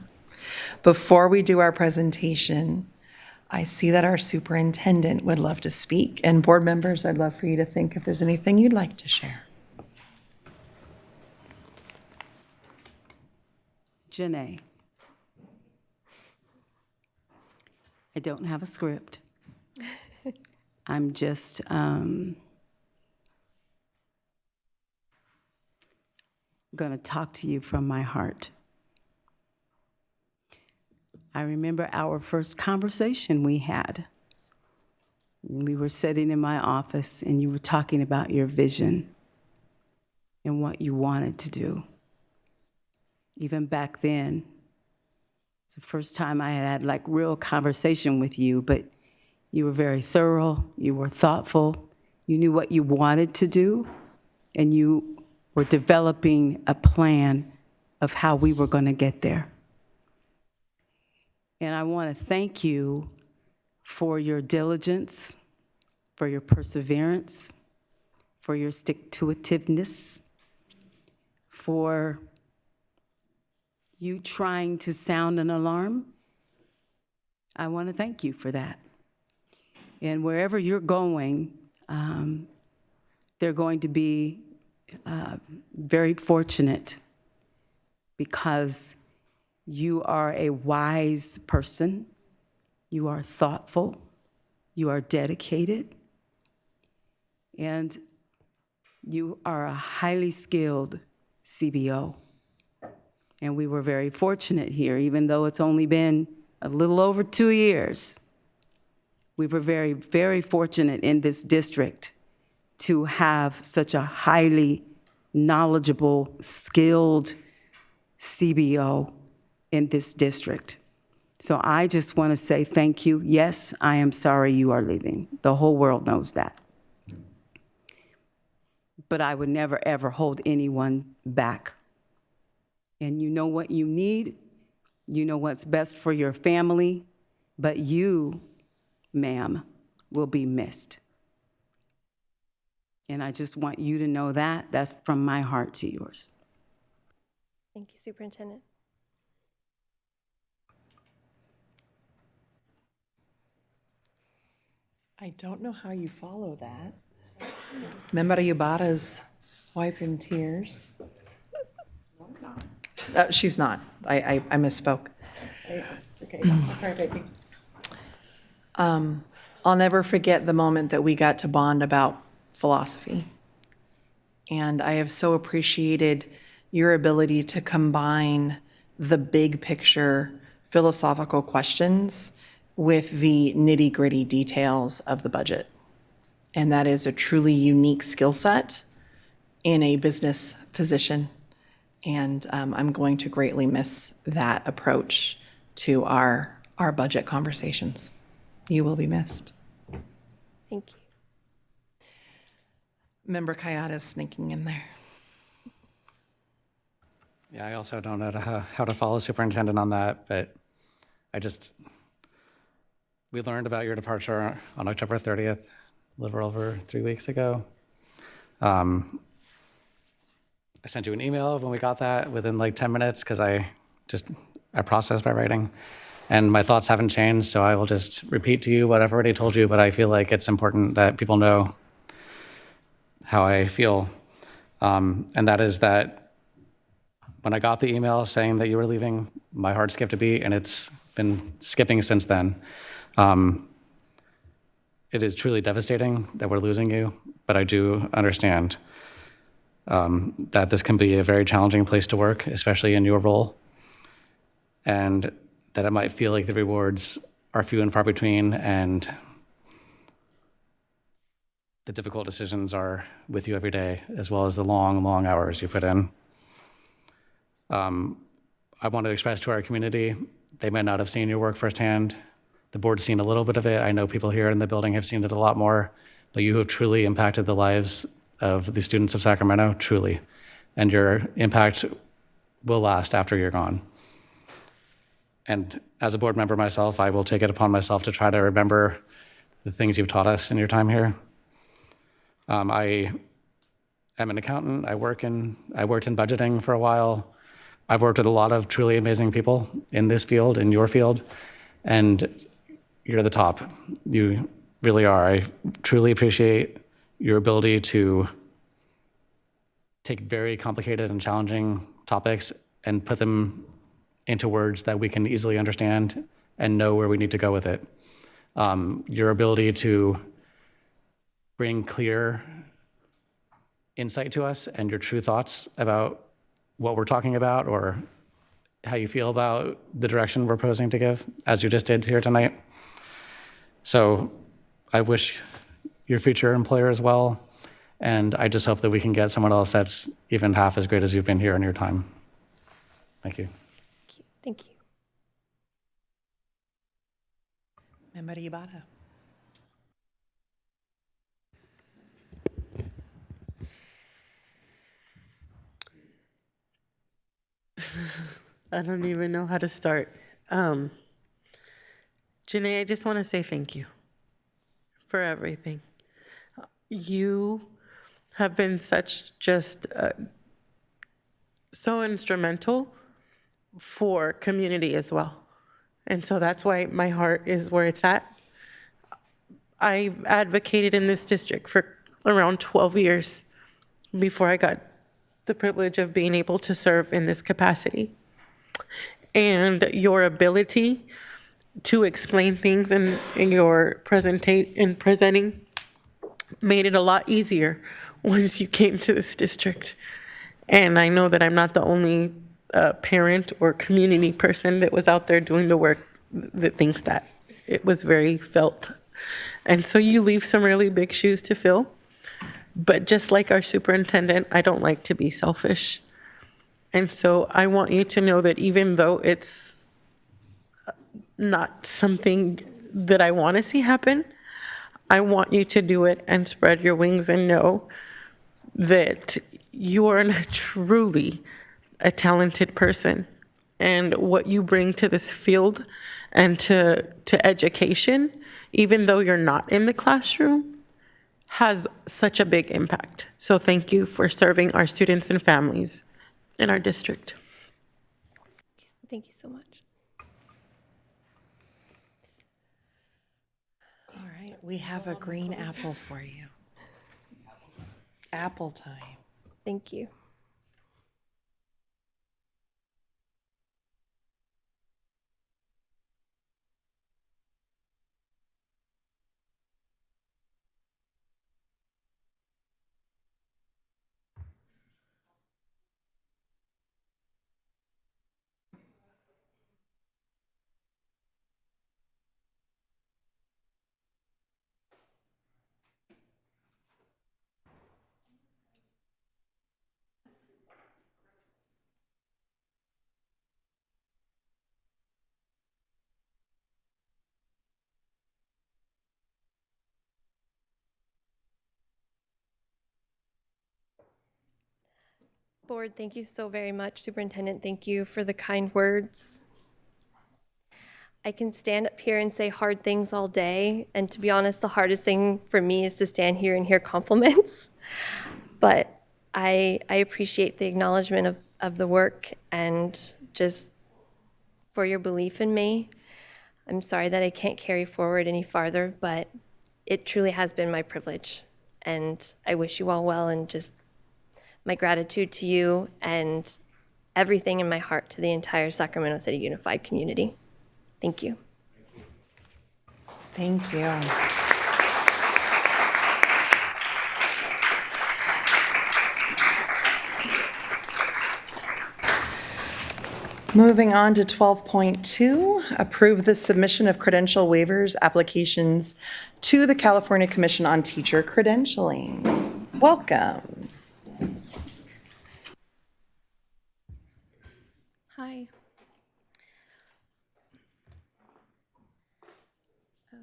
Before we do our presentation, I see that our superintendent would love to speak. And board members, I'd love for you to think if there's anything you'd like to share. Janae. I don't have a script. I'm just going to talk to you from my heart. I remember our first conversation we had. We were sitting in my office and you were talking about your vision and what you wanted to do. Even back then, it's the first time I had like real conversation with you, but you were very thorough, you were thoughtful, you knew what you wanted to do, and you were developing a plan of how we were going to get there. And I want to thank you for your diligence, for your perseverance, for your stick-to-itiveness, for you trying to sound an alarm. I want to thank you for that. And wherever you're going, they're going to be very fortunate because you are a wise person, you are thoughtful, you are dedicated, and you are a highly skilled CBO. And we were very fortunate here, even though it's only been a little over 2 years. We were very, very fortunate in this district to have such a highly knowledgeable, skilled CBO in this district. So I just want to say thank you. Yes, I am sorry you are leaving. The whole world knows that. But I would never, ever hold anyone back. And you know what you need. You know what's best for your family. but you, ma'am, will be missed. And I just want you to know that. That's from my heart to yours. Thank you, Superintendent. I don't know how you follow that. Member Yubara's wiping tears. She's not. I misspoke. It's okay. I'll never forget the moment that we got to bond about philosophy. And I have so appreciated your ability to combine the big picture philosophical questions with the nitty-gritty details of the budget. And that is a truly unique skill set in a business position. And I'm going to greatly miss that approach to our budget conversations. You will be missed. Thank you. Member Kayada's sneaking in there. Yeah, I also don't know how to follow superintendent on that, but we learned about your departure on October 30th, a little over 3 weeks ago. I sent you an email when we got that within like 10 minutes because I processed by writing, and my thoughts haven't changed, so I will just repeat to you what I've already told you, but I feel like it's important that people know how I feel. And that is that when I got the email saying that you were leaving, my heart skipped a beat, and it's been skipping since then. It is truly devastating that we're losing you, but I do understand that this can be a very challenging place to work, especially in your role, and that it might feel like the rewards are few and far between, and the difficult decisions are with you every day, as well as the long, long hours you put in. I want to express to our community, they may not have seen your work firsthand. The board's seen a little bit of it. I know people here in the building have seen it a lot more, but you have truly impacted the lives of the students of Sacramento, truly. And your impact will last after you're gone. And as a board member myself, I will take it upon myself to try to remember the things you've taught us in your time here. I am an accountant. I worked in budgeting for a while. I've worked with a lot of truly amazing people in this field, in your field, and you're the top. You really are. I truly appreciate your ability to take very complicated and challenging topics and put them into words that we can easily understand and know where we need to go with it. Your ability to bring clear insight to us and your true thoughts about what we're talking about or how you feel about the direction we're proposing to give, as you just did here tonight. So I wish your future employer as well, and I just hope that we can get someone else that's even half as great as you've been here in your time. Thank you. Thank you. Member Ibarra. I don't even know how to start. Janae, I just want to say thank you for everything. You have been so instrumental for community as well. And so that's why my heart is where it's at. I advocated in this district for around 12 years before I got the privilege of being able to serve in this capacity. And your ability to explain things in your presenting made it a lot easier once you came to this district. And I know that I'm not the only parent or community person that was out there doing the work that thinks that. It was very felt. And so you leave some really big shoes to fill. But just like our superintendent, I don't like to be selfish. And so I want you to know that even though it's not something that I want to see happen, I want you to do it and spread your wings and know that you are truly a talented person and what you bring to this field and to education, even though you're not in the classroom, has such a big impact. So thank you for serving our students and families in our district. Thank you so much. All right, we have a green apple for you. Apple time. Thank you. Board, thank you so very much. Superintendent, thank you for the kind words. I can stand up here and say hard things all day, and to be honest, the hardest thing for me is to stand here and hear compliments. But I appreciate the acknowledgement of the work and just for your belief in me. I'm sorry that I can't carry forward any farther, but it truly has been my privilege. And I wish you all well, and just my gratitude to you and everything in my heart to the entire Sacramento City Unified community. Thank you. Thank you. Moving on to 12.2, approve the submission of credential waivers applications to the California Commission on Teacher Credentialing. Welcome. Hi.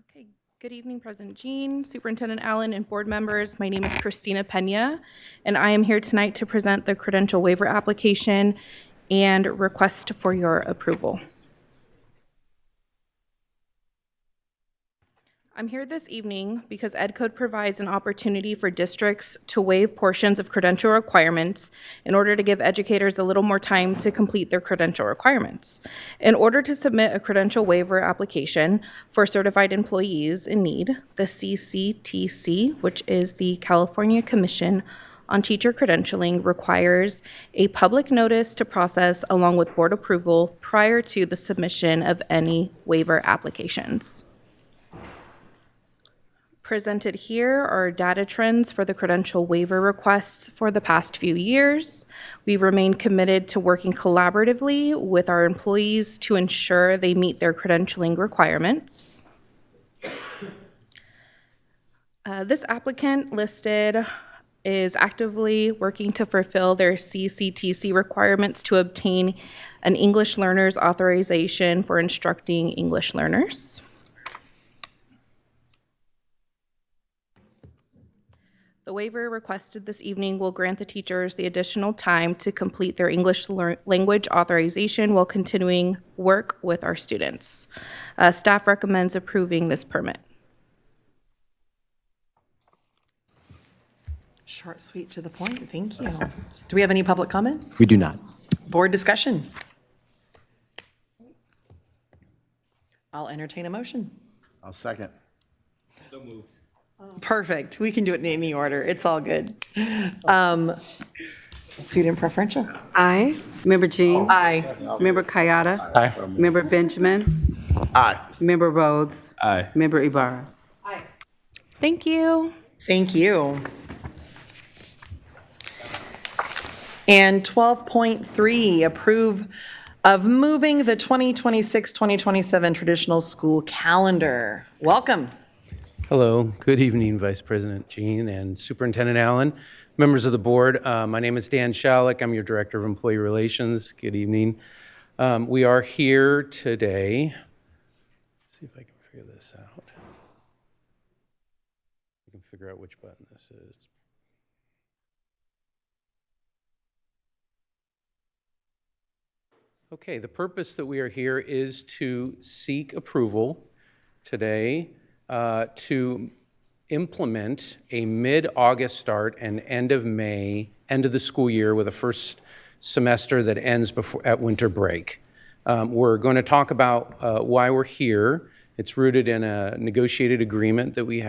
Okay, good evening, President Jean, Superintendent Allen, and board members. My name is Christina Pena, and I am here tonight to present the credential waiver application and request for your approval. I'm here this evening because EdCode provides an opportunity for districts to waive portions of credential requirements in order to give educators a little more time to complete their credential requirements. In order to submit a credential waiver application for certified employees in need, the CCTC, which is the California Commission on Teacher Credentialing, requires a public notice to process along with board approval prior to the submission of any waiver applications. Presented here are data trends for the credential waiver requests for the past few years. We remain committed to working collaboratively with our employees to ensure they meet their credentialing requirements. This applicant listed is actively working to fulfill their CCTC requirements to obtain an English learner's authorization for instructing English learners. The waiver requested this evening will grant the teachers the additional time to complete their English language authorization while continuing work with our students. Staff recommends approving this permit. Short, sweet, to the point. Thank you. Do we have any public comment? We do not. Board discussion? I'll entertain a motion. I'll second. So moved. Perfect. We can do it in any order. It's all good. Student preferential. Aye. Member Jean? Aye. Member Kayada? Aye. Member Benjamin? Aye. Member Rhodes? Aye. Member Ibarra? Thank you. Thank you. And 12.3, approve of moving the 2026-2027 traditional school calendar. Welcome. Hello, good evening, Vice President Jean and Superintendent Allen, members of the board. My name is Dan Schalick. I'm your Director of Employee Relations. Good evening. We are here today. Let's see if I can figure this out. I can figure out which button this is. Okay, the purpose that we are here is to seek approval today to implement a mid-August start and end of May, end of the school year with a first semester that ends at winter break. We're going to talk about why we're here. It's rooted in a negotiated agreement that we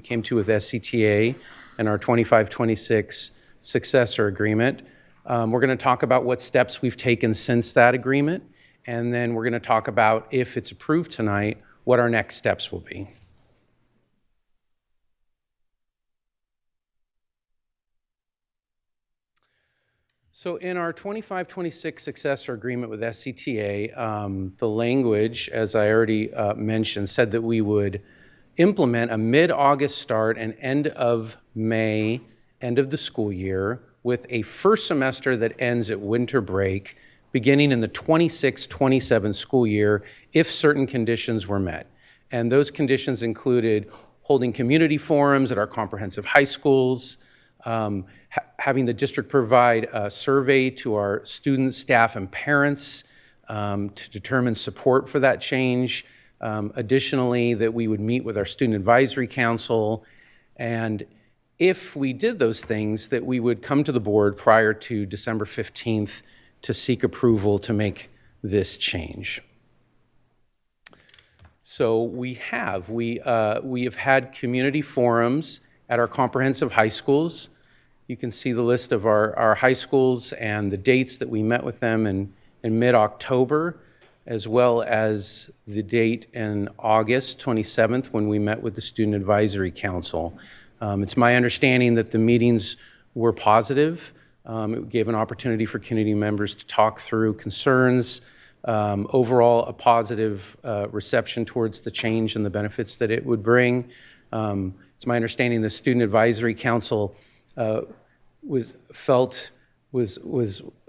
came to with SCTA and our 25-26 successor agreement. We're going to talk about what steps we've taken since that agreement, and then we're going to talk about, if it's approved tonight, what our next steps will be. So in our 25-26 successor agreement with SCTA, the language, as I already mentioned, said that we would implement a mid-August start and end of May, end of the school year, with a first semester that ends at winter break, beginning in the 26-27 school year, if certain conditions were met. And those conditions included holding community forums at our comprehensive high schools, having the district provide a survey to our students, staff, and parents to determine support for that change. Additionally, that we would meet with our student advisory council, and if we did those things, that we would come to the board prior to December 15th to seek approval to make this change. So we have had community forums at our comprehensive high schools. You can see the list of our high schools and the dates that we met with them in mid-October, as well as the date in August 27th when we met with the Student Advisory Council. It's my understanding that the meetings were positive. It gave an opportunity for community members to talk through concerns. Overall, a positive reception towards the change and the benefits that it would bring. It's my understanding the Student Advisory Council was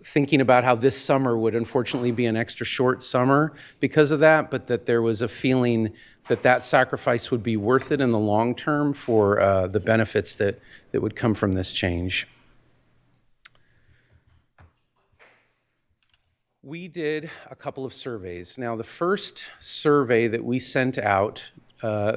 thinking about how this summer would unfortunately be an extra short summer because of that, but that there was a feeling that that sacrifice would be worth it in the long term for the benefits that would come from this change. We did a couple of surveys. Now, the first survey that we sent out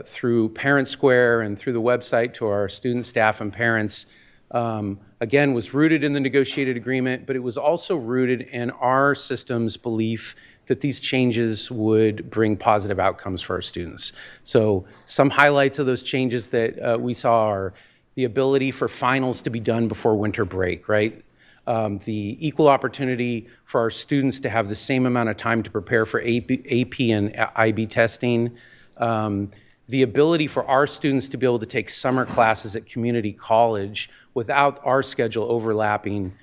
through Parent Square and through the website to our students, staff, and parents, again, was rooted in the negotiated agreement, but it was also rooted in our system's belief that these changes would bring positive outcomes for our students. So some highlights of those changes that we saw are the ability for finals to be done before winter break, right? The equal opportunity for our students to have the same amount of time to prepare for AP and IB testing, the ability for our students to be able to take summer classes at community college without our schedule overlapping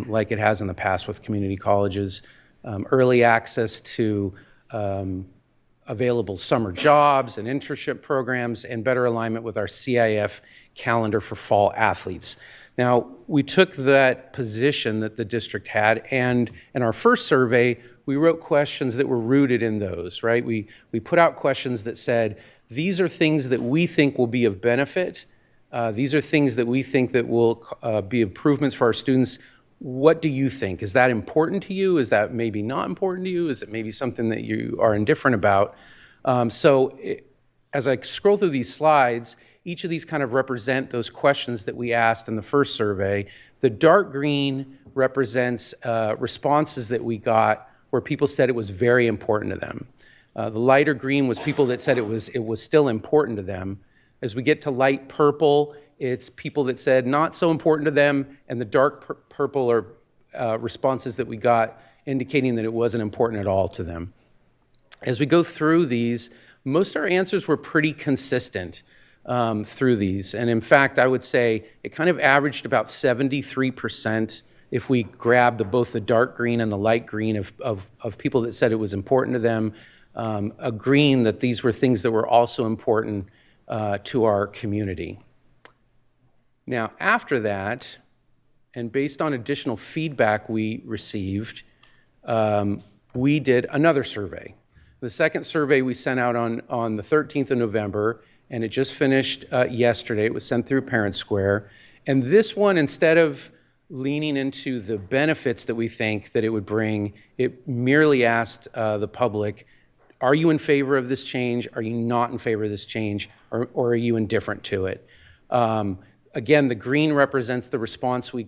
like it has in the past with community colleges, early access to available summer jobs and internship programs, and better alignment with our CIF calendar for fall athletes. Now, we took that position that the district had, and in our first survey, we wrote questions that were rooted in those, right? We put out questions that said, these are things that we think will be of benefit. These are things that we think that will be improvements for our students. What do you think? Is that important to you? Is that maybe not important to you? Is it maybe something that you are indifferent about? As I scroll through these slides, each of these kind of represent those questions that we asked in the first survey. The dark green represents responses that we got where people said it was very important to them. The lighter green was people that said it was still important to them. As we get to light purple, it's people that said not so important to them, and the dark purple are responses that we got indicating that it wasn't important at all to them. As we go through these, most of our answers were pretty consistent through these. And in fact, I would say it kind of averaged about 73% if we grab both the dark green and the light green of people that said it was important to them, agreeing that these were things that were also important to our community. Now, after that, and based on additional feedback we received, we did another survey. The second survey we sent out on the 13th of November, and it just finished yesterday. It was sent through Parent Square. And this one, instead of leaning into the benefits that we think that it would bring. It merely asked the public, are you in favor of this change? Are you not in favor of this change? Or are you indifferent to it? Again, the green represents the response we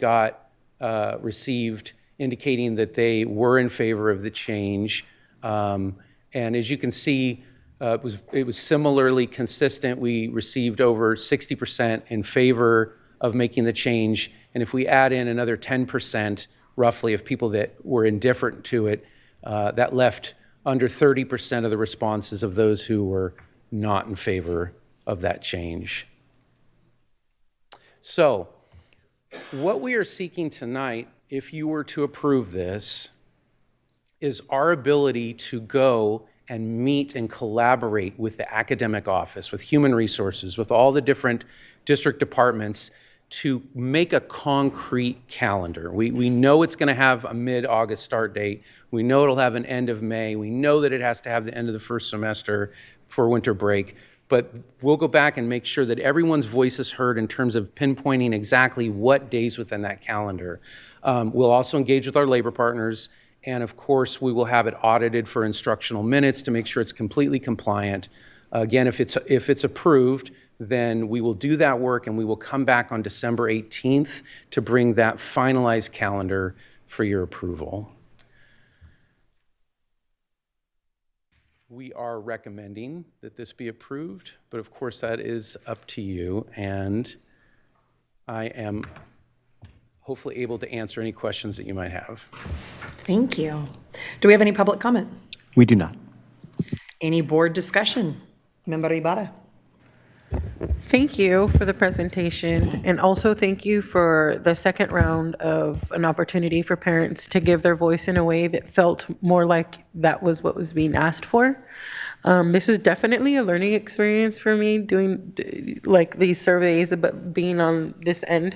received, indicating that they were in favor of the change. And as you can see, it was similarly consistent. We received over 60% in favor of making the change. And if we add in another 10%, roughly, of people that were indifferent to it, that left under 30% of the responses of those who were not in favor of that change. So, what we are seeking tonight, if you were to approve this, is our ability to go and meet and collaborate with the academic office, with human resources, with all the different district departments to make a concrete calendar. We know it's going to have a mid-August start date. We know it'll have an end of May. We know that it has to have the end of the first semester for winter break. But we'll go back and make sure that everyone's voice is heard in terms of pinpointing exactly what days within that calendar. We'll also engage with our labor partners. And of course, we will have it audited for instructional minutes to make sure it's completely compliant. Again, if it's approved, then we will do that work and we will come back on December 18th to bring that finalized calendar for your approval. We are recommending that this be approved, but of course that is up to you, and I am hopefully able to answer any questions that you might have. Thank you. Do we have any public comment? We do not. Any board discussion? Member Ibarra. Thank you for the presentation, and also thank you for the second round of an opportunity for parents to give their voice in a way that felt more like that was what was being asked for. This was definitely a learning experience for me, doing like these surveys, but being on this end.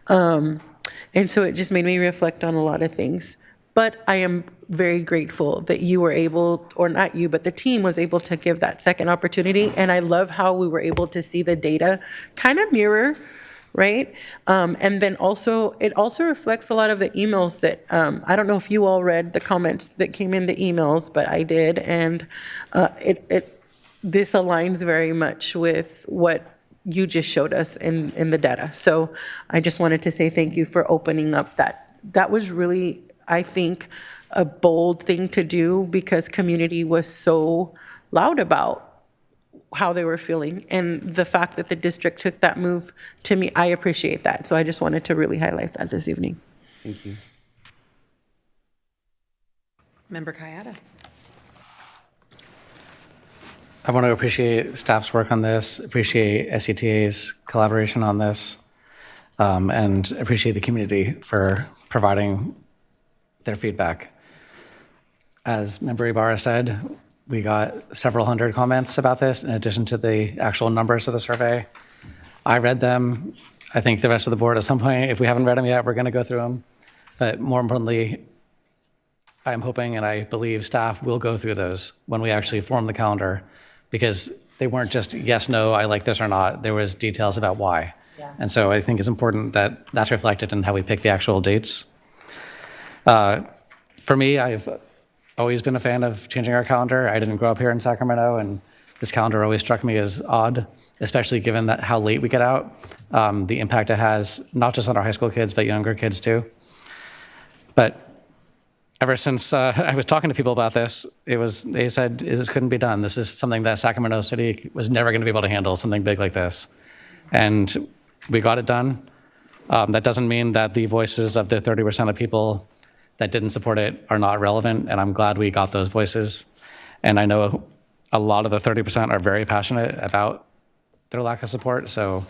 And so it just made me reflect on a lot of things. But I am very grateful that you were able, or not you, but the team was able to give that second opportunity. And I love how we were able to see the data kind of mirror, right? And then also, it also reflects a lot of the emails that, I don't know if you all read the comments that came in the emails, but I did. And this aligns very much with what you just showed us in the data. So I just wanted to say thank you for opening up that. That was really, I think, a bold thing to do because community was so loud about how they were feeling. And the fact that the district took that move, to me, I appreciate that. So I just wanted to really highlight that this evening. Thank you. Member Kayada. I want to appreciate staff's work on this, appreciate SCTA's collaboration on this, and appreciate the community for providing their feedback. As Member Ibarra said, we got several hundred comments about this in addition to the actual numbers of the survey. I read them. I think the rest of the board at some point, if we haven't read them yet, we're going to go through them. But more importantly, I'm hoping and I believe staff will go through those when we actually form the calendar, because they weren't just yes, no, I like this or not. There was details about why. Yeah. And so I think it's important that that's reflected in how we pick the actual dates. For me, I've always been a fan of changing our calendar. I didn't grow up here in Sacramento, and this calendar always struck me as odd, especially given that how late we get out, the impact it has, not just on our high school kids, but younger kids too. But ever since I was talking to people about this, they said this couldn't be done. This is something that Sacramento City was never going to be able to handle, something big like this. And we got it done. That doesn't mean that the voices of the 30% of people that didn't support it are not relevant, and I'm glad we got those voices. And I know a lot of the 30% are very passionate about their lack of support, so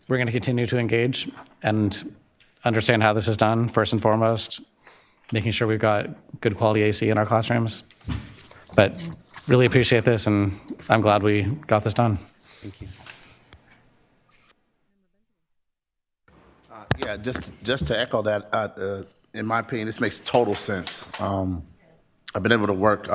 we're going to continue to engage and understand how this is done, first and foremost, making sure we've got good quality AC in our classrooms. But really appreciate this, and I'm glad we got this done. Thank you. Yeah, just to echo that, in my opinion, this makes total sense. I've been able to work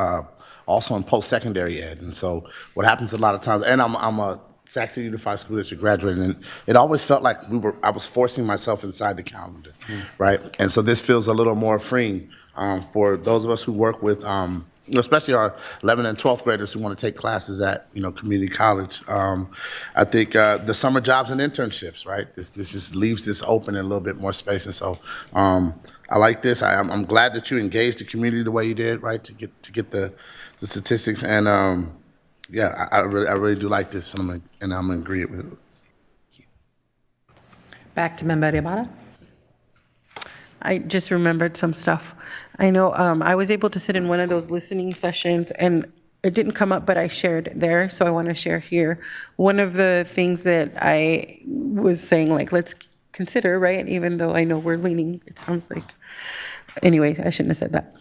also in post-secondary ed, and so what happens a lot of times, and I'm a Sac City Unified School District graduated, and it always felt like I was forcing myself inside the calendar, right? And so this feels a little more freeing for those of us who work with, especially our 11th and 12th graders who want to take classes at, community college. I think the summer jobs and internships, right? This just leaves this open in a little bit more space, and so I like this. I'm glad that you engaged the community the way you did, right? To get the statistics, and yeah, I really do like this, and I'm in agreement with it. Back to Member Ibarra. I just remembered some stuff. I know I was able to sit in one of those listening sessions, and it didn't come up, but I shared there, so I want to share here. One of the things that I was saying, like, let's consider, right? Even though I know we're leaning, it sounds like. Anyway, I shouldn't have said that.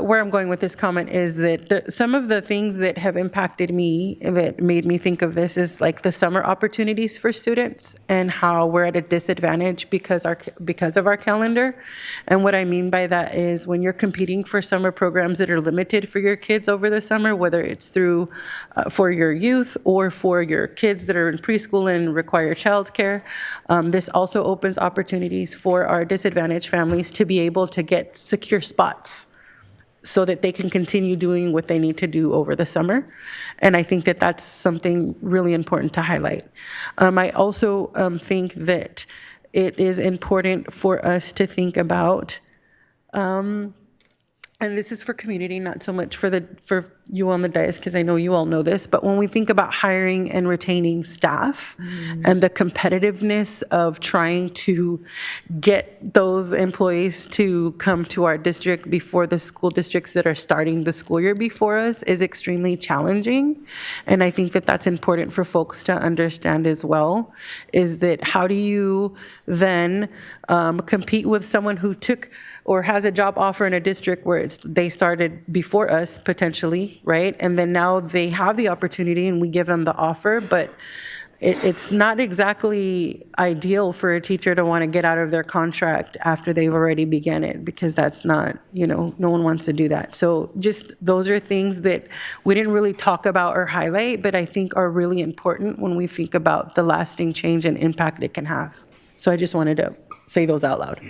Where I'm going with this comment is that some of the things that have impacted me, that made me think of this, is like the summer opportunities for students and how we're at a disadvantage because of our calendar. And what I mean by that is when you're competing for summer programs that are limited for your kids over the summer, whether it's through for your youth or for your kids that are in preschool and require childcare, this also opens opportunities for our disadvantaged families to be able to get secure spots so that they can continue doing what they need to do over the summer. And I think that that's something really important to highlight. I also think that it is important for us to think about, and this is for community, not so much for you on the dais, because I know you all know this, but when we think about hiring and retaining staff and the competitiveness of trying to get those employees to come to our district before the school districts that are starting the school year before us is extremely challenging. And I think that that's important for folks to understand as well, is that how do you then compete with someone who took or has a job offer in a district where they started before us potentially, right? And then now they have the opportunity and we give them the offer, but it's not exactly ideal for a teacher to want to get out of their contract after they've already begun it, because that's not, no one wants to do that. So just those are things that we didn't really talk about or highlight, but I think are really important when we think about the lasting change and impact it can have. So I just wanted to say those out loud.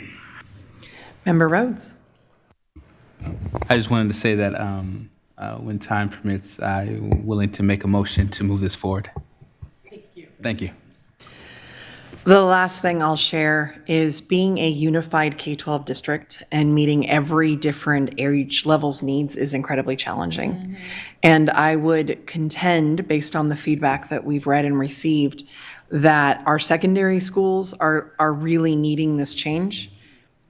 Member Rhodes. I just wanted to say that when time permits, I'm willing to make a motion to move this forward. Thank you. The last thing I'll share is being a unified K-12 district and meeting every different age level's needs is incredibly challenging. And I would contend, based on the feedback that we've read and received, that our secondary schools are really needing this change.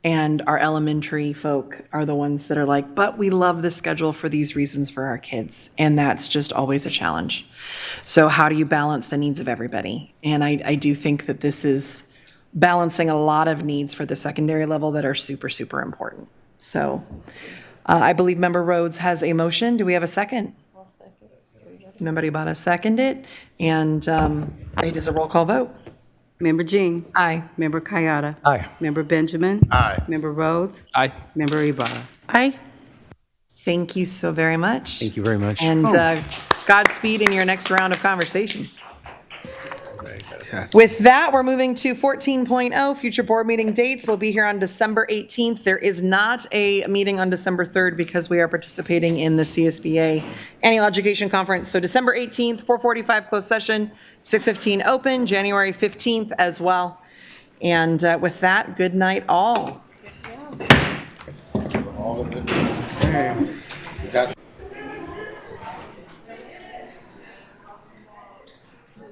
And our elementary folk are the ones that are like, but we love the schedule for these reasons for our kids. And that's just always a challenge. So how do you balance the needs of everybody? And I do think that this is balancing a lot of needs for the secondary level that are super, super important. So I believe Member Rhodes has a motion. Do we have a second? I'll second. Member Ibarra seconded. And it is a roll call vote. Member Jean. Aye. Member Kayada. Aye. Member Benjamin. Aye. Member Rhodes. Aye. Member Ibarra. Aye. Thank you so very much. Thank you very much. And Godspeed in your next round of conversations. With that, we're moving to 14.0, future board meeting dates. We'll be here on December 18th. There is not a meeting on December 3rd because we are participating in the CSBA Annual Education Conference. So December 18th, 4:45 closed session, 6:15 open, January 15th as well. And with that, good night all.